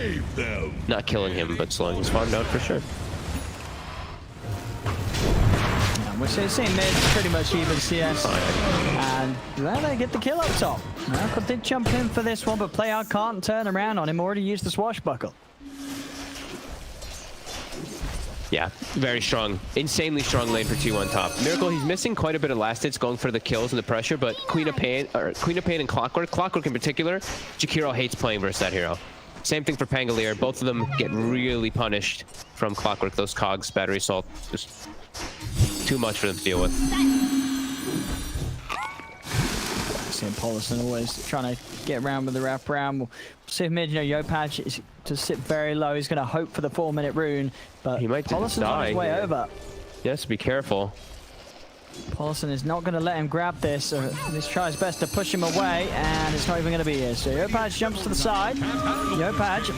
Not killing him, but slowing his farm down for sure. We're seeing mid pretty much even CS, and well, they get the kill up top. Miracle did jump in for this one, but Play Hard can't turn around on him. Already used the swashbuckle. Yeah, very strong, insanely strong lane for T1 top. Miracle, he's missing quite a bit of last hits, going for the kills and the pressure, but Queen of Pain and Clockwork in particular, Jakiro hates playing versus that hero. Same thing for Pangolier. Both of them get really punished from Clockwork. Those cogs, battery assault, just too much for them to deal with. Seeing Polison always trying to get around with the wraparound. We'll see if mid, you know, Yopaj is to sit very low. He's going to hope for the 4-minute rune, but he might Polison's on his way over. Yes, be careful. Polison is not going to let him grab this, or let's try his best to push him away, and it's not even going to be here. So Yopaj jumps to the side. Yopaj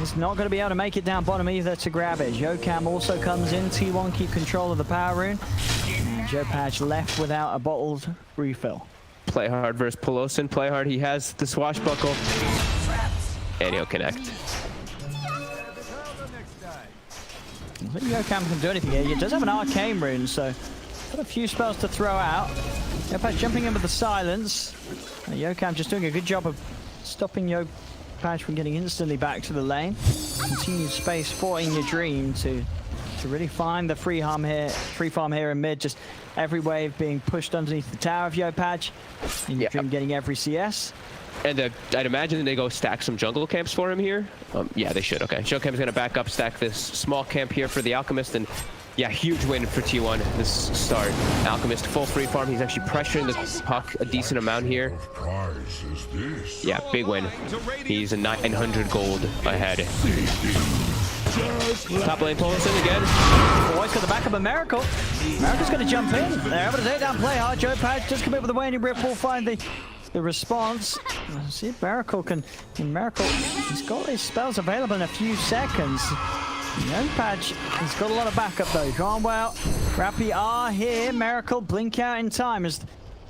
is not going to be able to make it down bottom either to grab it. Yocam also comes in. T1 keep control of the power rune. And Yopaj left without a bottled refill. Play Hard versus Polosin. Play Hard, he has the swashbuckle. And he'll connect. I think Yocam can do anything here. He does have an arcane rune, so got a few spells to throw out. Yopaj jumping in with the silence. Yocam just doing a good job of stopping Yopaj from getting instantly back to the lane. Continued space for In Your Dream to really find the free farm here in mid. Just every wave being pushed underneath the tower of Yopaj. In Your Dream getting every CS. And I'd imagine they go stack some jungle camps for him here. Yeah, they should. Okay, Showcam's going to back up, stack this small camp here for the Alchemist, and yeah, huge win for T1 this start. Alchemist full free farm. He's actually pressuring the puck a decent amount here. Yeah, big win. He's a 900 gold ahead. Top lane Polison again. Boys got the back of a Miracle. Miracle's going to jump in. They're able to take down Play Hard. Yopaj just commit with the waning ripple, find the response. See if Miracle can. Miracle, he's got his spells available in a few seconds. Yopaj, he's got a lot of backup though. Drawn well. Rappy are here. Miracle blink out in time as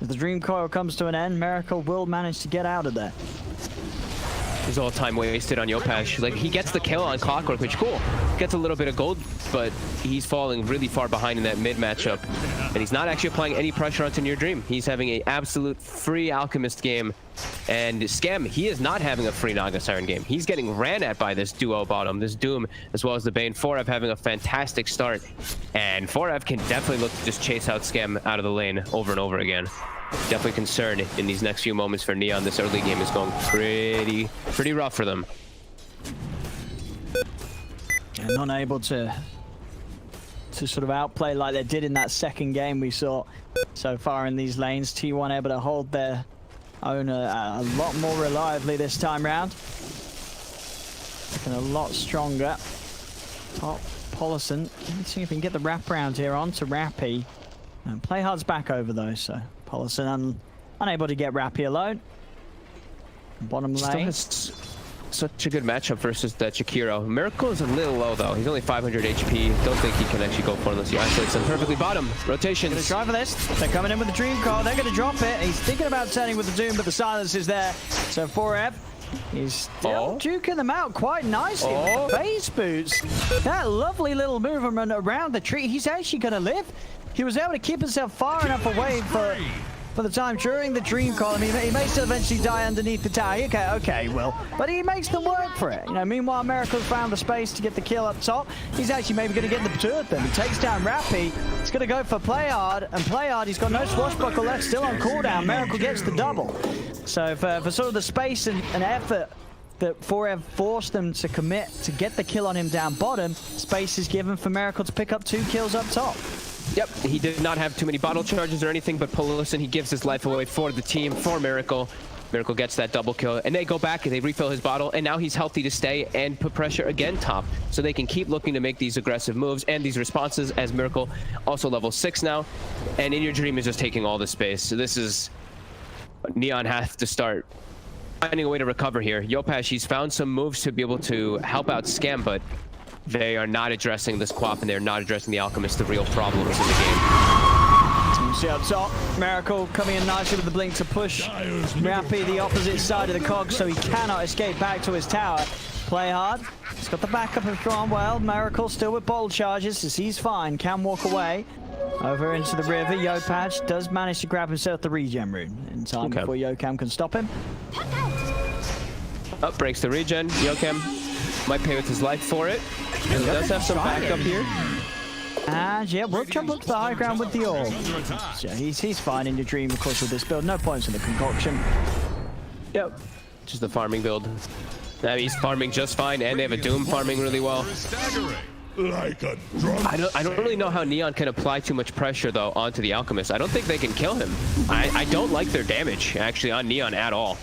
the Dream Coil comes to an end. Miracle will manage to get out of there. There's all time wasted on Yopaj. Like, he gets the kill on Clockwork, which cool. gets a little bit of gold, but he's falling really far behind in that mid matchup. And he's not actually applying any pressure onto Your Dream. He's having an absolute free Alchemist game. And Scam, he is not having a free Naga Siren game. He's getting ran at by this duo bottom, this Doom, as well as the Bane. 4F having a fantastic start. And 4F can definitely look to just chase out Scam out of the lane over and over again. Definitely concerned in these next few moments for Neon. This early game is going pretty rough for them. And not able to sort of outplay like they did in that second game we saw so far in these lanes. T1 able to hold their own a lot more reliably this time round. Looking a lot stronger. Top Polison. Let's see if we can get the wraparound here onto Rappy. And Playhard's back over though, so Polison unable to get Rappy alone. Bottom lane. Such a good matchup versus that Shakiro. Miracle is a little low though. He's only 500 HP. Don't think he can actually go for it unless he isolates them perfectly. Bottom rotations. Gonna try for this. They're coming in with the Dream Call. They're gonna drop it. He's thinking about turning with the Doom, but the silence is there. So 4F, he's still juking them out quite nicely. With the base boots. That lovely little movement around the tree. He's actually gonna live. He was able to keep himself far enough away for the time during the Dream Call. I mean, he may still eventually die underneath the tower. Okay, well, but he makes them work for it. You know, meanwhile, Miracle's found the space to get the kill up top. He's actually maybe going to get the two of them. He takes down Rappy. He's going to go for Playhard, and Playhard, he's got no swashbuckle left, still on cooldown. Miracle gets the double. So for sort of the space and effort that 4F forced them to commit to get the kill on him down bottom, space is given for Miracle to pick up 2 kills up top. Yep, he did not have too many bottle charges or anything, but Polison, he gives his life away for the team, for Miracle. Miracle gets that double kill, and they go back and they refill his bottle, and now he's healthy to stay and put pressure again top, so they can keep looking to make these aggressive moves and these responses, as Miracle also level 6 now, and In Your Dream is just taking all the space. So this is... Neon has to start finding a way to recover here. Yopash, he's found some moves to be able to help out Scam, but they are not addressing this Quap, and they're not addressing the Alchemist, the real problems in the game. You see up top, Miracle coming in nicely with the blink to push Rappy the opposite side of the cog, so he cannot escape back to his tower. Playhard, he's got the backup of Cromwell. Miracle still with bottle charges, as he's fine, can walk away. Over into the river, Yopatch does manage to grab himself the regen rune in time before Yokam can stop him. Up breaks the regen. Yokam might pay with his life for it. And does have some backup here. And yeah, we'll jump up to the high ground with the orb. So he's fine In Your Dream, of course, with this build. No points in the concoction. Yep. Just the farming build. Now he's farming just fine, and they have a Doom farming really well. Like a drunk I don't really know how Neon can apply too much pressure though onto the Alchemist. I don't think they can kill him. I don't like their damage actually on Neon at all.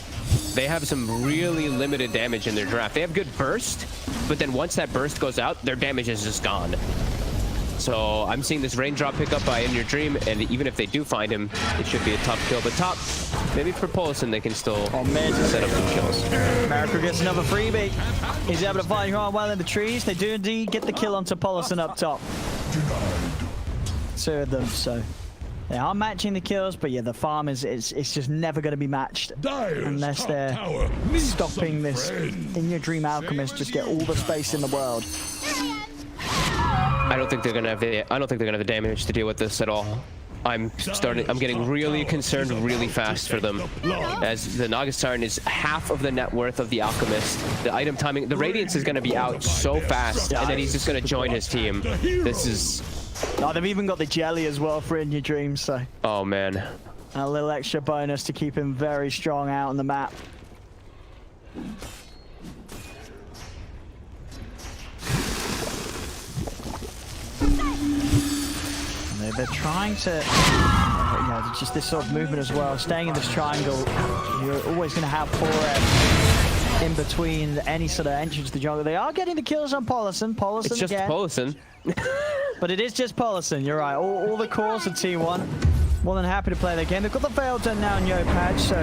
They have some really limited damage in their draft. They have good burst, but then once that burst goes out, their damage is just gone. So I'm seeing this raindrop pick up by In Your Dream, and even if they do find him, it should be a tough kill. But top, maybe for Polison, they can still set up some kills. Miracle gets another freebie. He's able to find Ron well in the trees. They do indeed get the kill onto Polison up top. 2 of them, so they are matching the kills, but yeah, the farm is it's just never going to be matched unless they're stopping this In Your Dream Alchemist just get all the space in the world. I don't think they're gonna have the damage to deal with this at all. I'm getting really concerned really fast for them, as the Naga Siren is half of the net worth of the Alchemist. The item timing, the Radiance is gonna be out so fast, and then he's just gonna join his team. This is... Oh, they've even got the jelly as well for In Your Dream, so... Oh, man. A little extra bonus to keep him very strong out on the map. They're trying to, just this sort of movement as well. Staying in this triangle, you're always going to have 4F in between any sort of entrance to the jungle. They are getting the kills on Polison. Polison it's just again. Polison. But it is just Polison, you're right. All the cores of T1, more than happy to play their game. They've got the fail done now in Yopatch, so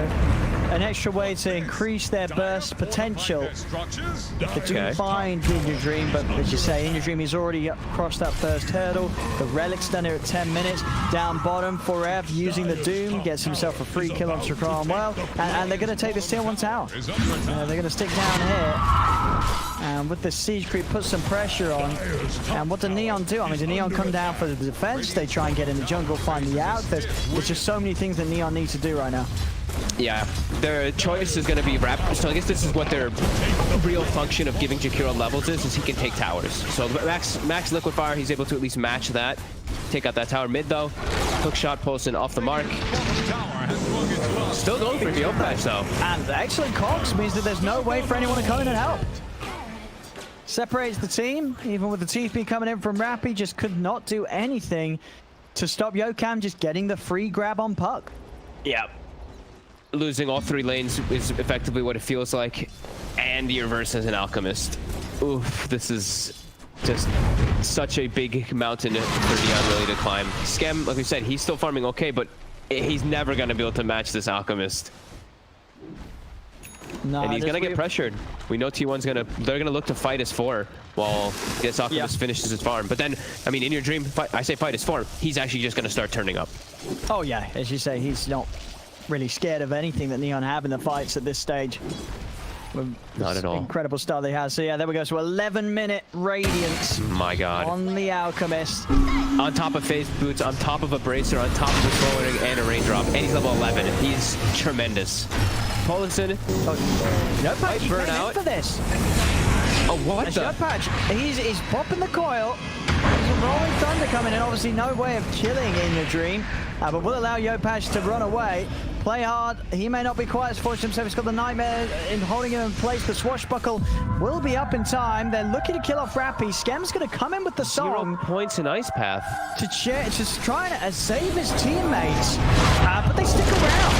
an extra way to increase their burst potential. They do find In Your Dream, but as you say, In Your Dream, he's already crossed that first hurdle. The Relic's done here at 10 minutes. Down bottom, 4F using the Doom, gets himself a free kill on Cromwell, and they're going to take this T1 tower. They're going to stick down here And with the siege creep, put some pressure on. And what do Neon do? I mean, do Neon come down for the defense? They try and get in the jungle, find the out. There's just so many things that Neon needs to do right now. Yeah, their choice is going to be wrap. So I guess this is what their real function of giving Jakiro levels is he can take towers. So max liquid fire, he's able to at least match that. Take out that tower mid though. Hook shot pulls in off the mark. Still going for the Yopaj though. And excellent cogs means that there's no way for anyone to come in and help. Separates the team, even with the TP coming in from Rappy, just could not do anything to stop Yokam just getting the free grab on Puck. Yeah. Losing all 3 lanes is effectively what it feels like. And the reverse as an Alchemist. Oof, this is just such a big mountain for Neon really to climb. Skem, like we said, he's still farming okay, but he's never going to be able to match this Alchemist. No, and he's going to get pressured. We know T1's they're going to look to fight his 4 while this Alchemist finishes his farm. But then, I mean, in your dream, I say fight his 4, he's actually just going to start turning up. Oh yeah, as you say, he's not really scared of anything that Neon have in the fights at this stage. Not at all. Incredible start they have. So yeah, there we go. So 11-minute Radiance. My God. On the Alchemist. On top of phase boots, on top of a bracer, on top of a forwarding and a raindrop. And he's level 11. He's tremendous. Polison. Yopaj, he's burn made out in for this. Oh, what the? Yopaj, he's popping the coil. There's a rolling thunder coming in. Obviously, no way of killing in your dream. But will allow Yopaj to run away. Play hard. He may not be quite as fortunate himself. He's got the Nightmare in holding him in place. The Swashbuckle will be up in time. They're looking to kill off Rappy. Skem's going to come in with the song. 0 points in Ice Path. Just trying to save his teammates. But they stick around.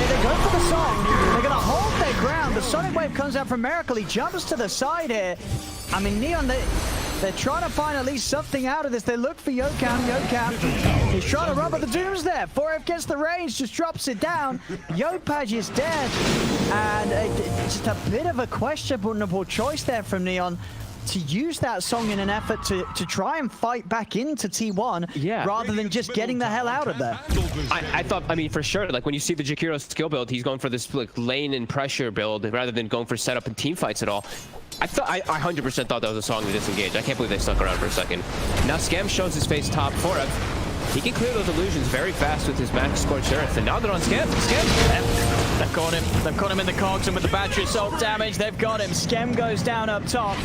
They go for the song. They're going to hold their ground. The Sonic Wave comes out from Miracle. He jumps to the side here. I mean, Neon, they're trying to find at least something out of this. They look for Yokam. Yokam, he's trying to run, but the Doom's there. 4F gets the range, just drops it down. Yopaj is dead. And just a bit of a questionable choice there from Neon to use that song in an effort to try and fight back into T1 rather than just getting the hell out of there. I thought, I mean, for sure, like when you see the Jakiro skill build, he's going for this like lane and pressure build rather than going for setup and team fights at all. I 100% thought that was a song to disengage. I can't believe they stuck around for a second. Now Scam shows his face top 4F. He can clear those illusions very fast with his max Scorched Earth, and now they're on Scam. They've got him. They've got him in the cogs, and with the battery assault damage, they've got him. Scam goes down up top.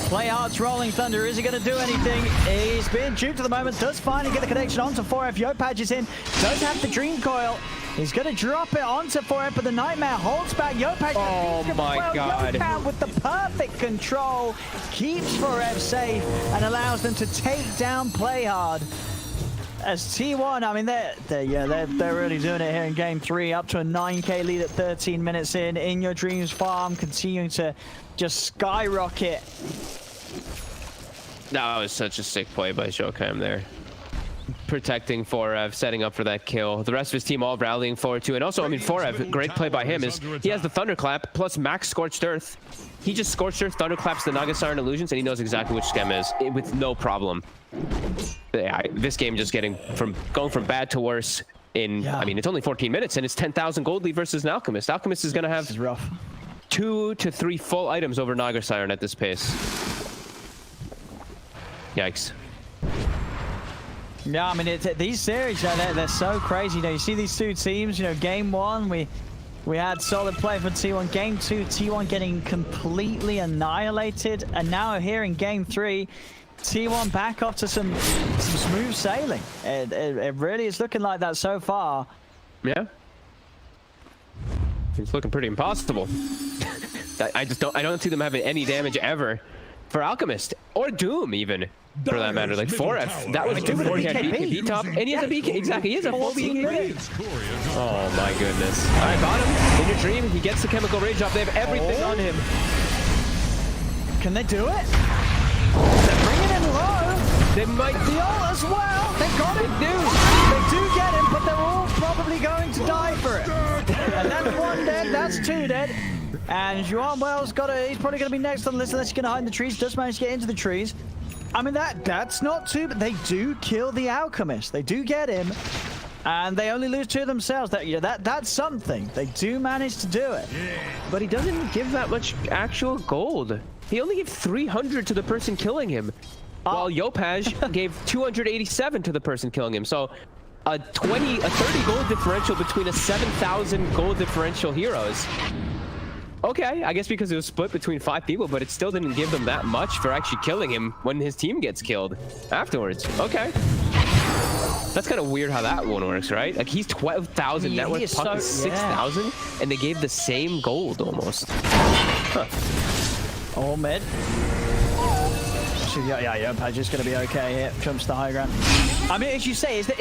Play Hard's Rolling Thunder. Is he going to do anything? He's being duped at the moment. Does finally get the connection onto 4F. Yopaj is in. Does have the Dream Coil. He's going to drop it onto 4F, but the Nightmare holds back Yopaj. Oh my God. Yopaj with the perfect control keeps 4F safe and allows them to take down Play Hard. As T1, I mean, they're really doing it here in Game 3, up to a 9K lead at 13 minutes in Your Dreams farm, continuing to just skyrocket. That was such a sick play by Shokam there. Protecting 4F, setting up for that kill. The rest of his team all rallying forward too. And also, I mean, 4F, great play by him is he has the Thunderclap plus max Scorched Earth. He just Scorched Earth, Thunderclaps the Nagasar and Illusions, and he knows exactly which Scam is with no problem. Yeah, this game just going from bad to worse in, I mean, it's only 14 minutes and it's 10,000 gold lead versus an Alchemist. Alchemist is going to have 2 to 3 full items over Naga Siren at this pace. Yikes. Yeah, I mean, these series, they're so crazy. You know, you see these two teams, you know, Game 1, we had solid play for T1. Game 2, T1 getting completely annihilated. And now here in Game 3, T1 back off to some smooth sailing. It really is looking like that so far. Yeah. It's looking pretty impossible. I don't see them having any damage ever for Alchemist or Doom even. For that matter, like 4F, that was Doom with a BKB top, and he has a BK. Exactly, he has a full BKB. Oh my goodness! All right, bottom in your dream, he gets the chemical rage off. They have everything on him. Can they do it? They're bringing in low. They might. The ult as well. They got it. They do get him, but they're all probably going to die for it. And that's 1 dead. That's 2 dead. And Juan Wells he's probably going to be next on the list unless he's going to hide in the trees. Does manage to get into the trees. I mean, that's not too, but they do kill the Alchemist. They do get him, and they only lose 2 themselves. That's something. They do manage to do it. But he doesn't give that much actual gold. He only gave 300 to the person killing him, while Yopaj gave 287 to the person killing him. So a 30 gold differential between a 7,000 gold differential heroes. Okay, I guess because it was split between 5 people, but it still didn't give them that much for actually killing him when his team gets killed afterwards. Okay. That's kind of weird how that one works, right? Like, he's 12,000 net worth, Puck is 6,000, and they gave the same gold almost. Huh. All mid. So yeah, Page is going to be okay here. Jumps the high ground. I mean, as you say, is the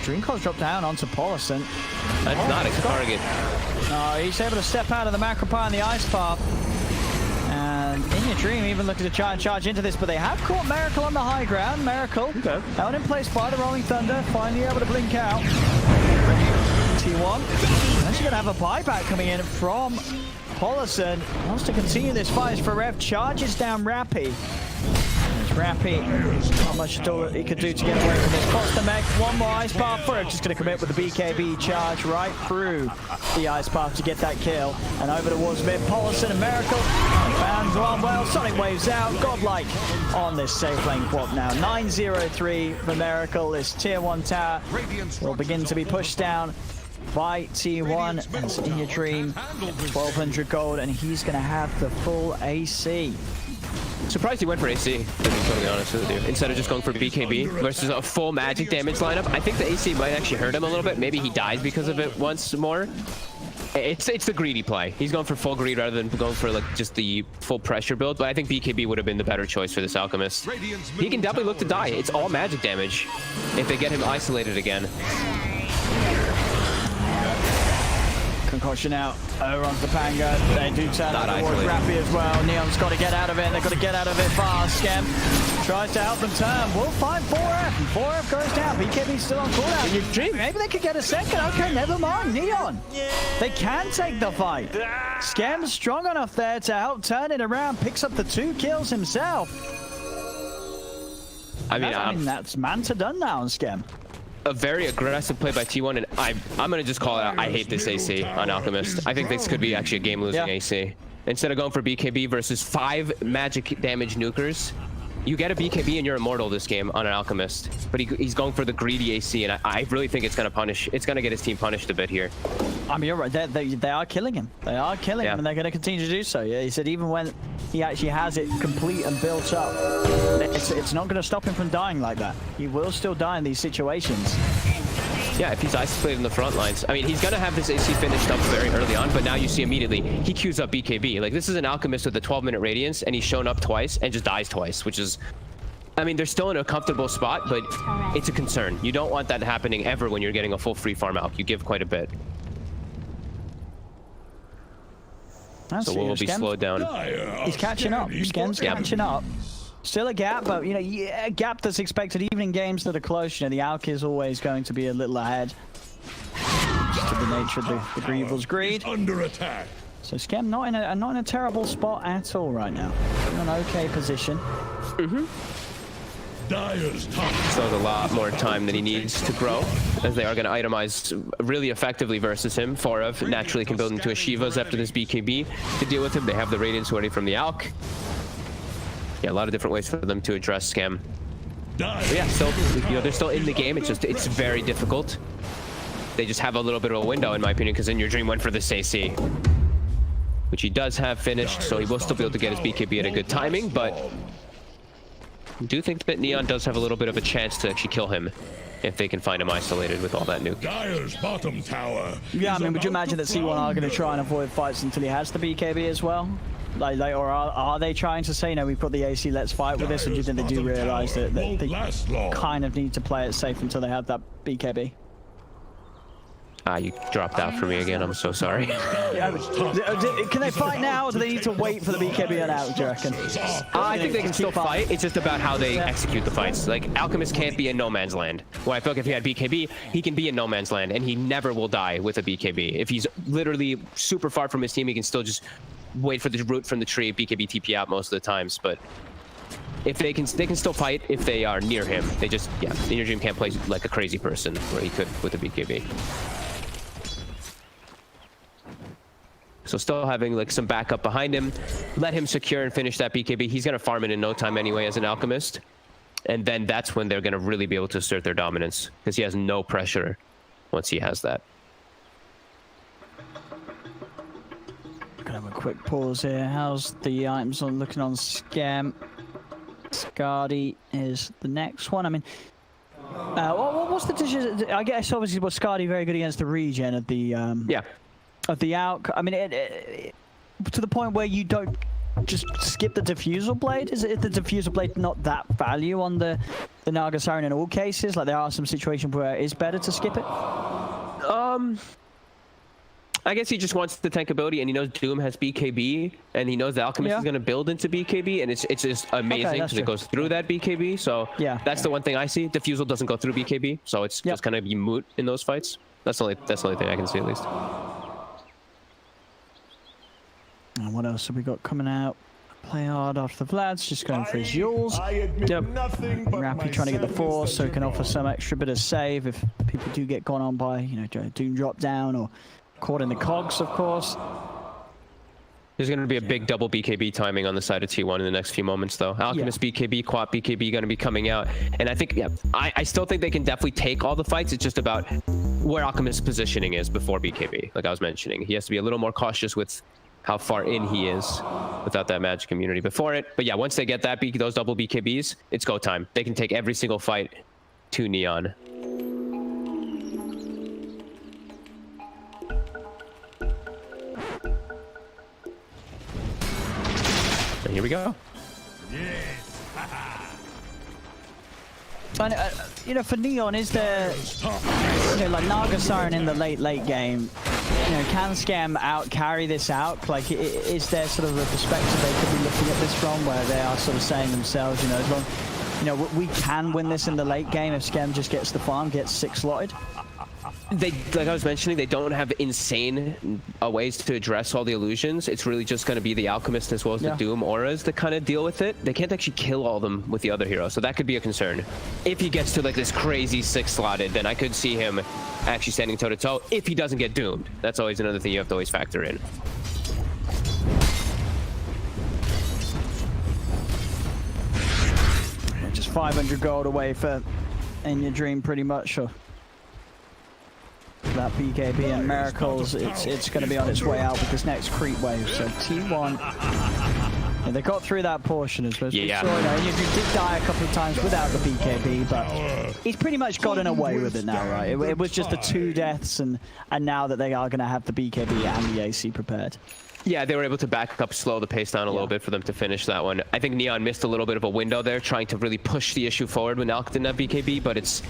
Dreamcore's dropped down onto Paulison. That's not a target. No, he's able to step out of the Macropie and the Ice Path. And In Your Dream even looking to try and charge into this, but they have caught Miracle on the high ground. Miracle held in place by the Rolling Thunder, finally able to blink out. T1 actually going to have a buyback coming in from Paulison. Wants to continue this fight for Rev. Charges down Rappy. Rappy, not much he could do to get away from this. Costa Mech, one more Ice Path for it. Just going to commit with the BKB charge right through the Ice Path to get that kill. And over towards mid, Paulison and Miracle. Found one well. Sonic Waves out. Godlike on this safe lane quad now. 9-0-3 for Miracle. This tier 1 tower will begin to be pushed down by T1. As In Your Dream, 1,200 gold, and he's going to have the full AC. Surprised he went for AC, to be totally honest with you, instead of just going for BKB versus a full magic damage lineup. I think the AC might actually hurt him a little bit. Maybe he dies because of it once more. It's the greedy play. He's going for full greed rather than going for like just the full pressure build, but I think BKB would have been the better choice for this Alchemist. He can definitely look to die. It's all magic damage if they get him isolated again. Concussion out over onto the Pango. They do turn out towards Rappy as well. Neon's got to get out of it. They've got to get out of it fast. Skem tries to help them turn. Will find 4F. 4F goes down. BKB's still on cooldown. Maybe they could get a second. Okay, never mind. Neon. They can take the fight. Skem's strong enough there to help turn it around. Picks up the 2 kills himself. I mean, that's Manta done now on Skem. A very aggressive play by T1, and I'm going to just call it out. I hate this AC on Alchemist. I think this could be actually a game-losing AC. Instead of going for BKB versus 5 magic damage nukers, you get a BKB and you're immortal this game on an Alchemist. But he's going for the greedy AC, and I really think it's going to punish. It's going to get his team punished a bit here. I mean, you're right. They are killing him. They are killing him, and they're going to continue to do so. Yeah, he said even when he actually has it complete and built up, it's not going to stop him from dying like that. He will still die in these situations. Yeah, if he's isolated in the front lines. I mean, he's going to have this AC finished up very early on, but now you see immediately he queues up BKB. Like, this is an Alchemist with a 12-minute radiance, and he's shown up twice and just dies twice, which is... I mean, they're still in a comfortable spot, but it's a concern. You don't want that happening ever when you're getting a full free farm Alch. You give quite a bit. So we'll be slowed down. He's catching up. Skem's catching up. Still a gap, but, you know, a gap that's expected even in games that are close. You know, the Alch is always going to be a little ahead. Just to the nature of the Grieval's greed. Under attack. So Skem not in a terrible spot at all right now. In an okay position. Dyer's top. So there's a lot more time than he needs to grow, as they are going to itemize really effectively versus him. Forev naturally can build into a Shivas after this BKB to deal with him. They have the Radiance already from the Alch. Yeah, a lot of different ways for them to address Skem. But yeah, still, you know, they're still in the game. It's very difficult. They just have a little bit of a window, in my opinion, because In Your Dream went for this AC, which he does have finished, so he will still be able to get his BKB at a good timing, but I do think that Neon does have a little bit of a chance to actually kill him if they can find him isolated with all that nuke. Dyer's bottom tower. Yeah, I mean, would you imagine that C1 are going to try and avoid fights until he has the BKB as well? Or are they trying to say, no, we've got the AC, let's fight with this? Or do you think they do realize that they kind of need to play it safe until they have that BKB? You dropped out for me again. I'm so sorry. Can they fight now, or do they need to wait for the BKB on out, do you reckon? I think they can still fight. It's just about how they execute the fights. Like, Alchemist can't be in no man's land. Well, I feel like if he had BKB, he can be in no man's land, and he never will die with a BKB. If he's literally super far from his team, he can still just wait for the root from the tree, BKB TP out most of the times. But if they can still fight if they are near him. They just, In Your Dream can't play like a crazy person where he could with a BKB. So So still having like some backup behind him. Let him secure and finish that BKB. He's going to farm it in no time anyway as an Alchemist. And then that's when they're going to really be able to assert their dominance, because he has no pressure once he has that. Gonna have a quick pause here. How's the items on looking on Scam? Scardy is the next one. I mean, what's the decision? I guess obviously was Scardy very good against the regen of the of the out. I mean, to the point where you don't just skip the diffusal blade. Is the diffusal blade not that value on the Naga Siren in all cases? Like there are some situations where it is better to skip it. I guess he just wants the tank ability, and he knows Doom has BKB, and he knows the Alchemist is going to build into BKB, and it's just amazing because it goes through that BKB. So that's the one thing I see. Diffusal doesn't go through BKB, so it's just kind of be moot in those fights. That's the only thing I can see at least. And what else have we got coming out? Play hard after the Vlad's just going for his Yules. Rappy trying to get the force so he can offer some extra bit of save if people do get gone on by, you know, Doom drop down or caught in the cogs, of course. There's going to be a big double BKB timing on the side of T1 in the next few moments, though. Alchemist BKB, Quap BKB going to be coming out. And I think, I still think they can definitely take all the fights. It's just about where Alchemist's positioning is before BKB, like I was mentioning. He has to be a little more cautious with how far in he is without that magic immunity before it. But yeah, once they get that those double BKBs, it's go time. They can take every single fight to Neon. And here we go. And, you know, for Neon, is there, you know, like Naga Siren in the late game, you know, can Scam carry this out? Like, is there sort of a perspective they could be looking at this from, where they are sort of saying themselves, you know, as long, you know, we can win this in the late game if Scam just gets the farm, gets 6 slotted? Like I was mentioning, they don't have insane ways to address all the illusions. It's really just going to be the Alchemist as well as the Doom auras that kind of deal with it. They can't actually kill all of them with the other heroes, so that could be a concern. If he gets to like this crazy 6 slotted, then I could see him actually standing toe to toe if he doesn't get doomed. That's always another thing you have to always factor in. Just 500 gold away for In Your Dream, pretty much. Or that BKB and Miracles, it's going to be on its way out with this next creep wave. So T1, yeah, they got through that portion as well. Yeah. So, you know, you did die a couple of times without the BKB, but he's pretty much gotten away with it now, right? It was just the 2 deaths, and now that they are going to have the BKB and the AC prepared. Yeah, they were able to back up, slow the pace down a little bit for them to finish that one. I think Neon missed a little bit of a window there, trying to really push the issue forward when Alk didn't have BKB, but it's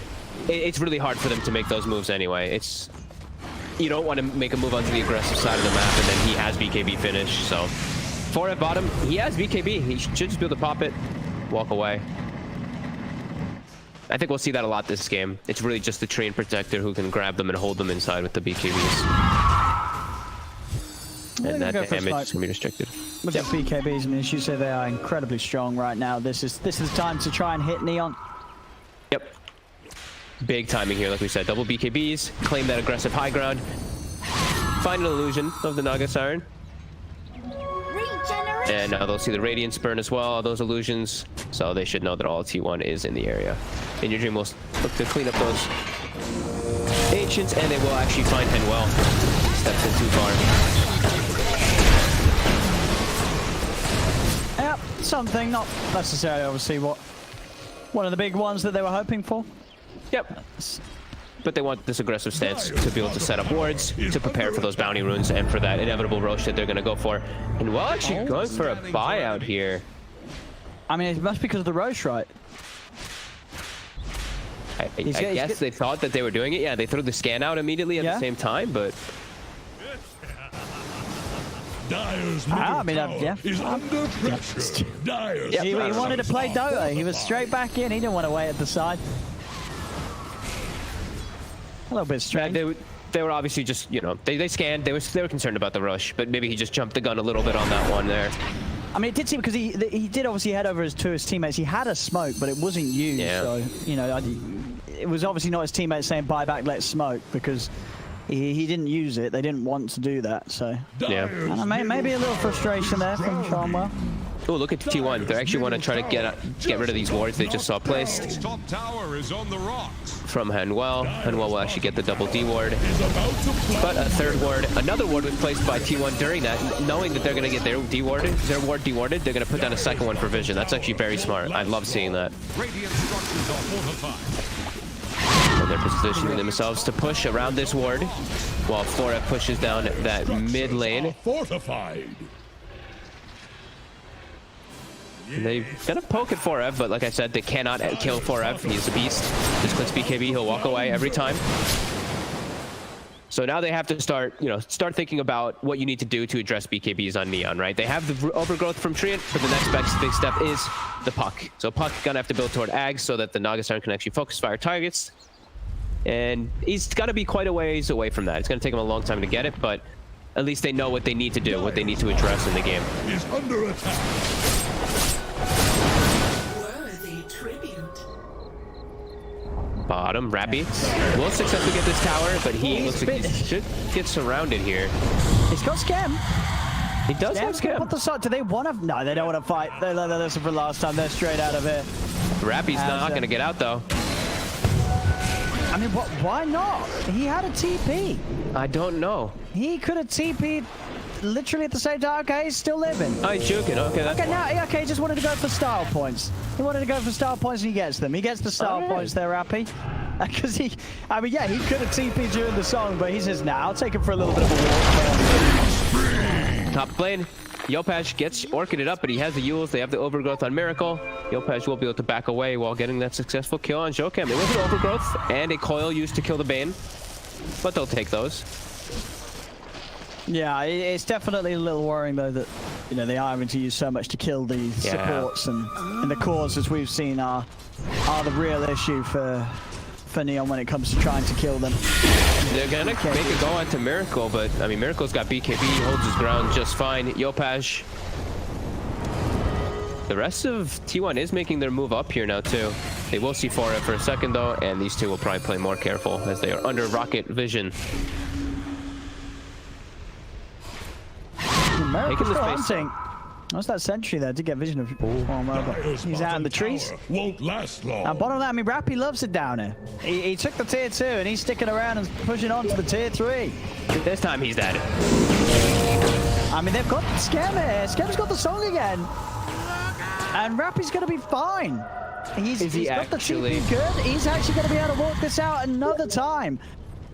really hard for them to make those moves anyway. You don't want to make a move onto the aggressive side of the map, and then he has BKB finish. So, 4 at bottom, he has BKB. He should just be able to pop it, walk away. I think we'll see that a lot this game. It's really just the Train Protector who can grab them and hold them inside with the BKBs. And that damage is going to be restricted. With the BKBs, I mean, as you say, they are incredibly strong right now. This is time to try and hit Neon. Yep. Big timing here, like we said. Double BKBs, claim that aggressive high ground. Find an illusion of the Naga Siren. And now they'll see the Radiance burn as well, all those illusions. So they should know that all T1 is in the area. In Your Dream will look to clean up those Ancients, and they will actually find Henwell. Steps in too far. Yep, something, not necessarily obviously one of the big ones that they were hoping for. Yep. But they want this aggressive stance to be able to set up wards, to prepare for those bounty runes, and for that inevitable Roche that they're going to go for. And well, actually going for a buyout here. I mean, it must be because of the Roche, right? I guess they thought that they were doing it. Yeah, they threw the scan out immediately at the same time, but... Dire's middle tower is under pressure. Dire's he wanted to play Dota. He was straight back in. He didn't want to wait at the side. A little bit strange. They were obviously just, you know, they scanned. They were concerned about the rush, but maybe he just jumped the gun a little bit on that one there. I mean, it did seem, because he did obviously head over to his teammates. He had a smoke, but it wasn't used. Yeah. So, you know, it was obviously not his teammates saying, buy back, let's smoke, because he didn't use it. They didn't want to do that, so Yeah. Dyer's I don't know, maybe a little frustration there from Farnwell. Oh, look at T1. They actually want to try to get rid of these wards they just saw placed Top tower is on the rocks. from Hanwell. Hanwell will actually get the double D ward. is about to plunge. But a third ward, another ward was placed by T1 during that, knowing that they're going to get their ward dewarded, they're going to put down a second one for vision. That's actually very smart. I love seeing that. Radiant structures are fortified. And they're positioning themselves to push around this ward, while 4F pushes down that mid lane. Fortified. They're gonna poke at 4F, but like I said, they cannot kill 4F. He's a beast. Just clicks BKB, he'll walk away every time. So now they have to start thinking about what you need to do to address BKBs on Neon, right? They have the overgrowth from Treant, but the next big step is the Puck. So Puck gonna have to build toward Ags so that the Nagasarn can actually focus fire targets. And he's gotta be quite a ways away from that. It's gonna take him a long time to get it, but at least they know what they need to do, what they need to address in the game. Is under attack. Bottom, Rappy will successfully get this tower, but he looks like he should get surrounded here. He's got Scam. He does have Scam's gonna put Scam. the side. Do they want to? No, they don't want to fight. They learned their lesson from last time. They're straight out of here. Rappy's not going to get out, though. I mean, why not? He had a TP. I don't know. He could have TP'd literally at the same time. Okay, he's still living. Oh, he's joking. Okay, that's Okay, now, okay, he just wanted to go for style points. He wanted to go for style points and he gets them. He gets the style points there, Happy. Because he could have TP'd during the song, but he says, nah, I'll take him for a little bit of a walk. top lane. Yopaj gets orchided up, but he has the Yules. They have the overgrowth on Miracle. Yopaj will be able to back away while getting that successful kill on Jokem. It was an overgrowth and a coil used to kill the Bane, but they'll take those. Yeah, it's definitely a little worrying though that they are having to use so much to kill the supports, and the cores, as we've seen, are the real issue for Neon when it comes to trying to kill them. They're gonna make a go onto Miracle, but I mean Miracle's got BKB, holds his ground just fine. Yopaj. The rest of T1 is making their move up here now too. They will see 4F for a second though, and these two will probably play more careful as they are under rocket vision. Miracle's still hunting. What's that sentry there? Did get vision of he's out in the trees. Won't last long. And bottom of that, I mean, Rappy loves it down here. He took the tier 2 and he's sticking around and pushing on to the tier 3. This time he's dead. I mean, they've got Scam here. Scam's got the song again. And Rappy's going to be fine. He's got the TP good. He's actually going to be able to walk this out another time.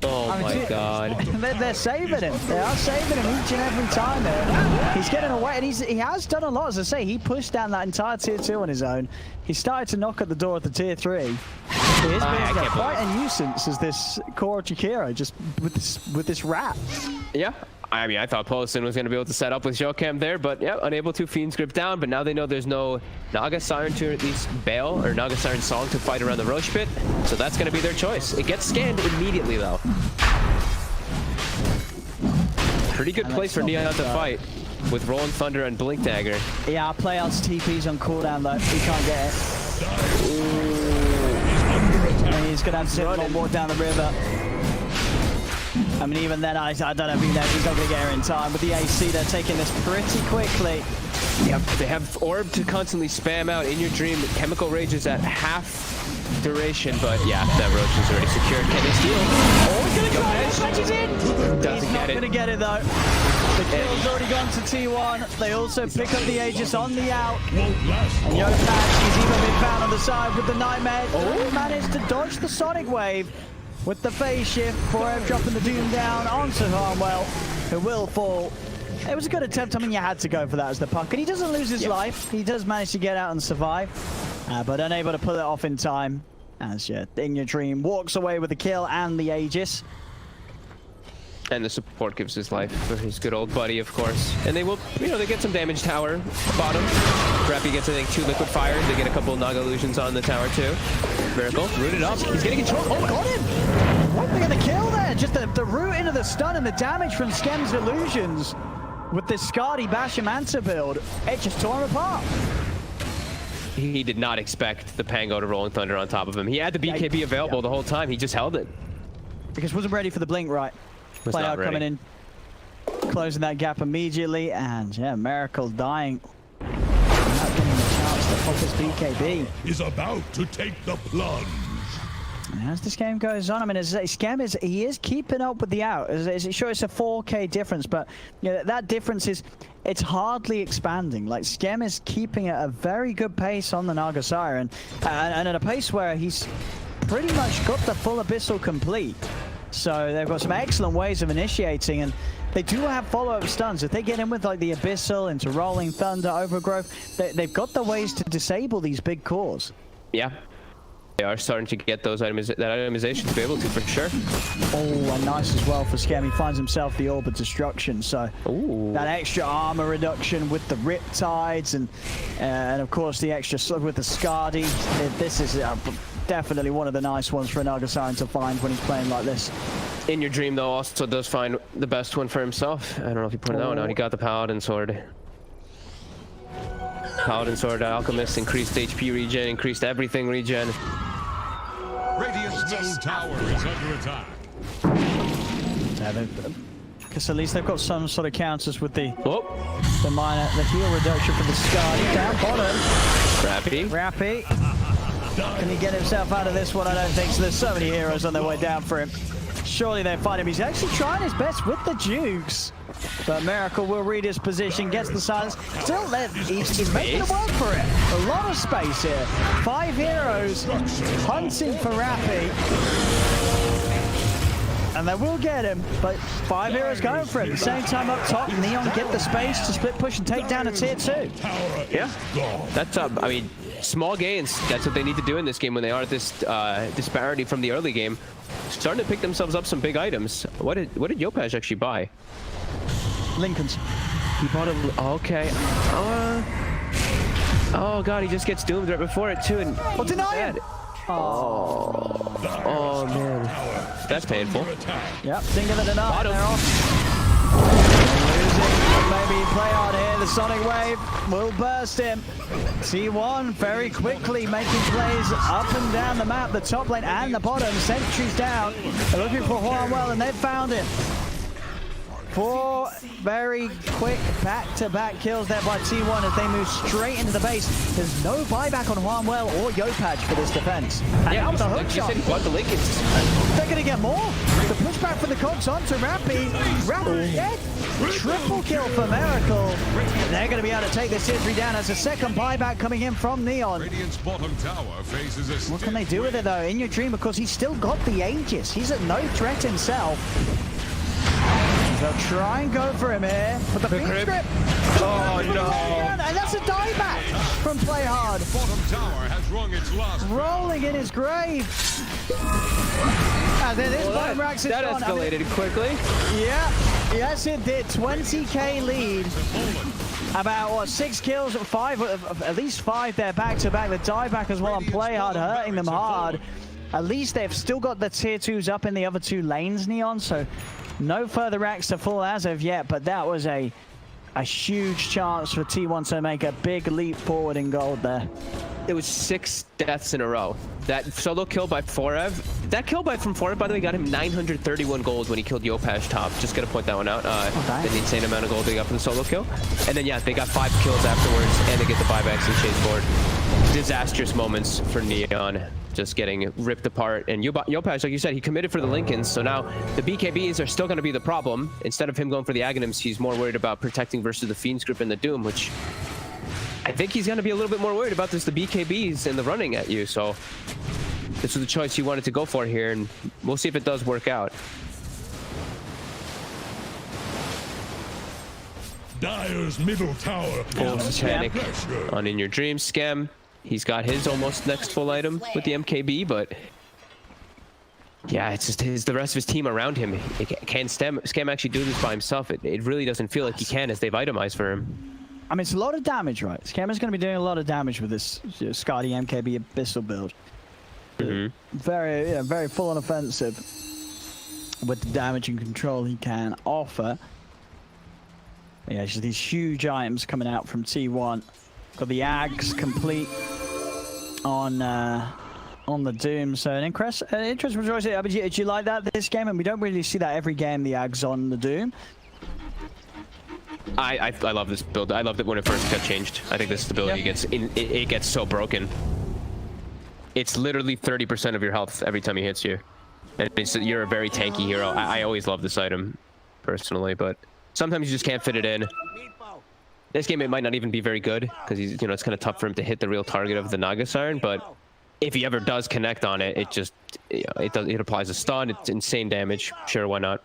Oh my god. They're saving him. They are saving him each and every time there. He's getting away, and he has done a lot. As I say, he pushed down that entire tier 2 on his own. He started to knock at the door at the tier 3. He is being quite a nuisance as this core Chikira, just with this rat. Yeah. I mean, I thought Polson was going to be able to set up with Jokem there, but yeah, unable to. Fiend's grip down, but now they know there's no Naga Siren to at least bail, or Naga Siren Song to fight around the Roche pit, so that's going to be their choice. It gets scanned immediately, though. Pretty good place for Neon to fight with Rolling Thunder and Blink Dagger. Yeah, Playouts TP's on cooldown, though. He can't get it. And he's going to have to sit one more down the river. I mean, even then, I don't know if he's not going to get her in time. With the AC, they're taking this pretty quickly. Yep, they have Orb to constantly spam out in your dream. Chemical Rage is at half duration, but yeah, that Roach is already secured. Can they steal? Oh, he's going to try it. Smashes in. He's not going to get it, though. The kill's already gone to T1. They also pick up the Aegis on the out. And Yopaj, he's even been found on the side with the Nightmare. Oh, managed to dodge the Sonic Wave. With the phase shift, 4F dropping the Doom down onto Harmwell, who will fall. It was a good attempt. I mean, you had to go for that as the Puck. And he doesn't lose his life. He does manage to get out and survive, but unable to pull it off in time. As In Your Dream walks away with the kill and the Aegis. And the support gives his life for his good old buddy, of course. And they will, they get some damage tower bottom. Rappy gets, I think, 2 liquid fires. They get a couple Naga illusions on the tower, too. Miracle, rooted up. He's getting control. Oh, got him! What, they got the kill there? Just the root into the stun and the damage from Skem's illusions. With this Scardy Basham answer build, it just tore him apart. He did not expect the Pango to Rolling Thunder on top of him. He had the BKB available the whole time. He just held it. Because wasn't ready for the blink right. Was Play not out ready. coming in, closing that gap immediately, and yeah, Miracle dying. Not getting the chance to pop his BKB. Is about to take the plunge. As this game goes on, I mean, Scam is keeping up with the out. Sure, it's a 4K difference, but you know, that difference it's hardly expanding. Like, Scam is keeping at a very good pace on the Naga Siren, and at a pace where he's pretty much got the full Abyssal complete. So they've got some excellent ways of initiating, and they do have follow-up stuns. If they get in with like the Abyssal into Rolling Thunder, Overgrowth, they've got the ways to disable these big cores. Yeah. They are starting to get those that itemization to be able to, for sure. Oh, and nice as well for Scam. He finds himself the Orb of Destruction, so that extra armor reduction with the Riptides, and of course the extra slug with the Skadi. This is definitely one of the nice ones for a Naga Siren to find when he's playing like this. In Your Dream, though, also does find the best one for himself. I don't know if he pointed that one out. He got the Paladin Sword. Paladin Sword, Alchemist, increased HP regen, increased everything regen. Radiant's middle tower is under attack. Because at least they've got some sort of counters with the Oh, the heal reduction for the Skadi. Down bottom. Rappy. Can he get himself out of this one? I don't think so. There's so many heroes on their way down for him. Surely they find him. He's actually trying his best with the Jukes. But Miracle will read his position, gets the silence. Still, he's making it work for it. A lot of space here. 5 heroes hunting for Rappy. And they will get him, but 5 heroes going for it. At the same time up top, Neon get the space to split push and take down a tier 2. Yeah, that's I mean, small gains. That's what they need to do in this game when they are at this disparity from the early game. Starting to pick themselves up some big items. What did Yopaj actually buy? Lincoln's. He bought a... Okay. Oh god, he just gets doomed right before it too, and... Oh, deny it! Oh man. That's painful. Yep, didn't get the deny. Bottom. They're off. Losing. Maybe play on here. The Sonic Wave will burst him. T1 very quickly making plays up and down the map. The top lane and the bottom. Sentries down. They're looking for Huanwell and they've found him. 4 very quick back-to-back kills there by T1 as they move straight into the base. There's no buyback on Huanwell or Yopaj for this defense. And Yeah, now with the hook like shot. you said, he bought the Lincolns. They're going to get more. The pushback from the Cogs onto Rappy. Rappy dead. Triple kill for Miracle. They're going to be able to take this tier 3 down as a second buyback coming in from Neon. Radiant's bottom tower faces a What can they do with it though? In Your Dream, because he's still got the Aegis. He's at no threat himself. They'll try and go for him here. But the Beast Grip. Oh no. And that's a dieback from Play Hard. bottom tower has rung its last. Rolling in his grave. And then this bottom racks is That gone. escalated quickly. Yeah, yes it did. 20k lead. About what, 6 kills, 5, at least 5 there back to back. The dieback as well on Play Hard, hurting them hard. At least they've still got the tier 2s up in the other 2 lanes, Neon, so no further racks to fall as of yet, but that was a huge chance for T1 to make a big leap forward in gold there. It was 6 deaths in a row. That solo kill by Forev, that kill from Forev, by the way, got him 931 gold when he killed Yopaj top. Just gonna point that one out. The insane amount of gold they got from the solo kill. And then, yeah, they got 5 kills afterwards, and they get the buybacks and chase forward. Disastrous moments for Neon, just getting ripped apart. And Yopaj, like you said, he committed for the Lincolns, so now the BKBs are still gonna be the problem. Instead of him going for the Aghanims, he's more worried about protecting versus the Fiends group and the Doom, which I think he's going to be a little bit more worried about this, the BKBs and the running at you. So this was the choice he wanted to go for here, and we'll see if it does work out. Dire's middle tower. Full panic on In Your Dream. Scam, he's got his almost next full item with the MKB, but yeah, it's just the rest of his team around him. Can Scam actually do this by himself? It really doesn't feel like he can, as they've itemized for him. I mean, it's a lot of damage, right? Scam is going to be doing a lot of damage with this Skadi MKB Abyssal build. Very full on offensive with the damage and control he can offer. Yeah, just these huge items coming out from T1. Got the Ags complete on on the Doom. So an interesting choice. I mean, do you like that this game? And we don't really see that every game, the Ags on the Doom. I love this build. I loved it when it first got changed. I think this ability it gets so broken. It's literally 30% of your health every time he hits you. And you're a very tanky hero. I always love this item, personally, but sometimes you just can't fit it in. This game, it might not even be very good, because he's, it's kind of tough for him to hit the real target of the Naga Siren, but if he ever does connect on it, it just, it applies a stun. It's insane damage. Sure, why not?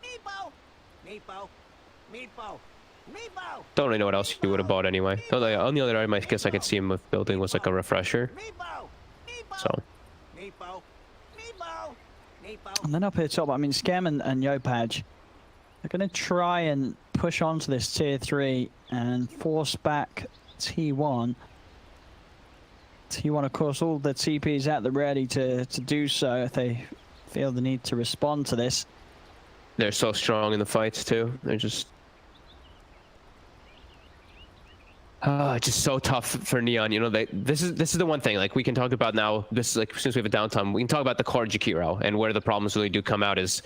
Don't really know what else you would have bought anyway. The only other item I guess I could see him with building was like a refresher. So. And then up here top, I mean, Scam and Yopaj, they're going to try and push onto this tier 3 and force back T1. T1, of course, all the TPs at the ready to do so if they feel the need to respond to this. They're so strong in the fights too. They're just just so tough for Neon. This is the one thing, like, we can talk about now. This is like, since we have a downtime, we can talk about the core Jakiro, and where the problems really do come out is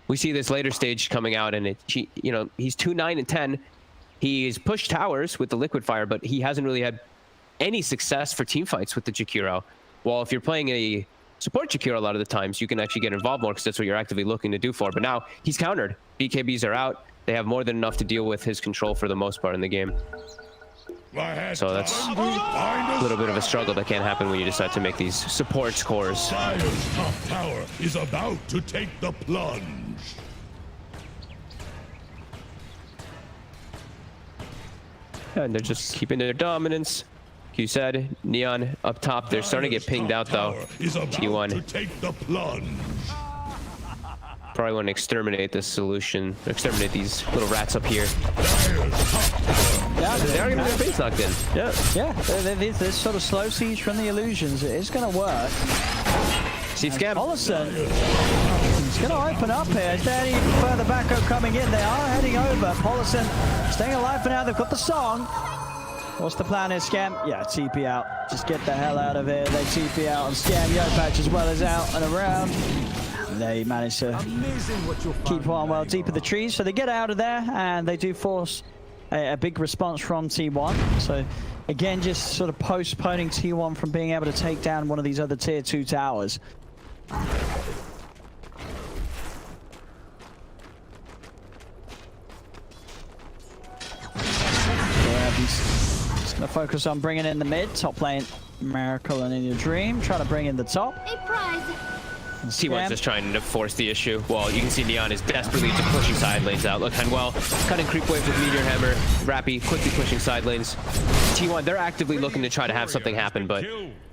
we see this later stage coming out, and he's 2-9 and 10. He's pushed towers with the liquid fire, but he hasn't really had any success for team fights with the Jakiro. Well, if you're playing a support Jakiro, a lot of the times you can actually get involved more, because that's what you're actively looking to do for. But now he's countered. BKBs are out. They have more than enough to deal with his control for the most part in the game. So that's a little bit of a struggle that can't happen when you decide to make these support scores. Dire's top tower is about to take the plunge. And they're just keeping their dominance. Like you said, Neon up top. They're starting to get pinged out though. T1 to take the plunge. Probably want to exterminate this solution. Exterminate these little rats up here. Yeah, they're going to get their face knocked in. Yeah. This sort of slow siege from the illusions, it is going to work. See, Scam. Paulson is going to open up here. Is there any further backup coming in? They are heading over. Paulson staying alive for now. They've got the song. What's the plan here, Scam? Yeah, TP out. Just get the hell out of here. They TP out on Scam. Yopaj as well as out and around. They manage to keep on well deep in the trees, so they get out of there, and they do force a big response from T1. So again, just sort of postponing T1 from being able to take down one of these other tier 2 towers. Yeah, he's just gonna focus on bringing in the mid, top lane. Miracle and In Your Dream, trying to bring in the top. A prize. T1's just trying to force the issue. Well, you can see Neon is desperately just pushing side lanes out. Look, Henwell cutting creep waves with Meteor Hammer. Rappy quickly pushing side lanes. T1, they're actively looking to try to have something happen, but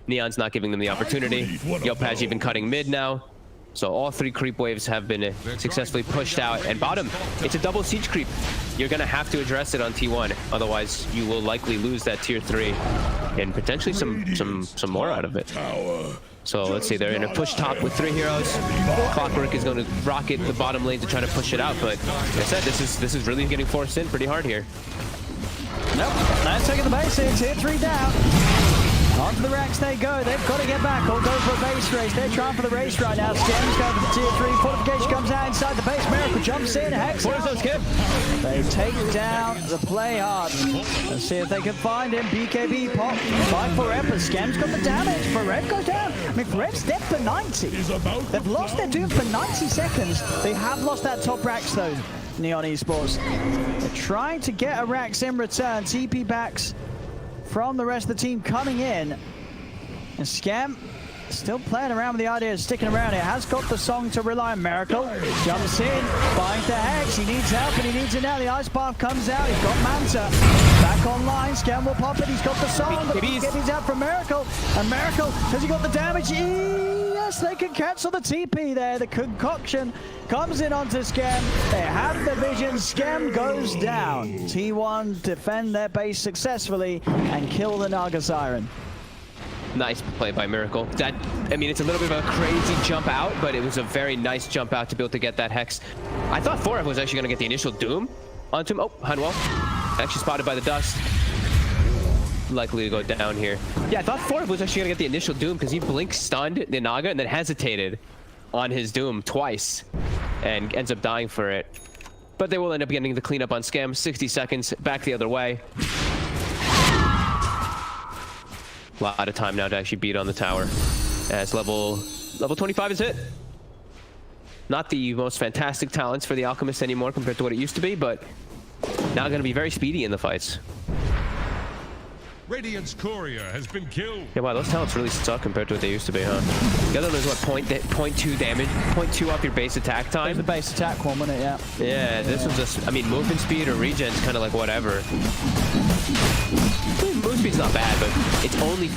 Neon's not giving them the opportunity. Yopaj even cutting mid now. So all 3 creep waves have been successfully pushed out. And bottom, it's a double siege creep. You're going to have to address it on T1. Otherwise, you will likely lose that tier 3 and potentially some more out of it. So let's see, they're in a push top with 3 heroes. Clockwork is going to rocket the bottom lane to try to push it out, but like I said, this is really getting forced in pretty hard here. Nope, not taking the base here, tier 3 down. Onto the racks they go. They've got to get back or go for a base race. They're trying for the race right now. Scam's going for the tier 3. Fortification comes out inside the base. Miracle jumps in. Hex. Where's those Skip? They take down the play hard. Let's see if they can find him. BKB pop. Fight for Red, but Scam's got the damage. Red goes down. I mean, Red's dead for 90. They've lost their Doom for 90 seconds. They have lost that top racks though, Neon Esports. They're trying to get a racks in return. TP backs from the rest of the team coming in, and Scam still playing around with the idea of sticking around here. Has got the song to rely on. Miracle jumps in, finds the Hex. He needs help, and he needs it now. The Ice Path comes out. He's got Manta back online. Scam will pop it. He's got the song, but he's out from Miracle. And Miracle, has he got the damage? Yes, they can cancel the TP there. The concoction comes in onto Scam. They have the vision. Scam goes down. T1 defend their base successfully and kill the Naga Siren. Nice play by Miracle. That, I mean, it's a little bit of a crazy jump out, but it was a very nice jump out to be able to get that Hex. I thought Forev was actually going to get the initial Doom onto him. Oh, Hanwell actually spotted by the dust. likely to go down here. Yeah, I thought Forev was actually gonna get the initial Doom because he blink stunned the Naga and then hesitated on his Doom twice and ends up dying for it. But they will end up getting the cleanup on Scam. 60 seconds back the other way. A lot of time now to actually beat on the tower as level 25 is hit. Not the most fantastic talents for the Alchemist anymore compared to what it used to be, but now going to be very speedy in the fights. Radiant's courier has been killed. Yeah, wow, those talents really suck compared to what they used to be, huh? The other one is what, 0.2 damage, 0.2 off your base attack time? The base attack one, wasn't it? Yeah. Yeah, this was just, I mean, movement speed or regen's kind of like whatever. Move speed's not bad, but it's only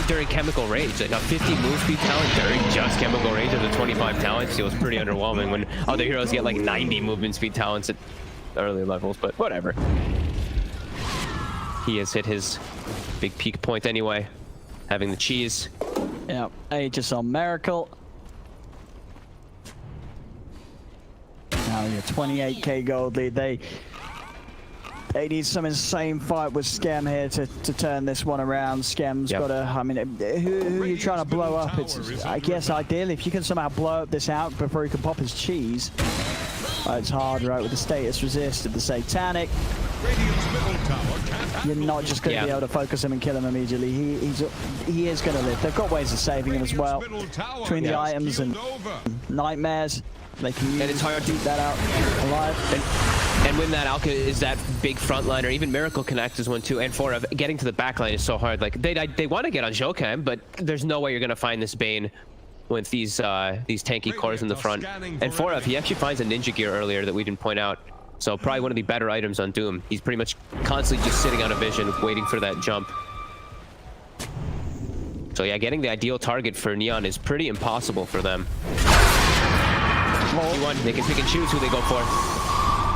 during chemical rage. Like a 50 move speed talent during just chemical rage of the 25 talents feels pretty underwhelming when other heroes get like 90 movement speed talents at early levels, but whatever. He has hit his big peak point anyway, having the cheese. Yeah, Aegis on Miracle. Now you're 28k gold lead. They need some insane fight with Scam here to turn this one around. Scam's got to, I mean, who are you trying to blow up? It's, I guess, ideally, if you can somehow blow up this out before he can pop his cheese. It's hard, right, with the status resist and the satanic. You're not just going to be able to focus him and kill him immediately. He is going to live. They've got ways of saving him as well. Between the items and nightmares, they can use, and it's hard to keep that out alive. And when that Alka is that big frontliner, even Miracle can act as one too. And for getting to the backline is so hard. Like they want to get on Jokan, but there's no way you're going to find this Bane with these tanky cores in the front. And Forev, he actually finds a ninja gear earlier that we didn't point out. So probably one of the better items on Doom. He's pretty much constantly just sitting on a vision, waiting for that jump. So yeah, getting the ideal target for Neon is pretty impossible for them. T1, they can pick and choose who they go for.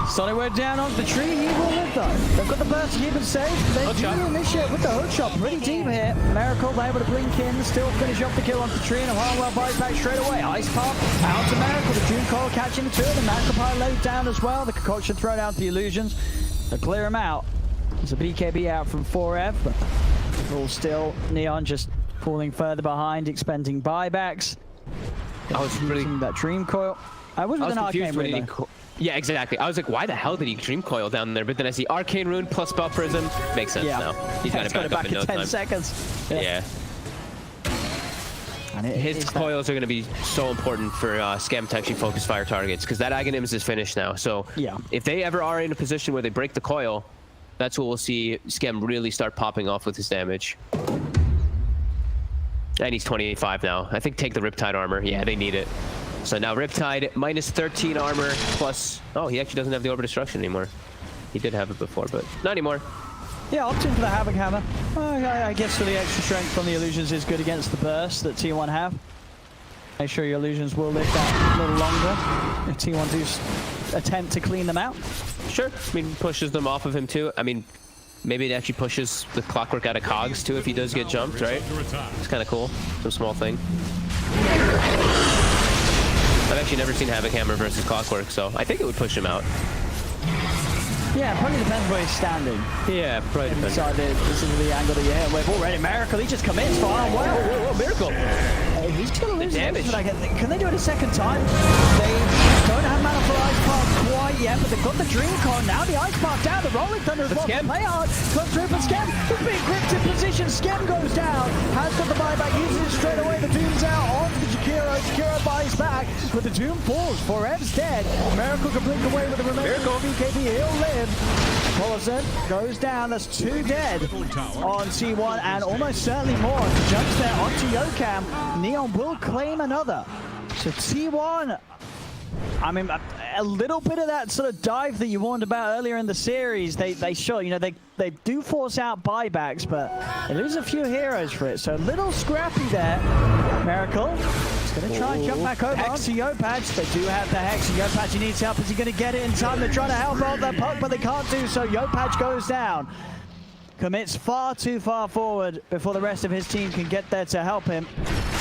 Solidware down on the tree, he will live though. They've got the burst to keep him safe. They do initiate with the hook shot pretty deep here. Miracle able to blink in, still finish off the kill on the tree, and Harwell buys back straight away. Ice Pop out to Miracle, the Doom Coil catching the two of them. Macropie laid down as well. The concoction thrown out the illusions. They'll clear him out. There's a BKB out from Forev, but all still. Neon just falling further behind, expending buybacks. I was really that Dream Coil. I was with an Arcane Rune. Yeah, exactly. I was like, why the hell did he Dream Coil down there? But then I see Arcane Rune plus Spell Prism. Makes sense now. He's got it back up in no 10 time. seconds. Yeah. And his coils are going to be so important for Scam to actually focus fire targets, because that Aghanims is finished now. So if they ever are in a position where they break the coil, that's what we'll see Scam really start popping off with his damage. And he's 25 now. I think take the Riptide armor. Yeah, they need it. So now Riptide, minus 13 armor, plus... Oh, he actually doesn't have the Orb of Destruction anymore. He did have it before, but not anymore. Yeah, opting for the Havoc Hammer. I guess for the extra strength from the illusions is good against the burst that T1 have. Make sure your illusions will live that a little longer if T1 do attempt to clean them out. Sure. I mean, pushes them off of him too. I mean, maybe it actually pushes the Clockwork out of Cogs too if he does get jumped, right? It's kind of cool. Some small thing. I've actually never seen Havoc Hammer versus Clockwork, so I think it would push him out. Yeah, probably depends where he's standing. Yeah, probably depends. This is the angle that you're hitting with. Already Miracle, he just commits far and well. Whoa, Miracle! He's gonna lose damage. Can they do it a second time? They don't have mana for Ice Path quite yet, but they've got the Dream Coil. Now the Ice Path down, the Rolling Thunder as well. Play hard, comes through for Scam. He's being gripped in position. Scam goes down. Has got the buyback, uses it straight away. The Doom's out onto the Jakiro. Jakiro buys back, but the Doom falls. Forev's dead. Miracle can blink away with the remaining BKB. He'll live. Paulson goes down. That's 2 dead on T1, and almost certainly more. The jumps there onto Yokam. Neon will claim another. So T1, I mean, a little bit of that sort of dive that you warned about earlier in the series, they show, you know, they do force out buybacks, but they lose a few heroes for it. So a little scrappy there. Miracle is going to try and jump back over onto Yopaj. They do have the Hex, and Yopaj needs help. Is he going to get it in time? They're trying to help out that puck, but they can't do so. Yopaj goes down. Commits far too far forward before the rest of his team can get there to help him.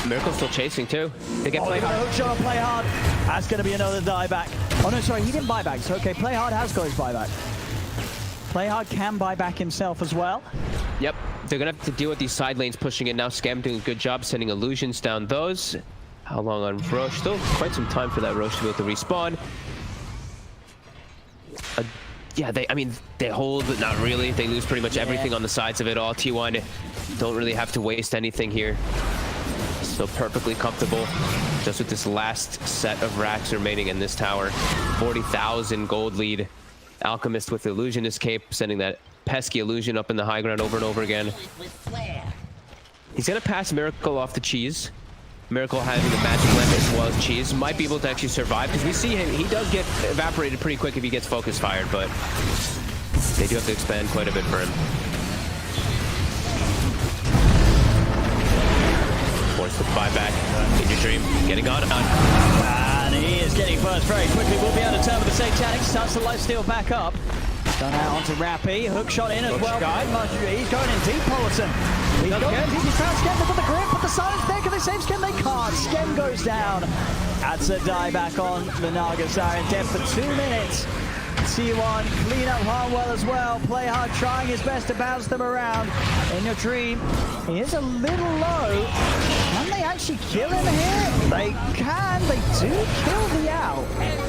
Miracle's still chasing too. They get play hard. Hook shot, play hard. That's going to be another dieback. Oh no, sorry, he didn't buy back. So okay, play hard has got his buyback. Play hard can buy back himself as well. Yep. they're gonna have to deal with these side lanes pushing it now. Scam doing a good job sending illusions down those. How long on Roche? Still quite some time for that Roche to be able to respawn. Yeah, they hold, but not really. They lose pretty much everything on the sides of it all. T1 don't really have to waste anything here. Still perfectly comfortable just with this last set of racks remaining in this tower. 40,000 gold lead. Alchemist with Illusionist Cape, sending that pesky illusion up in the high ground over and over again. He's gonna pass Miracle off the cheese. Miracle having the magic lamp as well as cheese might be able to actually survive, because we see him, he does get evaporated pretty quick if he gets focus fired, but they do have to expand quite a bit for him. Force the buyback in your dream, getting on. And he is getting first very quickly. We'll be able to turn with the Satanic. Starts the lifesteal back up. Done out onto Rappy. Hook shot in as well. He's going in deep, Politan. He's going in deep. He's found Skem. They've got the grip, but the silence there. Can they save Skem? They can't. Skem goes down. That's a dieback on the Nagasar in dead for 2 minutes. T1 clean up Harnwell as well. Play hard, trying his best to bounce them around. In your dream, he is a little low. Can they actually kill him here? They can. They do kill the Owl.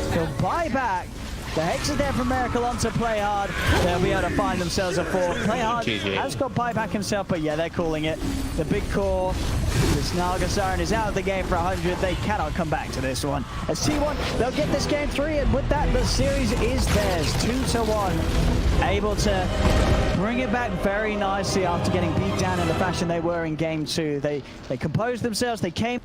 They'll buy back. The Hex is there from Miracle onto Play Hard. They'll be able to find themselves a 4. Play Hard has got buyback himself, but yeah, they're calling it. The big core. This Nagasar is out of the game for 100. They cannot come back to this one. As T1, they'll get this game 3, and with that, the series is theirs. 2-1. Able to bring it back very nicely after getting beat down in the fashion they were in game 2. They composed themselves. They came